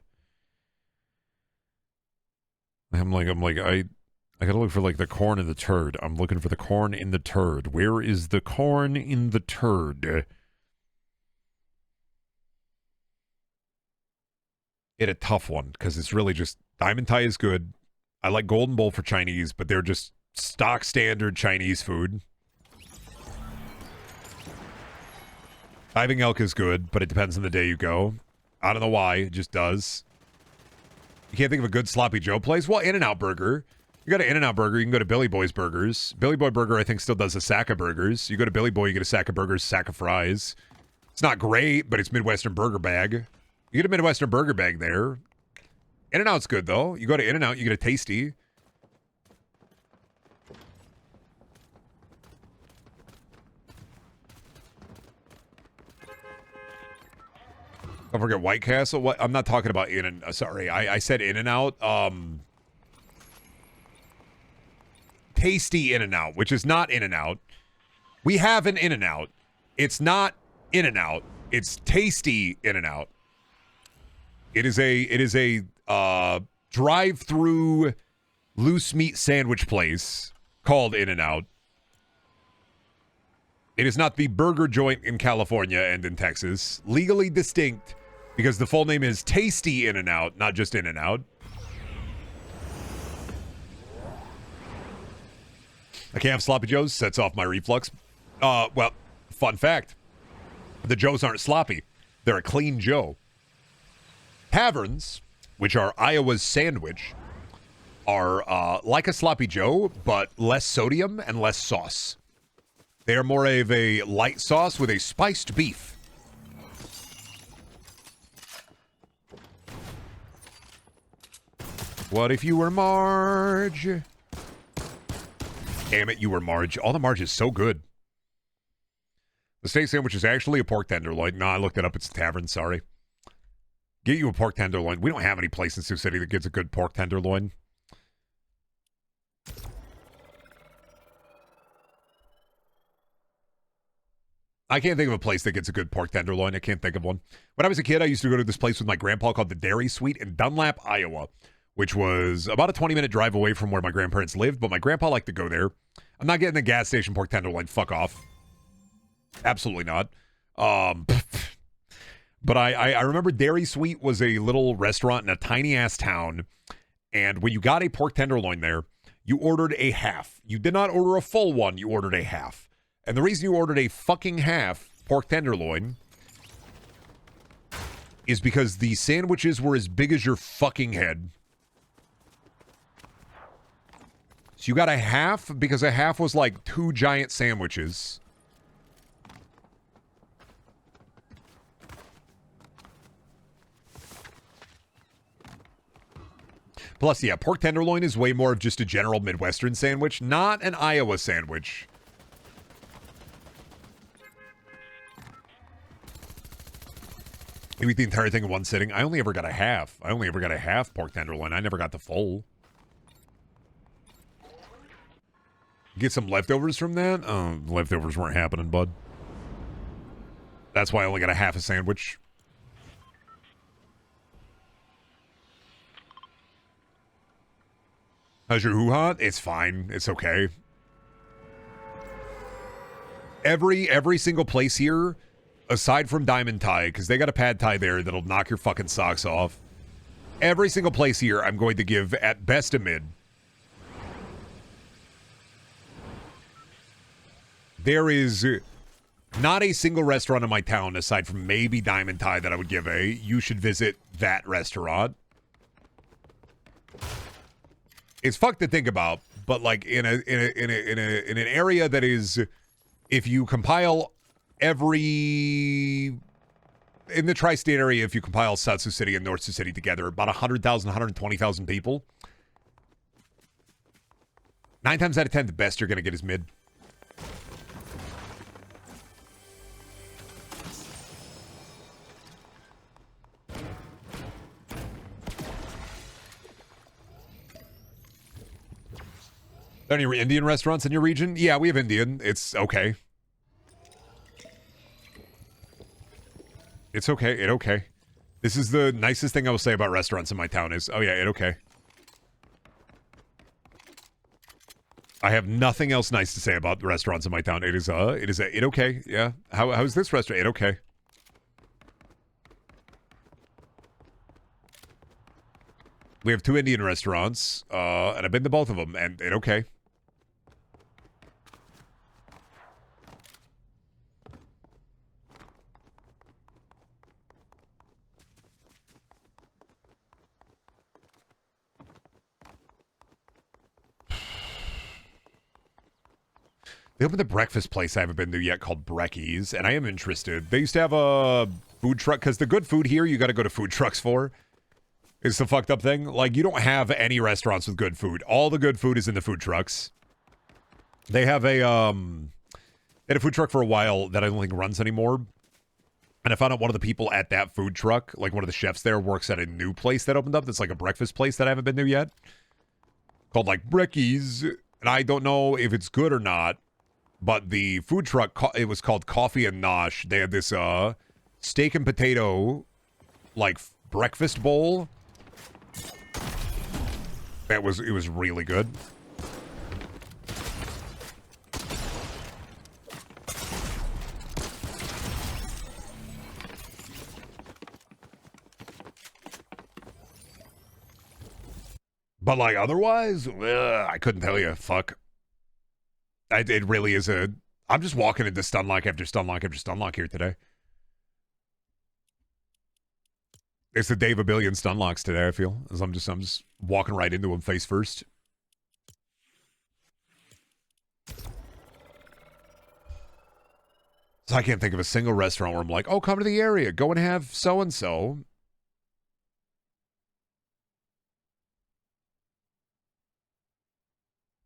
I gotta look for like the corn in the turd. I'm looking for the corn in the turd. Where is the corn in the turd? It a tough one because it's really just Diamond Thai is good. I like Golden Bowl for Chinese, but they're just stock standard Chinese food. Diving Elk is good, but it depends on the day you go. I don't know why, it just does. You can't think of a good Sloppy Joe place? Well, In-N-Out Burger. You go to In-N-Out Burger, you can go to Billy Boy's Burgers. Billy Boy Burger, I think, still does a sack of burgers. You go to Billy Boy, you get a sack of burgers, sack of fries. It's not great, but it's Midwestern Burger Bag. You get a Midwestern Burger Bag there. In-N-Out's good, though. You go to In-N-Out, you get a Tasty. Don't forget White Castle. What? I'm not talking about sorry, I said In-N-Out. Tasty In-N-Out, which is not In-N-Out. We have an In-N-Out. It's not In-N-Out. It's Tasty In-N-Out. It is a drive-through loose meat sandwich place called In-N-Out. It is not the burger joint in California and in Texas. Legally distinct because the full name is Tasty In-N-Out, not just In-N-Out. I can't have Sloppy Joes. Sets off my reflux. Well, fun fact. The Joes aren't sloppy. They're a clean Joe. Taverns, which are Iowa's sandwich, are like a Sloppy Joe, but less sodium and less sauce. They are more of a light sauce with a spiced beef. What if you were Marge? Damn it, you were Marge. All the Marge is so good. The steak sandwich is actually a pork tenderloin. No, I looked it up. It's a tavern. Sorry. Get you a pork tenderloin. We don't have any place in Sioux City that gets a good pork tenderloin. I can't think of a place that gets a good pork tenderloin. I can't think of one. When I was a kid, I used to go to this place with my grandpa called the Dairy Suite in Dunlap, Iowa, which was about a 20-minute drive away from where my grandparents lived, but my grandpa liked to go there. I'm not getting a gas station pork tenderloin. Fuck off. Absolutely not. But I remember Dairy Suite was a little restaurant in a tiny-ass town, and when you got a pork tenderloin there, you ordered a half. You did not order a full one. You ordered a half. And the reason you ordered a fucking half pork tenderloin is because the sandwiches were as big as your fucking head. So you got a half because a half was like 2 giant sandwiches. Plus, yeah, pork tenderloin is way more of just a general Midwestern sandwich, not an Iowa sandwich. You eat the entire thing in one sitting. I only ever got a half. I only ever got a half pork tenderloin. I never got the full. Get some leftovers from that? Oh, leftovers weren't happening, bud. That's why I only got a half a sandwich. How's your hoo-ha? It's fine. It's okay. Every single place here, aside from Diamond Thai, because they got a pad thai there that'll knock your fucking socks off. Every single place here, I'm going to give at best a mid. There is not a single restaurant in my town, aside from maybe Diamond Thai, that I would give a, you should visit that restaurant. It's fucked to think about, but like in an area that is, if you compile in the tri-state area, if you compile South Sioux City and North Sioux City together, about 100,000, 120,000 people. 9 times out of 10, the best you're going to get is mid. Are there any Indian restaurants in your region? Yeah, we have Indian. It's okay. It's okay. It okay. This is the nicest thing I will say about restaurants in my town is, oh yeah, it okay. I have nothing else nice to say about the restaurants in my town. It is it okay. Yeah. How's this restaurant? It okay. We have 2 Indian restaurants, and I've been to both of them, and it okay. They opened a breakfast place I haven't been to yet called Brecky's, and I am interested. They used to have a food truck, because the good food here, you got to go to food trucks for. It's the fucked up thing. Like, you don't have any restaurants with good food. All the good food is in the food trucks. They have they had a food truck for a while that I don't think runs anymore. And I found out one of the people at that food truck, like one of the chefs there, works at a new place that opened up that's like a breakfast place that I haven't been to yet. Called like Brecky's. And I don't know if it's good or not. But the food truck, it was called Coffee and Nosh. They had this steak and potato, like, breakfast bowl. It was really good. But, like, otherwise, I couldn't tell you. Fuck. It really is a... I'm just walking into stunlock after stunlock after stunlock here today. It's the day of a billion stunlocks today, I feel. As I'm just walking right into them face first. So I can't think of a single restaurant where I'm like, oh, come to the area. Go and have so-and-so.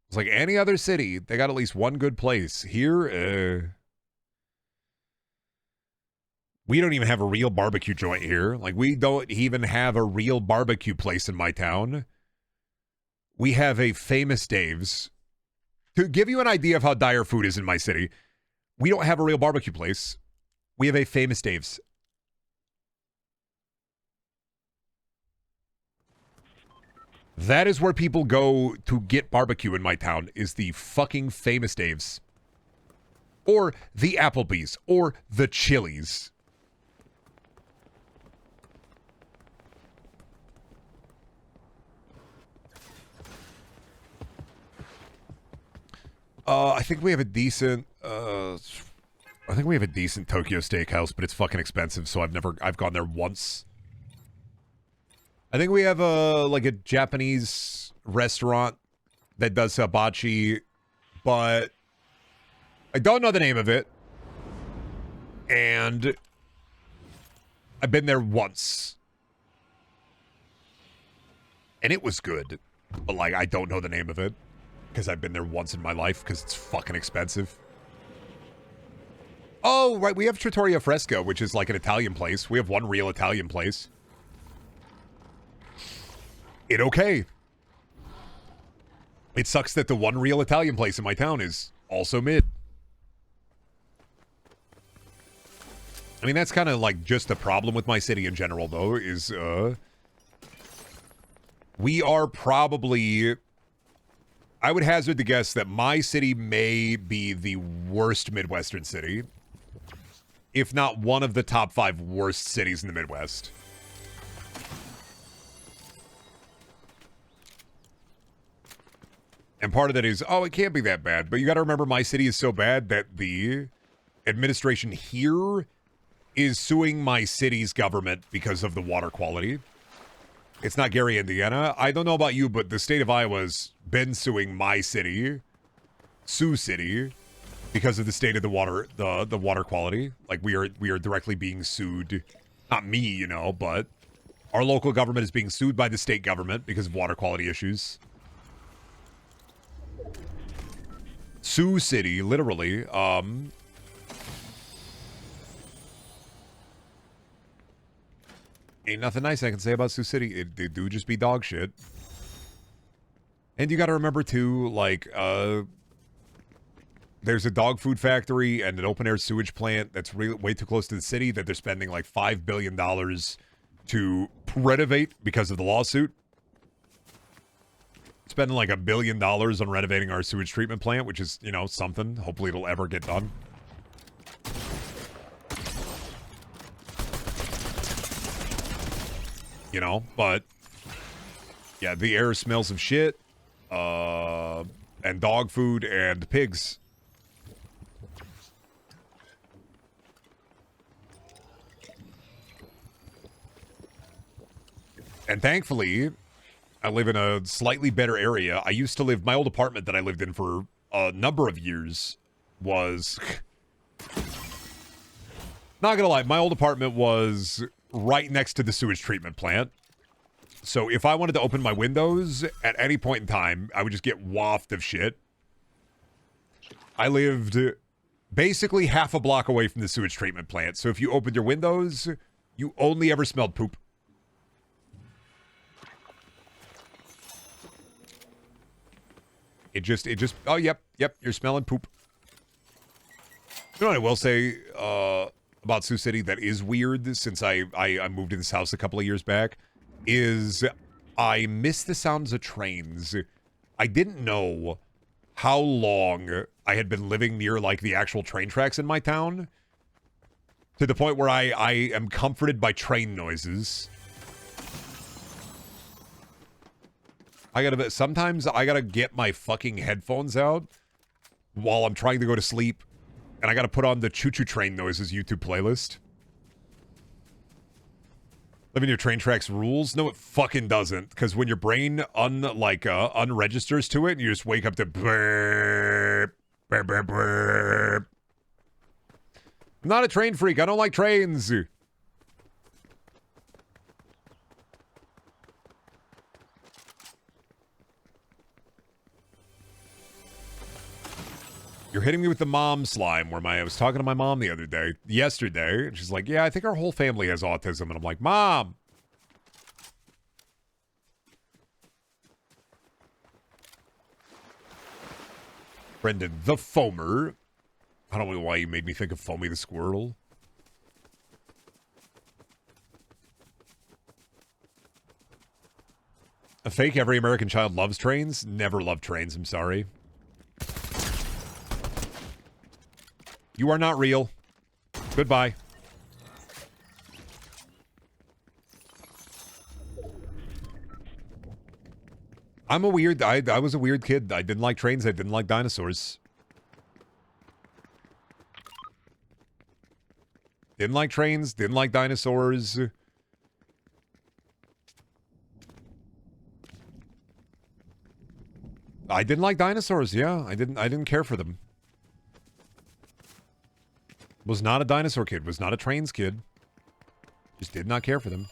It's like any other city, they got at least one good place. Here, we don't even have a real barbecue joint here. Like, we don't even have a real barbecue place in my town. We have a Famous Dave's. To give you an idea of how dire food is in my city, we don't have a real barbecue place. We have a Famous Dave's. That is where people go to get barbecue in my town, is the fucking Famous Dave's. Or the Applebee's. Or the Chili's. I think we have a decent, Tokyo Steakhouse, but it's fucking expensive, so I've gone there once. I think we have like a Japanese restaurant that does hibachi, but I don't know the name of it. And I've been there once. And it was good. But like, I don't know the name of it. Because I've been there once in my life, because it's fucking expensive. Oh, right, we have Trattoria Fresca, which is like an Italian place. We have one real Italian place. It okay. It sucks that the one real Italian place in my town is also mid. I mean, that's kind of like just the problem with my city in general, though, is we are probably... I would hazard to guess that my city may be the worst Midwestern city, if not one of the top 5 worst cities in the Midwest. And part of that is, oh, it can't be that bad. But you got to remember, my city is so bad that the administration here is suing my city's government because of the water quality. It's not Gary, Indiana. I don't know about you, but the state of Iowa's been suing my city, Sioux City, because of the state of the water, the water quality. Like, we are directly being sued. Not me, you know, but our local government is being sued by the state government because of water quality issues. Sioux City, literally. Ain't nothing nice I can say about Sioux City. It do just be dog shit. And you gotta remember, too, like, there's a dog food factory and an open air sewage plant that's really way too close to the city that they're spending like $5 billion to renovate because of the lawsuit. Spending like $1 billion on renovating our sewage treatment plant, which is, you know, something. Hopefully it'll ever get done. You know, but yeah, the air smells of shit, and dog food and pigs. And thankfully, I live in a slightly better area. I used to live, my old apartment that I lived in for a number of years was, not gonna lie, my old apartment was right next to the sewage treatment plant. So if I wanted to open my windows at any point in time, I would just get waft of shit. I lived basically half a block away from the sewage treatment plant. So if you opened your windows, you only ever smelled poop. It just, oh, yep, you're smelling poop. You know what I will say about Sioux City that is weird since I moved in this house a couple of years back is I miss the sounds of trains. I didn't know how long I had been living near, like, the actual train tracks in my town to the point where I am comforted by train noises. Sometimes I gotta get my fucking headphones out while I'm trying to go to sleep, and I gotta put on the choo-choo train noises YouTube playlist. Living near train tracks rules? No, it fucking doesn't, because when your brain unregisters to it, and you just wake up to burp, burp, burp, burp. I'm not a train freak. I don't like trains. You're hitting me with the mom slime where I was talking to my mom yesterday, and she's like, yeah, I think our whole family has autism. And I'm like, Mom. Brendan, the Foamer. I don't know why you made me think of Foamy the Squirrel. A fake every American child loves trains? Never loved trains, I'm sorry. You are not real. Goodbye. I was a weird kid. I didn't like trains. I didn't like dinosaurs. Didn't like trains. Didn't like dinosaurs. I didn't like dinosaurs, yeah. I didn't care for them. Was not a dinosaur kid. Was not a trains kid. Just did not care for them.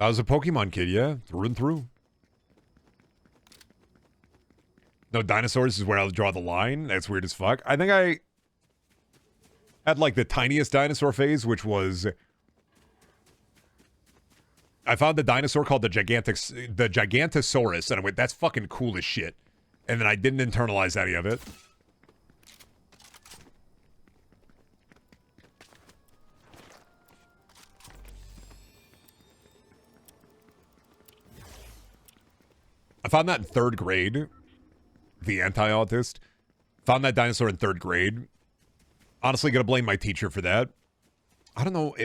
I was a Pokemon kid, yeah. Through and through. No, dinosaurs is where I'll draw the line. That's weird as fuck. I think I had like the tiniest dinosaur phase, which was... I found the dinosaur called the Gigantosaurus, and I went, that's fucking cool as shit. And then I didn't internalize any of it. I found that in 3rd grade. The anti-autist. Found that dinosaur in 3rd grade. Honestly, gonna blame my teacher for that. I don't know.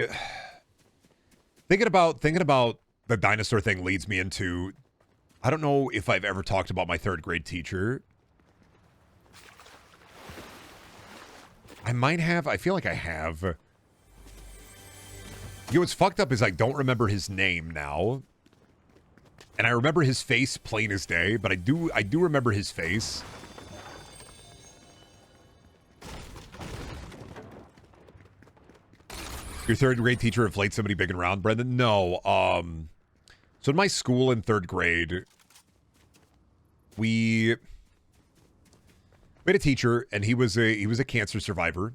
Thinking about the dinosaur thing leads me into... I don't know if I've ever talked about my 3rd grade teacher. I might have. I feel like I have. You know what's fucked up is I don't remember his name now. And I remember his face plain as day, but I do remember his face. Your 3rd grade teacher inflates somebody big and round, Brendan? No. So in my school in 3rd grade, we had a teacher, and he was a cancer survivor.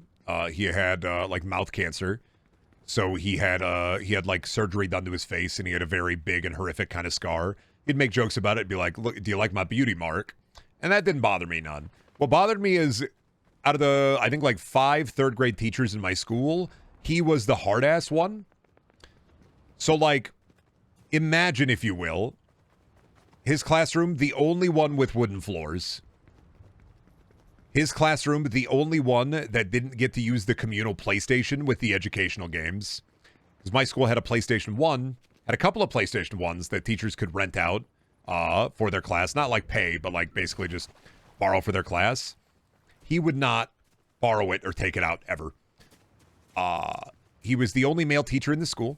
He had like mouth cancer. So he had like surgery done to his face, and he had a very big and horrific kind of scar. He'd make jokes about it, be like, "Look, do you like my beauty mark?" And that didn't bother me none. What bothered me is, out of the, I think, like 5 third grade teachers in my school, he was the hard ass one. So, like, imagine, if you will, his classroom, the only one with wooden floors. His classroom, the only one that didn't get to use the communal PlayStation with the educational games. Because my school had a PlayStation 1, had a couple of PlayStation 1s that teachers could rent out for their class. Not like pay, but like basically just borrow for their class. He would not borrow it or take it out ever. He was the only male teacher in the school.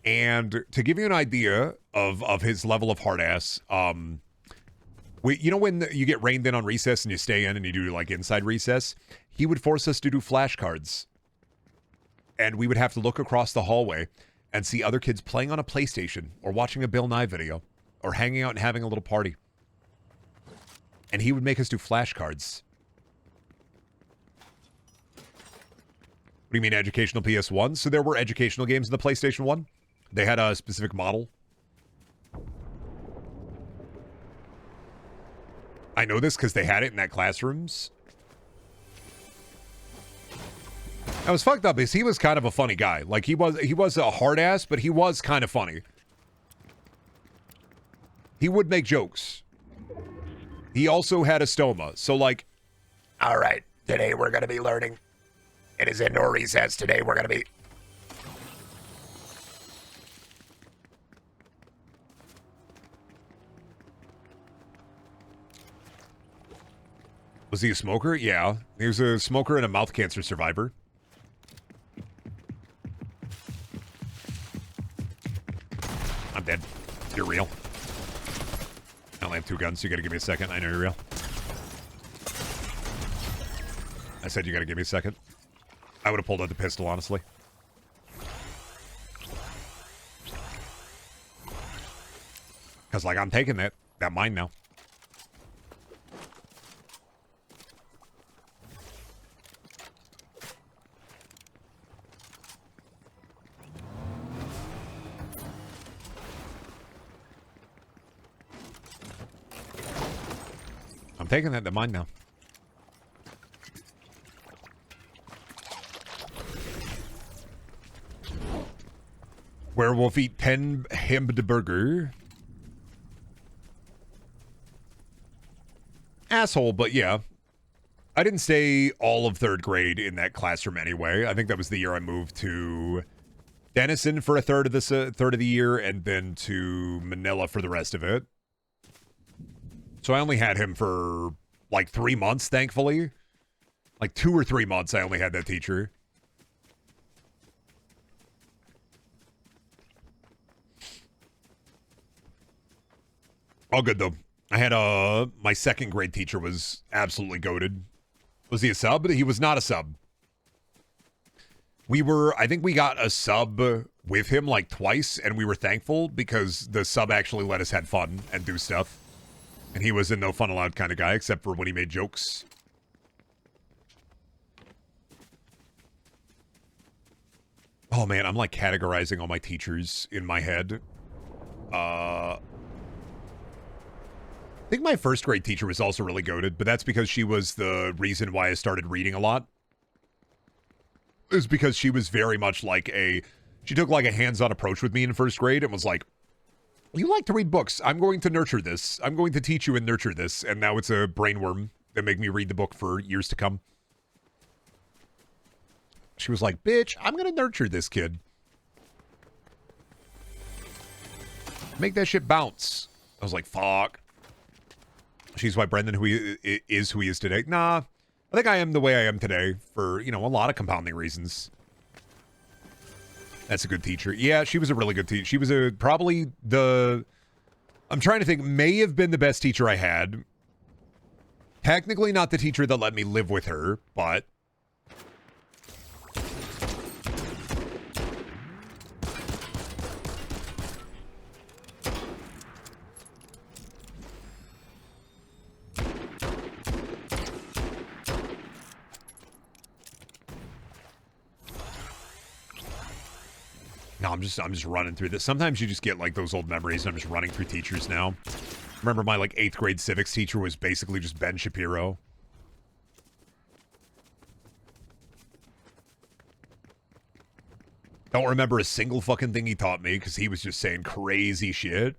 And to give you an idea of his level of hard ass, you know when you get reined in on recess and you stay in and you do like inside recess? He would force us to do flashcards. And we would have to look across the hallway and see other kids playing on a PlayStation or watching a Bill Nye video or hanging out and having a little party. And he would make us do flashcards. What do you mean educational PS1? So there were educational games in the PlayStation 1. They had a specific model. I know this because they had it in that classrooms. That was fucked up because he was kind of a funny guy. Like he was a hard ass, but he was kind of funny. He would make jokes. He also had a stoma. So like, All right, today we're going to be learning. It is indoor recess. Today we're going to be... Was he a smoker? Yeah. He was a smoker and a mouth cancer survivor. I'm dead. You're real. I only have 2 guns, so you gotta give me a second. I know you're real. I said you gotta give me a second. I would have pulled out the pistol, honestly. Because, like, I'm taking that mine now. I'm taking that to mine now. Werewolf eat 10 hamburger. Asshole, but yeah. I didn't stay all of 3rd grade in that classroom anyway. I think that was the year I moved to Denison for a third of the year, and then to Manila for the rest of it. So I only had him for like 3 months, thankfully. Like 2 or 3 months I only had that teacher. All good though. I had my 2nd grade teacher was absolutely goated. Was he a sub? He was not a sub. I think we got a sub with him like twice, and we were thankful because the sub actually let us have fun and do stuff. And he was a no fun allowed kind of guy, except for when he made jokes. Oh man, I'm like categorizing all my teachers in my head. I think my 1st grade teacher was also really goated, but that's because she was the reason why I started reading a lot. It was because she was very much like she took like a hands-on approach with me in 1st grade and was like, you like to read books. I'm going to nurture this. I'm going to teach you and nurture this. And now it's a brainworm that make me read the book for years to come. She was like, bitch, I'm going to nurture this kid. Make that shit bounce. I was like, fuck. She's why Brendan who he is today. Nah, I think I am the way I am today for, a lot of compounding reasons. That's a good teacher. Yeah, she was a really good teacher. She was probably I'm trying to think, may have been the best teacher I had. Technically not the teacher that let me live with her, but... No, I'm just running through this. Sometimes you just get like those old memories, and I'm just running through teachers now. Remember my like 8th grade civics teacher was basically just Ben Shapiro. Don't remember a single fucking thing he taught me because he was just saying crazy shit.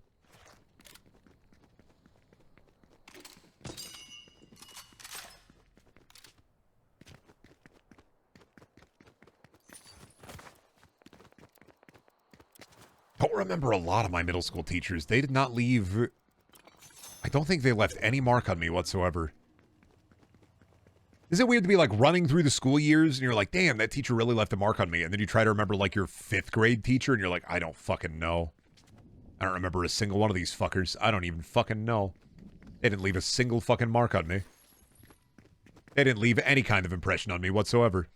Don't remember a lot of my middle school teachers. They did not leave... I don't think they left any mark on me whatsoever. Is it weird to be like running through the school years and you're like, damn, that teacher really left a mark on me. And then you try to remember like your 5th grade teacher and you're like, I don't fucking know. I don't remember a single one of these fuckers. I don't even fucking know. They didn't leave a single fucking mark on me. They didn't leave any kind of impression on me whatsoever.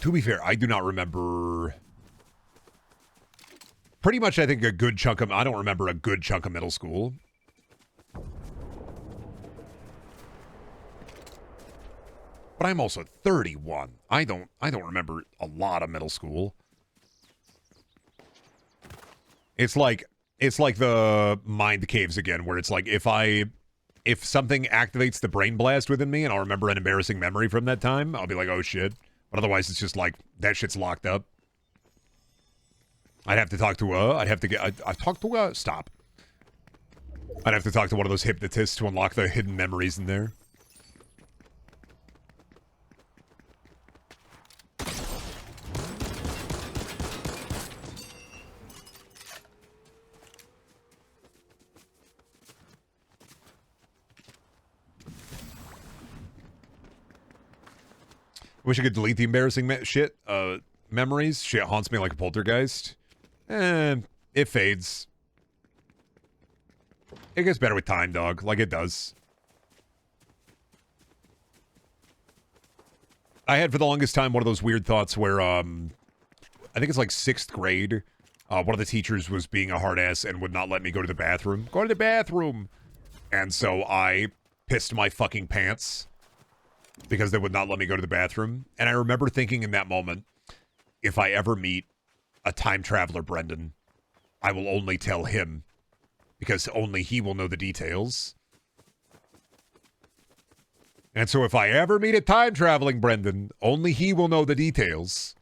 To be fair, I do not remember... Pretty much, I think, a good chunk of... I don't remember a good chunk of middle school. But I'm also 31. I don't remember a lot of middle school. It's like the mind caves again, where it's like if something activates the brain blast within me and I'll remember an embarrassing memory from that time, I'll be like, oh shit. But otherwise, it's just like, that shit's locked up. I'd have to talk to I'd have to get, I've talked to stop. I'd have to talk to one of those hypnotists to unlock the hidden memories in there. Wish I could delete the embarrassing memories. Shit haunts me like a poltergeist. And it fades. It gets better with time, dog. Like it does. I had for the longest time one of those weird thoughts where, I think it's like 6th grade. One of the teachers was being a hard ass and would not let me go to the bathroom. Go to the bathroom! And so I pissed my fucking pants. Because they would not let me go to the bathroom. And I remember thinking in that moment, if I ever meet a time traveler, Brendan, I will only tell him. Because only he will know the details. And so if I ever meet a time traveling Brendan, only he will know the details.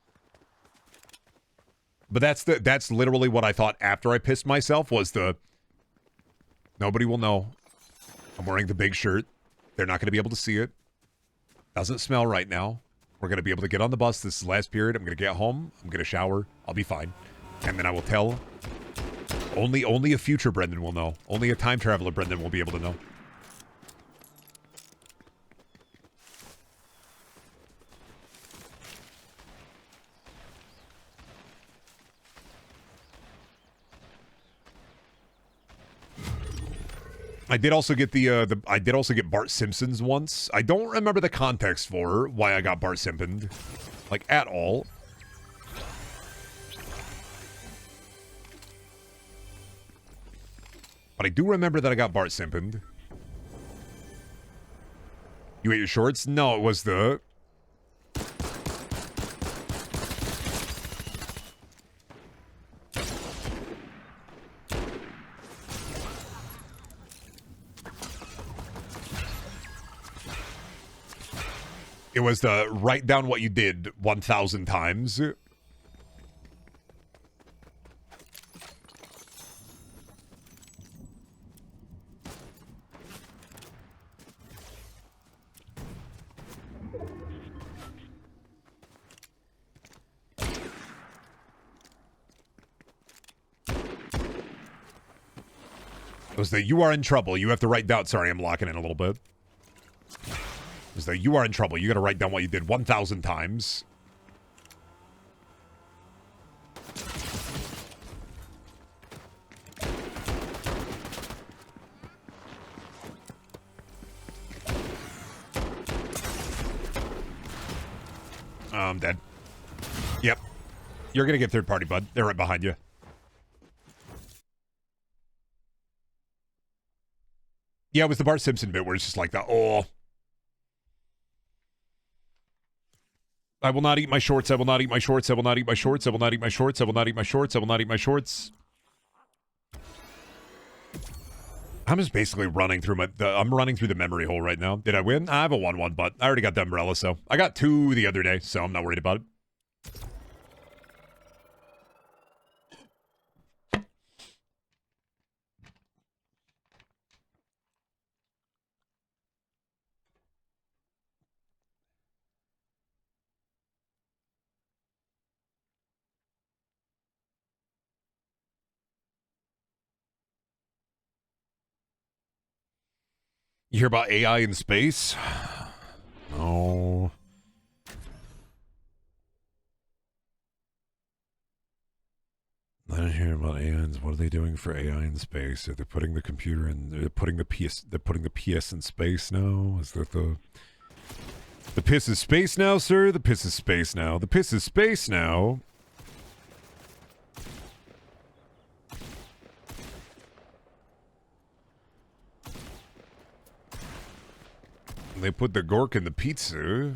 But that's literally what I thought after I pissed myself was nobody will know. I'm wearing the big shirt. They're not going to be able to see it. Doesn't smell right now. We're going to be able to get on the bus. This is the last period. I'm going to get home. I'm going to shower. I'll be fine. And then I will tell. Only a future Brendan will know. Only a time traveler Brendan will be able to know. I did also get I did also get Bart Simpson's once. I don't remember the context for why I got Bart Simpsoned, like at all. But I do remember that I got Bart Simpsoned. You ate your shorts? No, it was the... It was the write down what you did 1,000 times. It was the you are in trouble. You have to write down. Sorry, I'm locking in a little bit. It was the you are in trouble. You got to write down what you did 1,000 times. I'm dead. Yep. You're going to get third party, bud. They're right behind you. Yeah, it was the Bart Simpson bit where it's just like the, oh. I will not eat my shorts. I will not eat my shorts. I will not eat my shorts. I will not eat my shorts. I will not eat my shorts. I will not eat my shorts. I'm just basically running through I'm running through the memory hole right now. Did I win? I have a 1-1, but I already got the umbrella, so I got 2 the other day, so I'm not worried about it. You hear about AI in space? No. I didn't hear about AI. What are they doing for AI in space? Are they putting the computer in? They're putting the PS. They're putting the PS in space now. Is that the piss is space now, sir? The piss is space now. The piss is space now. They put the gork in the pizza.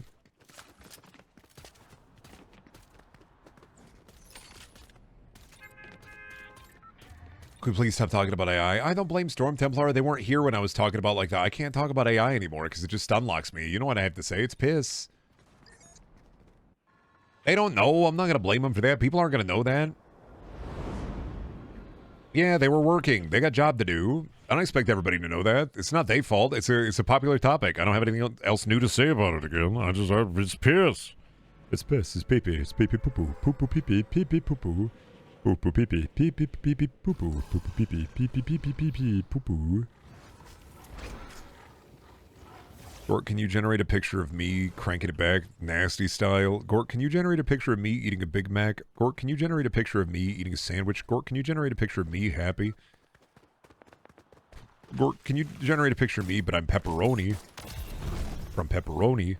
Could we please stop talking about AI? I don't blame Storm Templar. They weren't here when I was talking about like that. I can't talk about AI anymore because it just unlocks me. You know what I have to say? It's piss. They don't know. I'm not going to blame them for that. People aren't going to know that. Yeah, they were working. They got a job to do. I don't expect everybody to know that. It's not their fault. It's a popular topic. I don't have anything else new to say about it again. It's piss. It's piss. It's pee-pee. It's pee-pee poo-poo. Poo-poo pee-pee. Pee-pee poo-poo. Poo-poo pee-pee. Pee-pee pee-pee poo-poo. Poo-poo pee-pee. Pee-pee pee-pee pee-pee poo-poo. Gort, can you generate a picture of me cranking it back nasty style? Gort, can you generate a picture of me eating a Big Mac? Gort, can you generate a picture of me eating a sandwich? Gort, can you generate a picture of me happy? Gort, can you generate a picture of me, but I'm pepperoni? From pepperoni.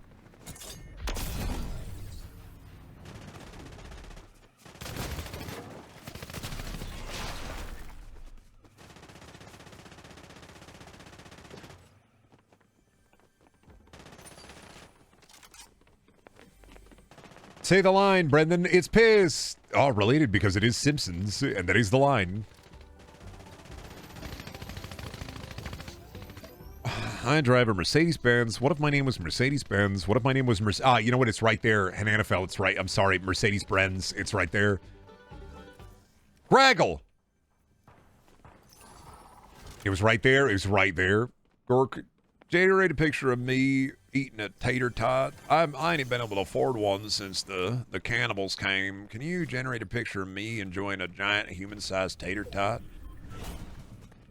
Say the line, Brendan. It's piss. Oh, related because it is Simpsons, and that is the line. I drive a Mercedes-Benz. What if my name was Mercedes-Benz? What if my name was you know what? It's right there. Hananafel, it's right. I'm sorry. Mercedes-Benz. It's right there. Graggle. It was right there. It was right there. Gork, generate a picture of me eating a tater tot. I ain't been able to afford one since the cannibals came. Can you generate a picture of me enjoying a giant human-sized tater tot?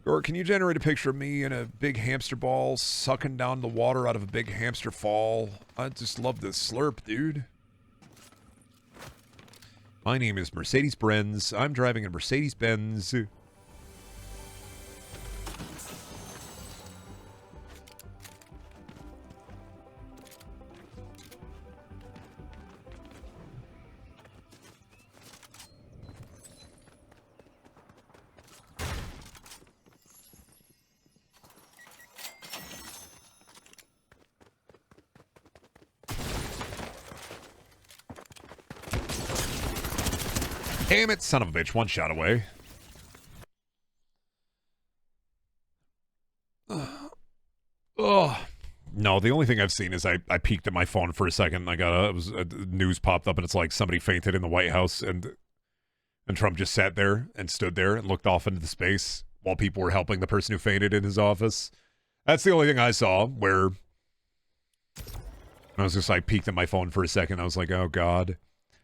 Or can you generate a picture of me in a big hamster ball sucking down the water out of a big hamster fall? I just love the slurp, dude. My name is Mercedes-Benz. I'm driving a Mercedes-Benz. Damn it, son of a bitch. One shot away. Oh. No, the only thing I've seen is I peeked at my phone for a second. News popped up and it's like somebody fainted in the White House and Trump just sat there and stood there and looked off into the space while people were helping the person who fainted in his office. That's the only thing I saw where I was just like peeked at my phone for a second. I was like, oh God.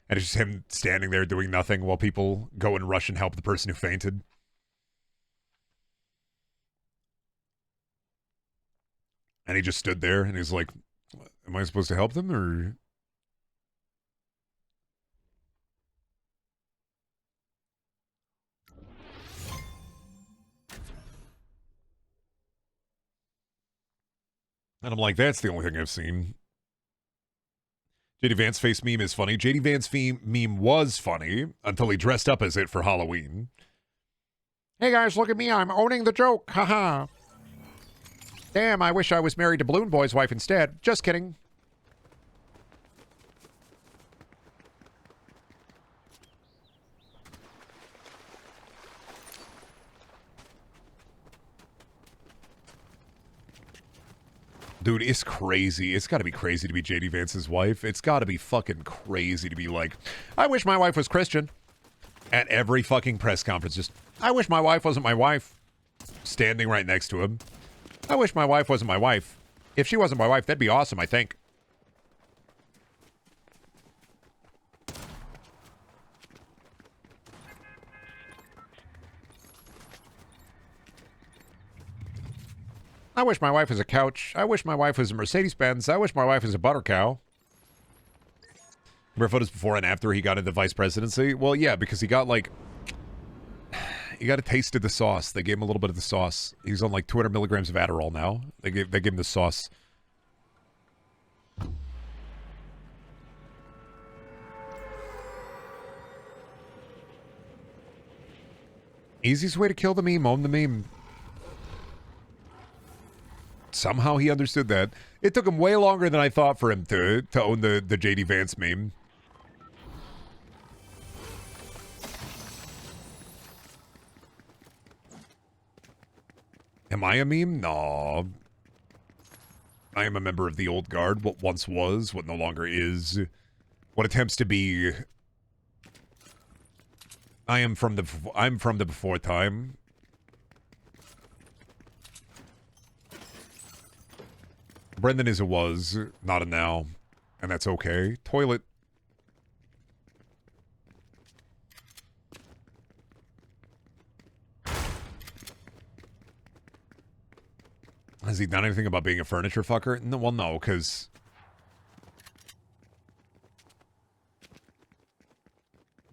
And it's just him standing there doing nothing while people go and rush and help the person who fainted. And he just stood there and he's like, am I supposed to help them or? And I'm like, that's the only thing I've seen. JD Vance face meme is funny. JD Vance meme was funny until he dressed up as it for Halloween. Hey guys, look at me. I'm owning the joke. Haha. Damn, I wish I was married to Balloon Boy's wife instead. Just kidding. Dude, it's crazy. It's got to be crazy to be J.D. Vance's wife. It's got to be fucking crazy to be like, I wish my wife was Christian. At every fucking press conference, just, I wish my wife wasn't my wife. Standing right next to him. I wish my wife wasn't my wife. If she wasn't my wife, that'd be awesome, I think. I wish my wife was a couch. I wish my wife was a Mercedes-Benz. I wish my wife was a butter cow. Remember photos before and after he got into vice presidency? Well, yeah, because he got like... He got a taste of the sauce. They gave him a little bit of the sauce. He's on like 200 milligrams of Adderall now. They gave him the sauce. Easiest way to kill the meme, own the meme. Somehow he understood that. It took him way longer than I thought for him to own the JD Vance meme. Am I a meme? No. I am a member of the old guard. What once was, what no longer is. What attempts to be. I'm from the before time. Brendan is a was, not a now. And that's okay. Toilet. Has he done anything about being a furniture fucker? No, well, no, because...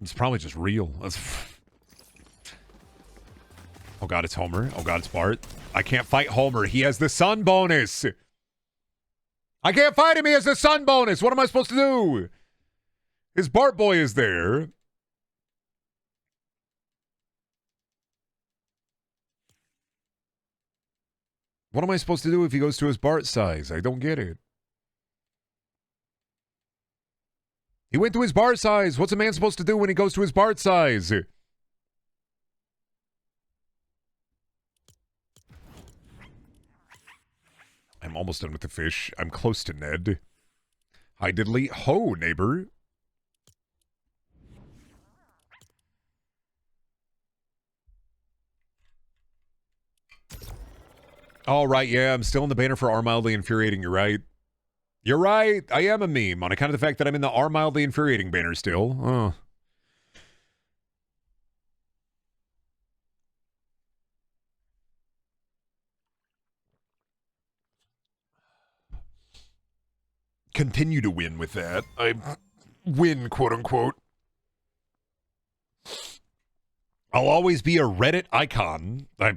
It's probably just real. Oh god, it's Homer. Oh god, it's Bart. I can't fight Homer. He has the sun bonus! I can't fight him! He has the sun bonus! What am I supposed to do? His Bart boy is there. What am I supposed to do if he goes to his Bart size? I don't get it. He went to his Bart size. What's a man supposed to do when he goes to his Bart size? I'm almost done with the fish. I'm close to Ned. Hi, diddly. Ho, neighbor. All right, yeah, I'm still in the banner for R Mildly Infuriating, you're right. You're right, I am a meme, on account of the fact that I'm in the R Mildly Infuriating banner still. Oh. Continue to win with that. I win, quote-unquote. I'll always be a Reddit icon. I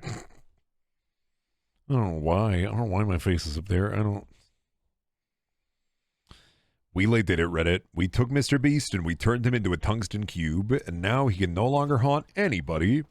don't know why. I don't know why my face is up there. I don't... We did it, Reddit. We took Mr. Beast and we turned him into a tungsten cube, and now he can no longer haunt anybody.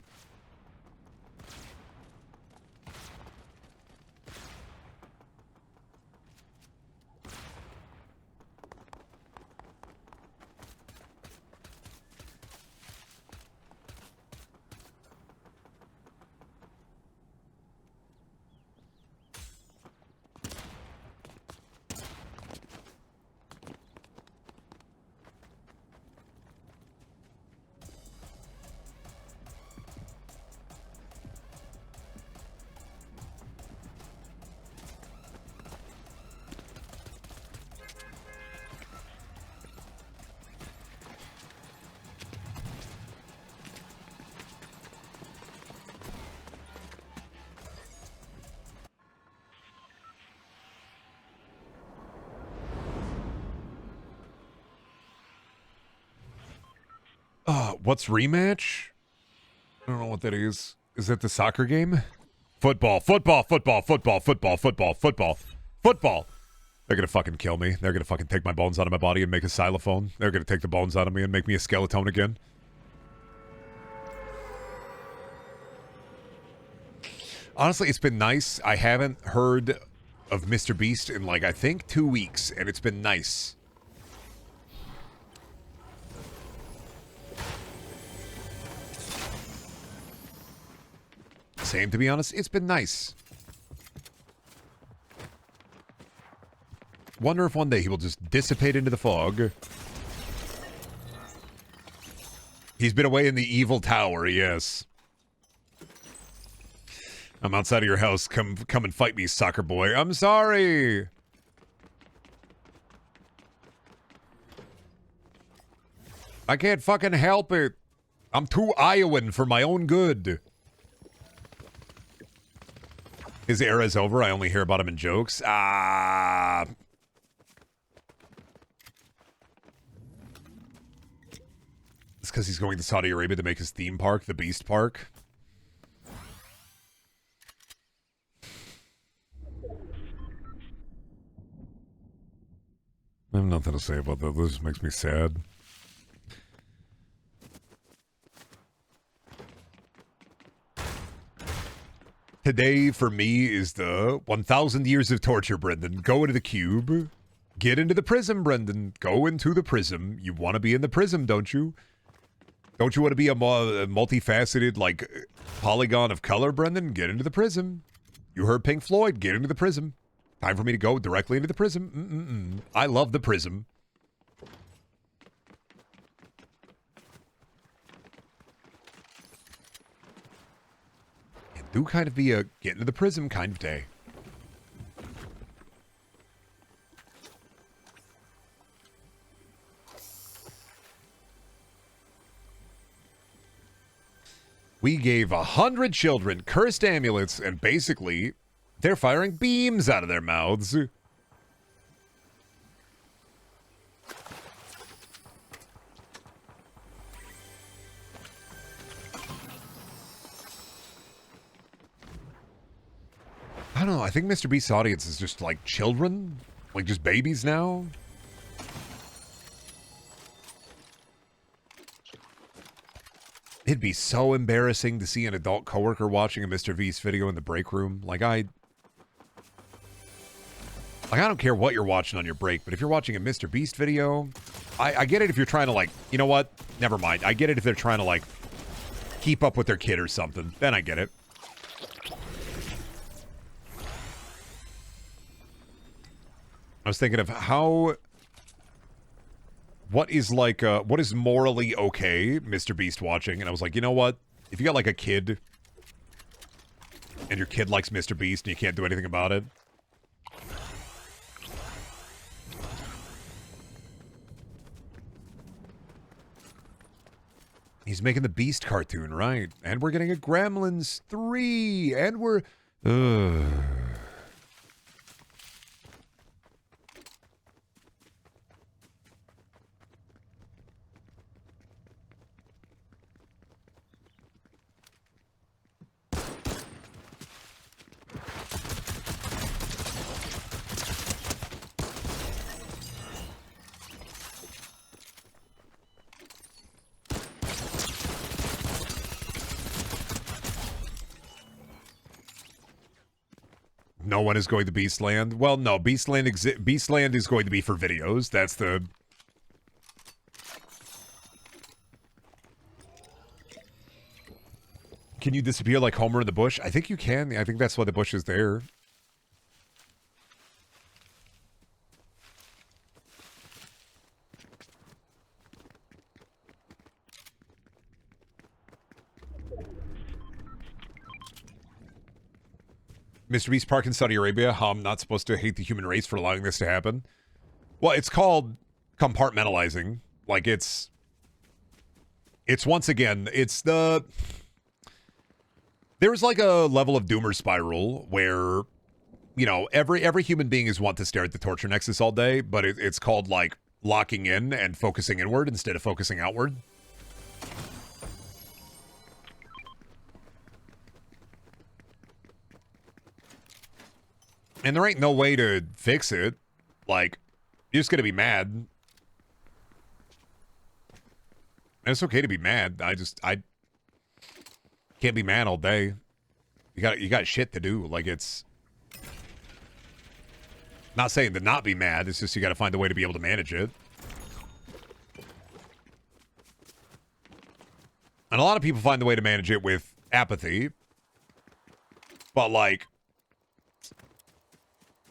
What's rematch? I don't know what that is. Is that the soccer game? Football, football, football, football, football, football, football, football. They're gonna fucking kill me. They're gonna fucking take my bones out of my body and make a xylophone. They're gonna take the bones out of me and make me a skeleton again. Honestly, it's been nice. I haven't heard of Mr. Beast in, like, I think 2 weeks, and it's been nice. Same, to be honest. It's been nice. Wonder if one day he will just dissipate into the fog. He's been away in the evil tower, yes. I'm outside of your house. Come and fight me, soccer boy. I'm sorry. I can't fucking help it. I'm too Iowan for my own good. His era is over. I only hear about him in jokes. It's because he's going to Saudi Arabia to make his theme park, the Beast Park. I have nothing to say about that. This makes me sad. Today, for me, is the 1,000 years of torture, Brendan. Go into the cube. Get into the prism, Brendan. Go into the prism. You want to be in the prism, don't you? Don't you want to be a multifaceted, like, polygon of color, Brendan? Get into the prism. You heard Pink Floyd. Get into the prism. Time for me to go directly into the prism. I love the prism. It do kind of be a get into the prism kind of day. We gave 100 children cursed amulets, and basically, they're firing beams out of their mouths. I don't know. I think Mr. Beast's audience is just like children, like just babies now. It'd be so embarrassing to see an adult coworker watching a Mr. Beast video in the break room. I don't care what you're watching on your break, but if you're watching a Mr. Beast video, I get it if you're trying to, like, you know what? Never mind. I get it if they're trying to, like, keep up with their kid or something. Then I get it. I was thinking of what is morally okay Mr. Beast watching? And I was like, you know what? If you got like a kid and your kid likes Mr. Beast and you can't do anything about it. He's making the Beast cartoon, right? And we're getting a Gremlins 3 and we're no one is going to Beastland. Well, no, Beastland is going to be for videos. That's the... Can you disappear like Homer in the bush? I think you can. I think that's why the bush is there. Mr. Beast Park in Saudi Arabia, how I'm not supposed to hate the human race for allowing this to happen. Well, it's called compartmentalizing. Like, it's once again, it's the... There's like a level of doomer spiral where, you know, every human being is want to stare at the torture nexus all day, but it's called, like, locking in and focusing inward instead of focusing outward. And there ain't no way to fix it. Like, you're just gonna be mad. And it's okay to be mad. I can't be mad all day. You got shit to do. Like, it's not saying to not be mad. It's just you got to find a way to be able to manage it. And a lot of people find the way to manage it with apathy. But, like,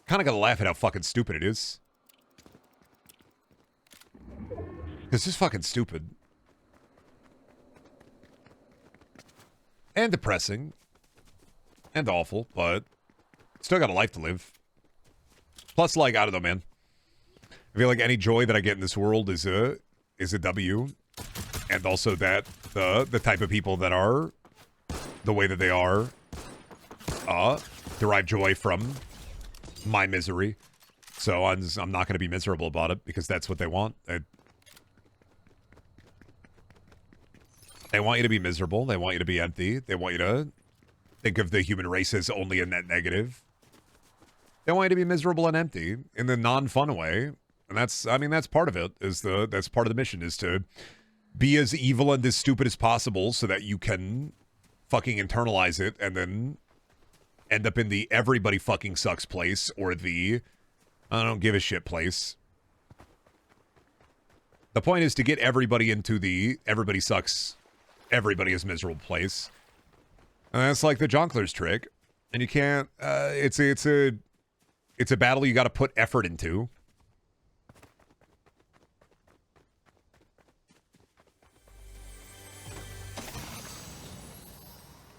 kind of got to laugh at how fucking stupid it is. It's just fucking stupid. And depressing. And awful, but still got a life to live. Plus, like, I don't know, man. I feel like any joy that I get in this world is a W. And also that the type of people that are the way that they are derive joy from my misery. So I'm not going to be miserable about it because that's what they want. They want you to be miserable. They want you to be empty. They want you to think of the human race as only a net negative. They want you to be miserable and empty in the non-fun way. And that's part of it. That's part of the mission is to be as evil and as stupid as possible so that you can fucking internalize it and then end up in the everybody fucking sucks place or the I don't give a shit place. The point is to get everybody into the everybody sucks, everybody is miserable place. And that's like the jonglers trick. And you can't it's a battle you got to put effort into.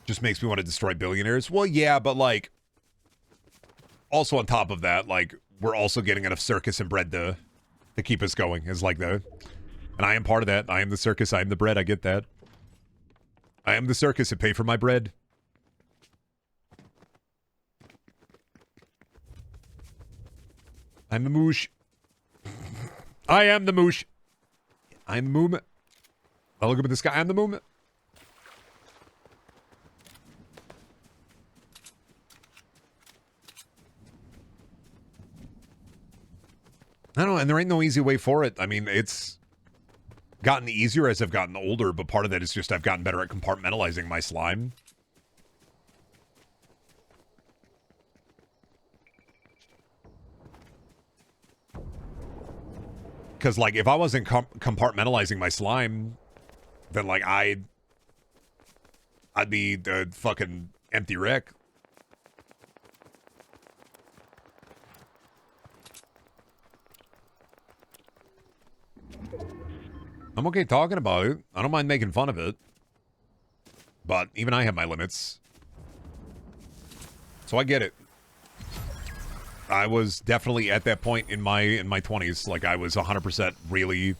Just makes me want to destroy billionaires. Well, yeah, but like also on top of that, like we're also getting enough circus and bread to keep us going. Is like and I am part of that. I am the circus. I am the bread. I get that. I am the circus and pay for my bread. I'm the moosh. I am the moosh. I'm the movement. Oh, look at this guy. I'm the movement. I don't know, and there ain't no easy way for it. I mean, it's gotten easier as I've gotten older, but part of that is just I've gotten better at compartmentalizing my slime. Because, like, if I wasn't compartmentalizing my slime, then, like, I'd be the fucking empty wreck. I'm okay talking about it. I don't mind making fun of it. But even I have my limits. So I get it. I was definitely at that point in my 20s. Like, I was 100% really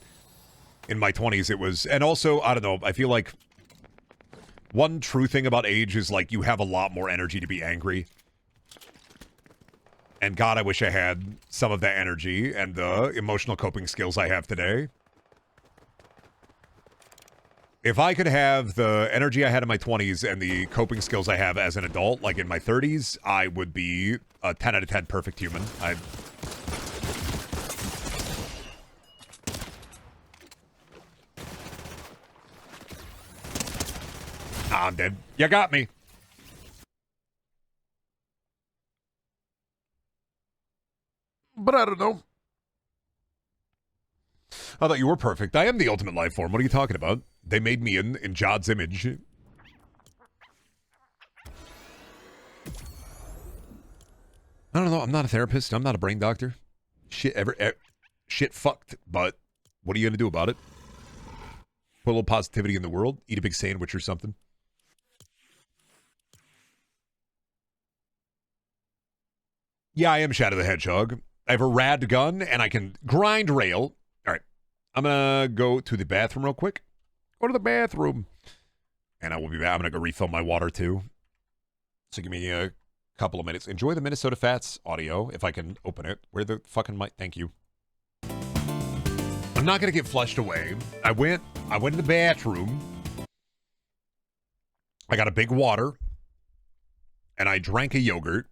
in my 20s. It was... And also, I don't know, I feel like one true thing about age is, like, you have a lot more energy to be angry. And God, I wish I had some of that energy and the emotional coping skills I have today. If I could have the energy I had in my 20s and the coping skills I have as an adult, like in my 30s, I would be a 10 out of 10 perfect human. I'm dead. You got me. But I don't know. I thought you were perfect. I am the ultimate life form. What are you talking about? They made me in Jod's image. I don't know. I'm not a therapist. I'm not a brain doctor. Shit fucked. But what are you going to do about it? Put a little positivity in the world. Eat a big sandwich or something. Yeah, I am Shadow the Hedgehog. I have a rad gun and I can grind rail. All right. I'm going to go to the bathroom real quick. Go to the bathroom. And I will be back. I'm going to go refill my water too. So give me a couple of minutes. Enjoy the Minnesota Fats audio if I can open it. Where the fucking mic? Thank you. I'm not going to get flushed away. I went to the bathroom. I got a big water. And I drank a yogurt.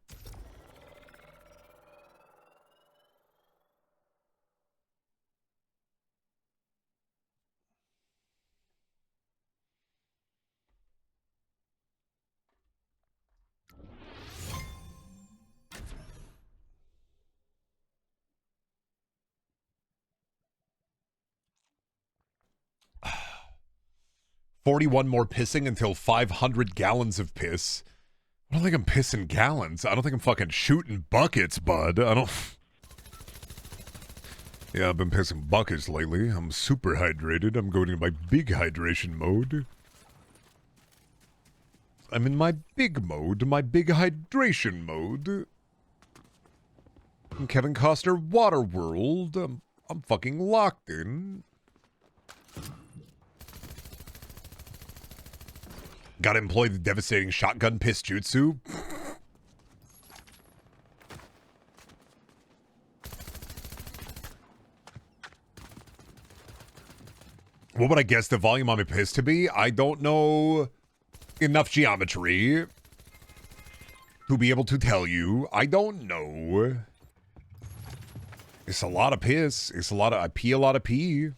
41 more pissing until 500 gallons of piss. I don't think I'm pissing gallons. I don't think I'm fucking shooting buckets, bud. I don't... Yeah, I've been pissing buckets lately. I'm super hydrated. I'm going into my big hydration mode. I'm in my big mode, my big hydration mode. Kevin Costner Waterworld. I'm fucking locked in. Gotta employ the devastating shotgun piss jutsu. What would I guess the volume on my piss to be? I don't know enough geometry to be able to tell you. I don't know. It's a lot of piss. It's a lot of... I pee a lot of pee.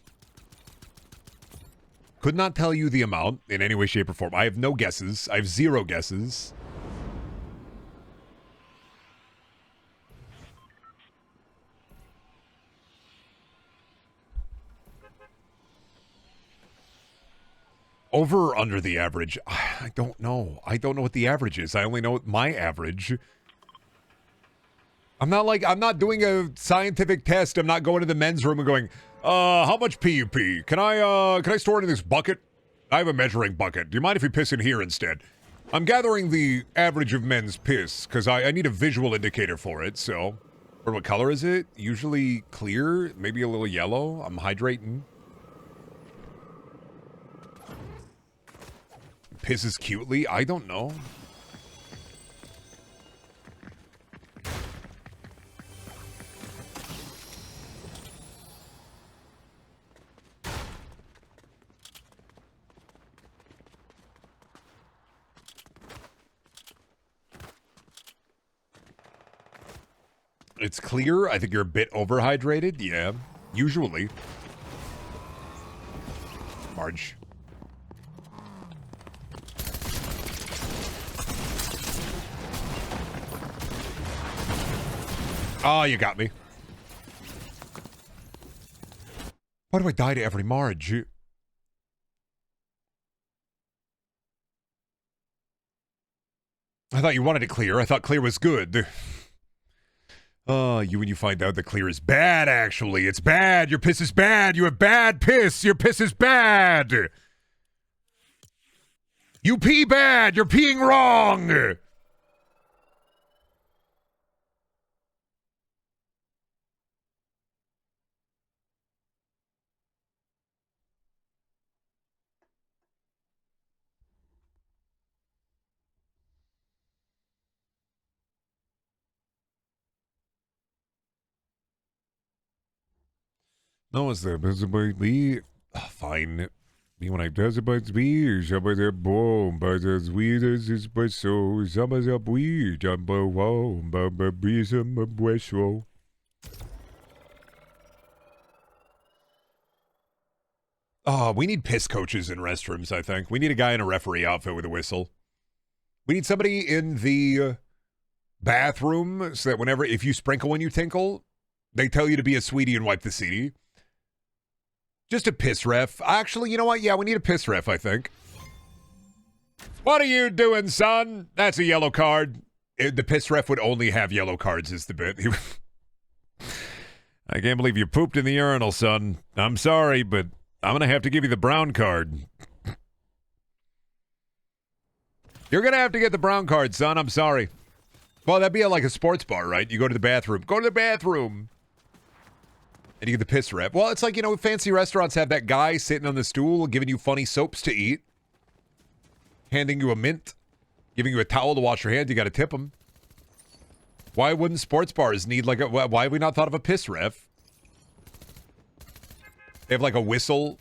Could not tell you the amount in any way, shape, or form. I have no guesses. I have 0 guesses. Over or under the average? I don't know. I don't know what the average is. I only know my average. I'm not doing a scientific test. I'm not going to the men's room and going, how much pee you pee? Can I store it in this bucket? I have a measuring bucket. Do you mind if you piss in here instead? I'm gathering the average of men's piss, because I need a visual indicator for it, so. Or what color is it? Usually clear, maybe a little yellow. I'm hydrating. Pisses cutely? I don't know. It's clear. I think you're a bit overhydrated. Yeah, usually. Marge. Oh, you got me. Why do I die to every Marge? I thought you wanted it clear. I thought clear was good. Oh, when you find out that clear is bad, actually. It's bad. Your piss is bad. You have bad piss. Your piss is bad. You pee bad. You're peeing wrong. No, it's the me. Fine. Me when I does about me, somebody that boom, but as we does is but so somebody up we jump a wall, but be some westro. Oh, we need piss coaches in restrooms, I think. We need a guy in a referee outfit with a whistle. We need somebody in the bathroom so that whenever, if you sprinkle when you tinkle, they tell you to be a sweetie and wipe the CD. Just a piss ref. Actually, you know what? Yeah, we need a piss ref, I think. What are you doing, son? That's a yellow card. The piss ref would only have yellow cards is the bit. I can't believe you pooped in the urinal, son. I'm sorry, but I'm going to have to give you the brown card. You're going to have to get the brown card, son. I'm sorry. Well, that'd be like a sports bar, right? You go to the bathroom. Go to the bathroom. And you get the piss rep. Well, it's like, fancy restaurants have that guy sitting on the stool giving you funny soaps to eat. Handing you a mint. Giving you a towel to wash your hands. You got to tip him. Why wouldn't sports bars need like a... Why have we not thought of a piss ref? They have like a whistle.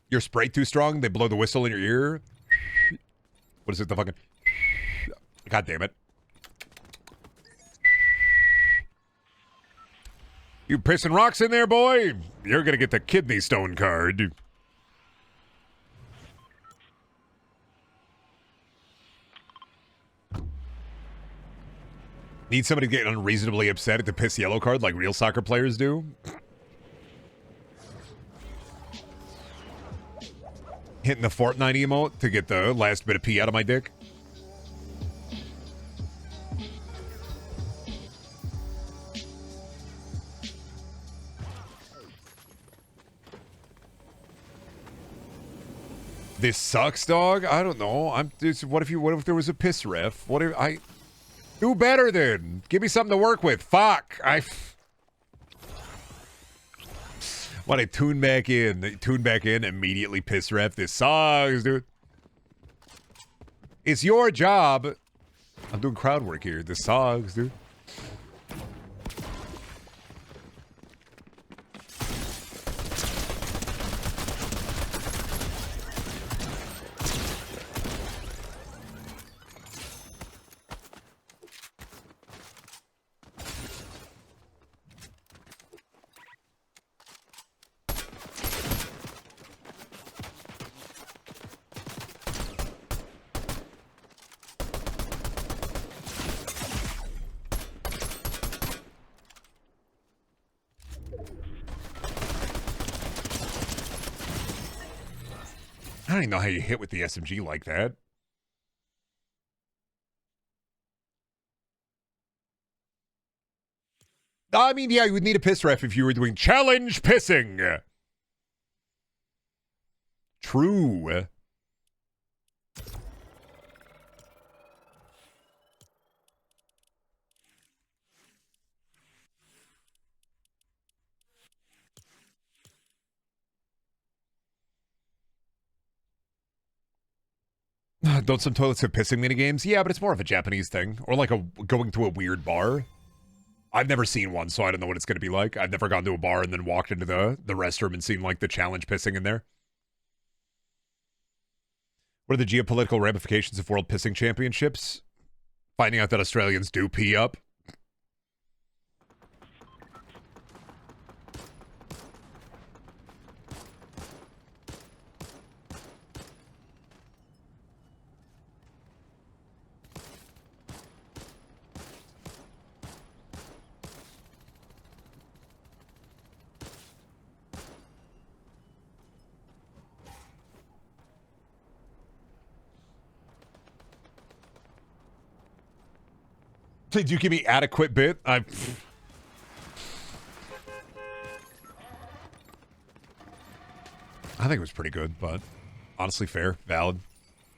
Your spray too strong. They blow the whistle in your ear. What is it? The fucking... God damn it. You pissing rocks in there, boy? You're gonna get the kidney stone card. Need somebody to get unreasonably upset at the piss yellow card like real soccer players do? Hitting the Fortnite emote to get the last bit of pee out of my dick. This sucks, dog. I don't know. What if there was a piss ref? What if I do better then? Give me something to work with. Fuck. When I tune back in, immediately piss ref. This sucks, dude. It's your job. I'm doing crowd work here. This sucks, dude. I don't even know how you hit with the SMG like that. I mean, yeah, you would need a piss ref if you were doing challenge pissing. True. Don't some toilets have pissing minigames? Yeah, but it's more of a Japanese thing. Or like going to a weird bar. I've never seen one, so I don't know what it's going to be like. I've never gone to a bar and then walked into the restroom and seen like the challenge pissing in there. What are the geopolitical ramifications of World Pissing Championships? Finding out that Australians do pee up. Did you give me adequate bit? I think it was pretty good, but honestly fair, valid.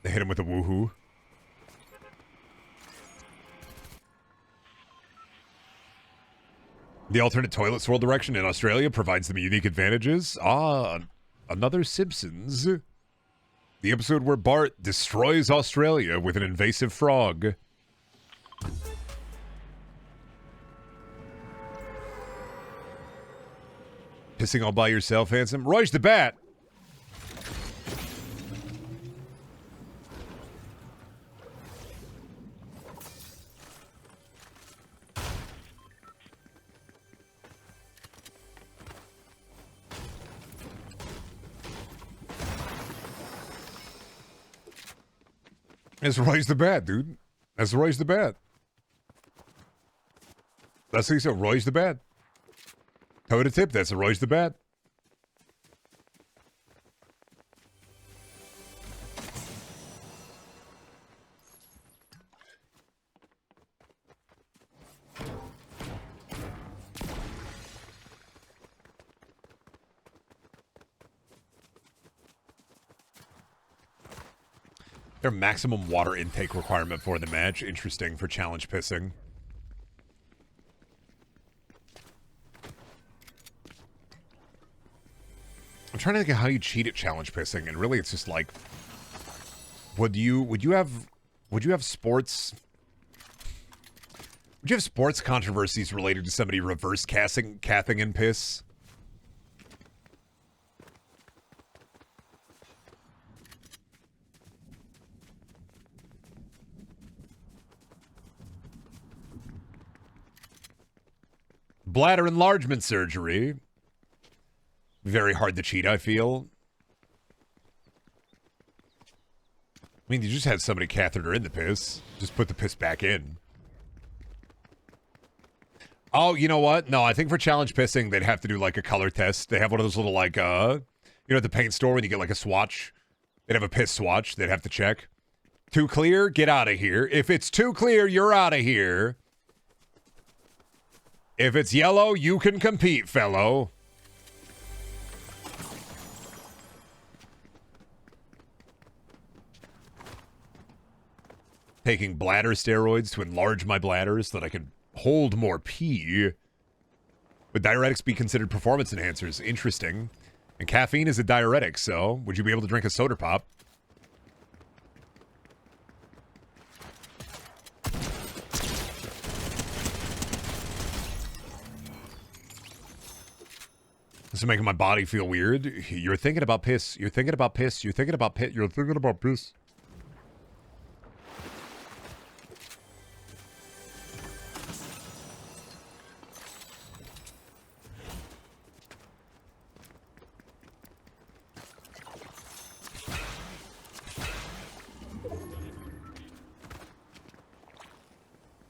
They hit him with a woohoo. The alternate toilet swirl direction in Australia provides them unique advantages. Another Simpsons. The episode where Bart destroys Australia with an invasive frog. Pissing all by yourself, handsome? Roy's the bat. That's Roy's the bat, dude. That's Roy's the bat. That's what he said. Roy's the bat. Toe to tip, that's a Roy's the bat. Their maximum water intake requirement for the match. Interesting for challenge pissing. I'm trying to think of how you cheat at challenge pissing, and really it's just like, would you have sports controversies related to somebody reverse cathing in piss? Bladder enlargement surgery. Very hard to cheat, I feel. I mean, you just had somebody catheter in the piss. Just put the piss back in. Oh, you know what? No, I think for challenge pissing, they'd have to do like a color test. They have one of those little like, at the paint store when you get like a swatch They'd have a piss swatch. They'd have to check. Too clear? Get out of here. If it's too clear, you're out of here. If it's yellow, you can compete, fellow. Taking bladder steroids to enlarge my bladder so that I can hold more pee. Would diuretics be considered performance enhancers? Interesting. And caffeine is a diuretic, so would you be able to drink a soda pop? This is making my body feel weird. You're thinking about piss. You're thinking about piss. You're thinking about piss. You're thinking about piss.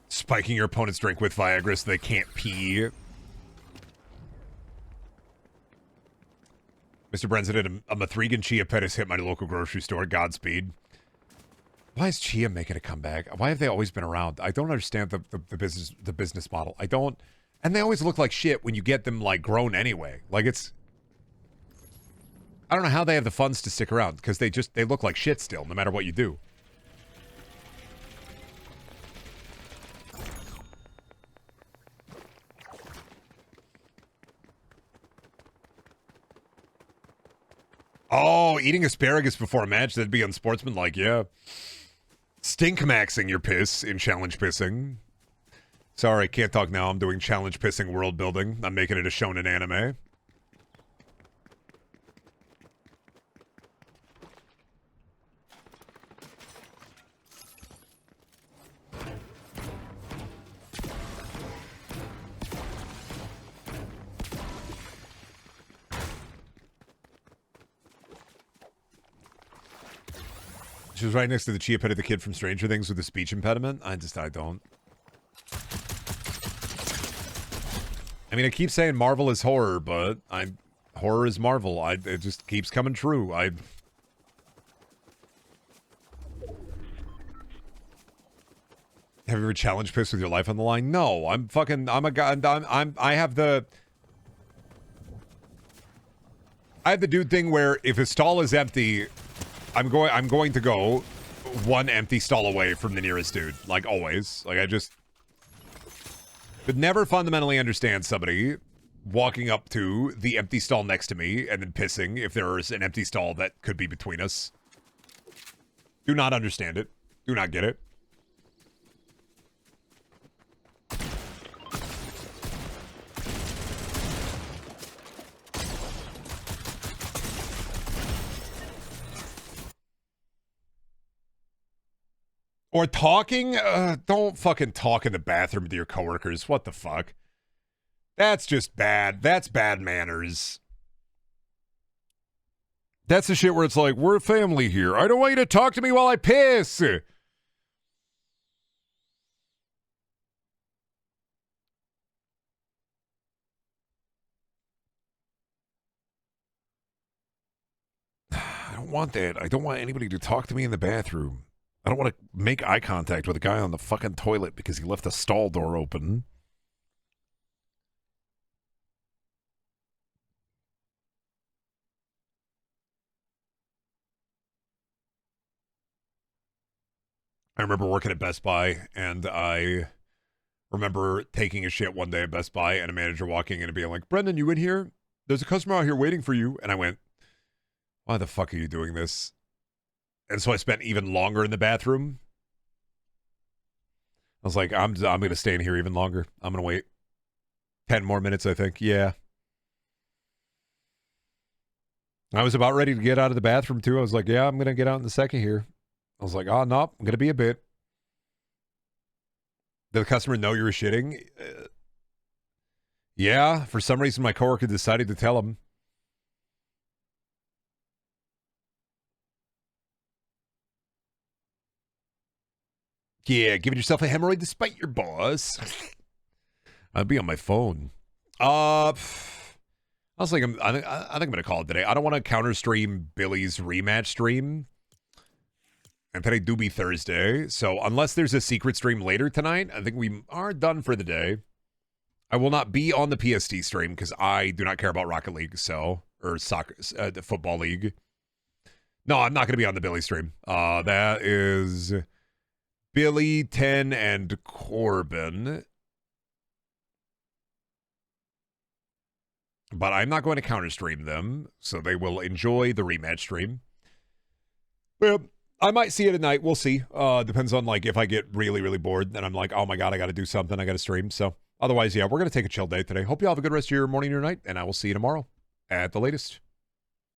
Spiking your opponent's drink with Viagra so they can't pee. Mr. Brendaniel, a Mithrigan Chia Pet has hit my local grocery store. Godspeed. Why is Chia making a comeback? Why have they always been around? I don't understand the business model. I don't. And they always look like shit when you get them like grown anyway. Like it's. I don't know how they have the funds to stick around because they look like shit still, no matter what you do. Oh, eating asparagus before a match, that'd be unsportsmanlike, yeah. Stink maxing your piss in challenge pissing. Sorry, can't talk now. I'm doing challenge pissing world building. I'm making it a shonen anime. She was right next to the Chia Pet of the kid from Stranger Things with a speech impediment. I don't. I mean, I keep saying Marvel is horror, but horror is Marvel. It just keeps coming true. Have you ever challenge pissed with your life on the line? No, I'm a guy. I have the dude thing where if a stall is empty, I'm going to go one empty stall away from the nearest dude. Like always. Like I just could never fundamentally understand somebody walking up to the empty stall next to me and then pissing if there's an empty stall that could be between us. Do not understand it. Do not get it. Or talking? Don't fucking talk in the bathroom to your coworkers. What the fuck? That's just bad. That's bad manners. That's the shit where it's like, we're a family here. I don't want you to talk to me while I piss. I don't want that. I don't want anybody to talk to me in the bathroom. I don't want to make eye contact with a guy on the fucking toilet because he left the stall door open. I remember working at Best Buy, and I remember taking a shit one day at Best Buy, and a manager walking in and being like, Brendan, you in here? There's a customer out here waiting for you. And I went, why the fuck are you doing this? And so I spent even longer in the bathroom. I was like, I'm going to stay in here even longer. I'm going to wait 10 more minutes, I think. Yeah. I was about ready to get out of the bathroom, too. I was like, yeah, I'm going to get out in a second here. I was like, oh, no, I'm going to be a bit. Did the customer know you were shitting? Yeah. For some reason, my coworker decided to tell him. Yeah, giving yourself a hemorrhoid despite your boss. I'd be on my phone. I I think I'm gonna call it today. I don't want to counter stream Billy's rematch stream. And today do be Thursday. So unless there's a secret stream later tonight, I think we are done for the day. I will not be on the PST stream because I do not care about Rocket League, or soccer, the football league. No, I'm not going to be on the Billy stream. That is Billy, 10, and Corbin. But I'm not going to counter stream them, so they will enjoy the rematch stream. Well, I might see it at night. We'll see. Depends on like if I get really, really bored, then I'm like, oh my god, I got to do something. I got to stream. So otherwise, yeah, we're gonna take a chill day today. Hope you all have a good rest of your morning or night, and I will see you tomorrow at the latest.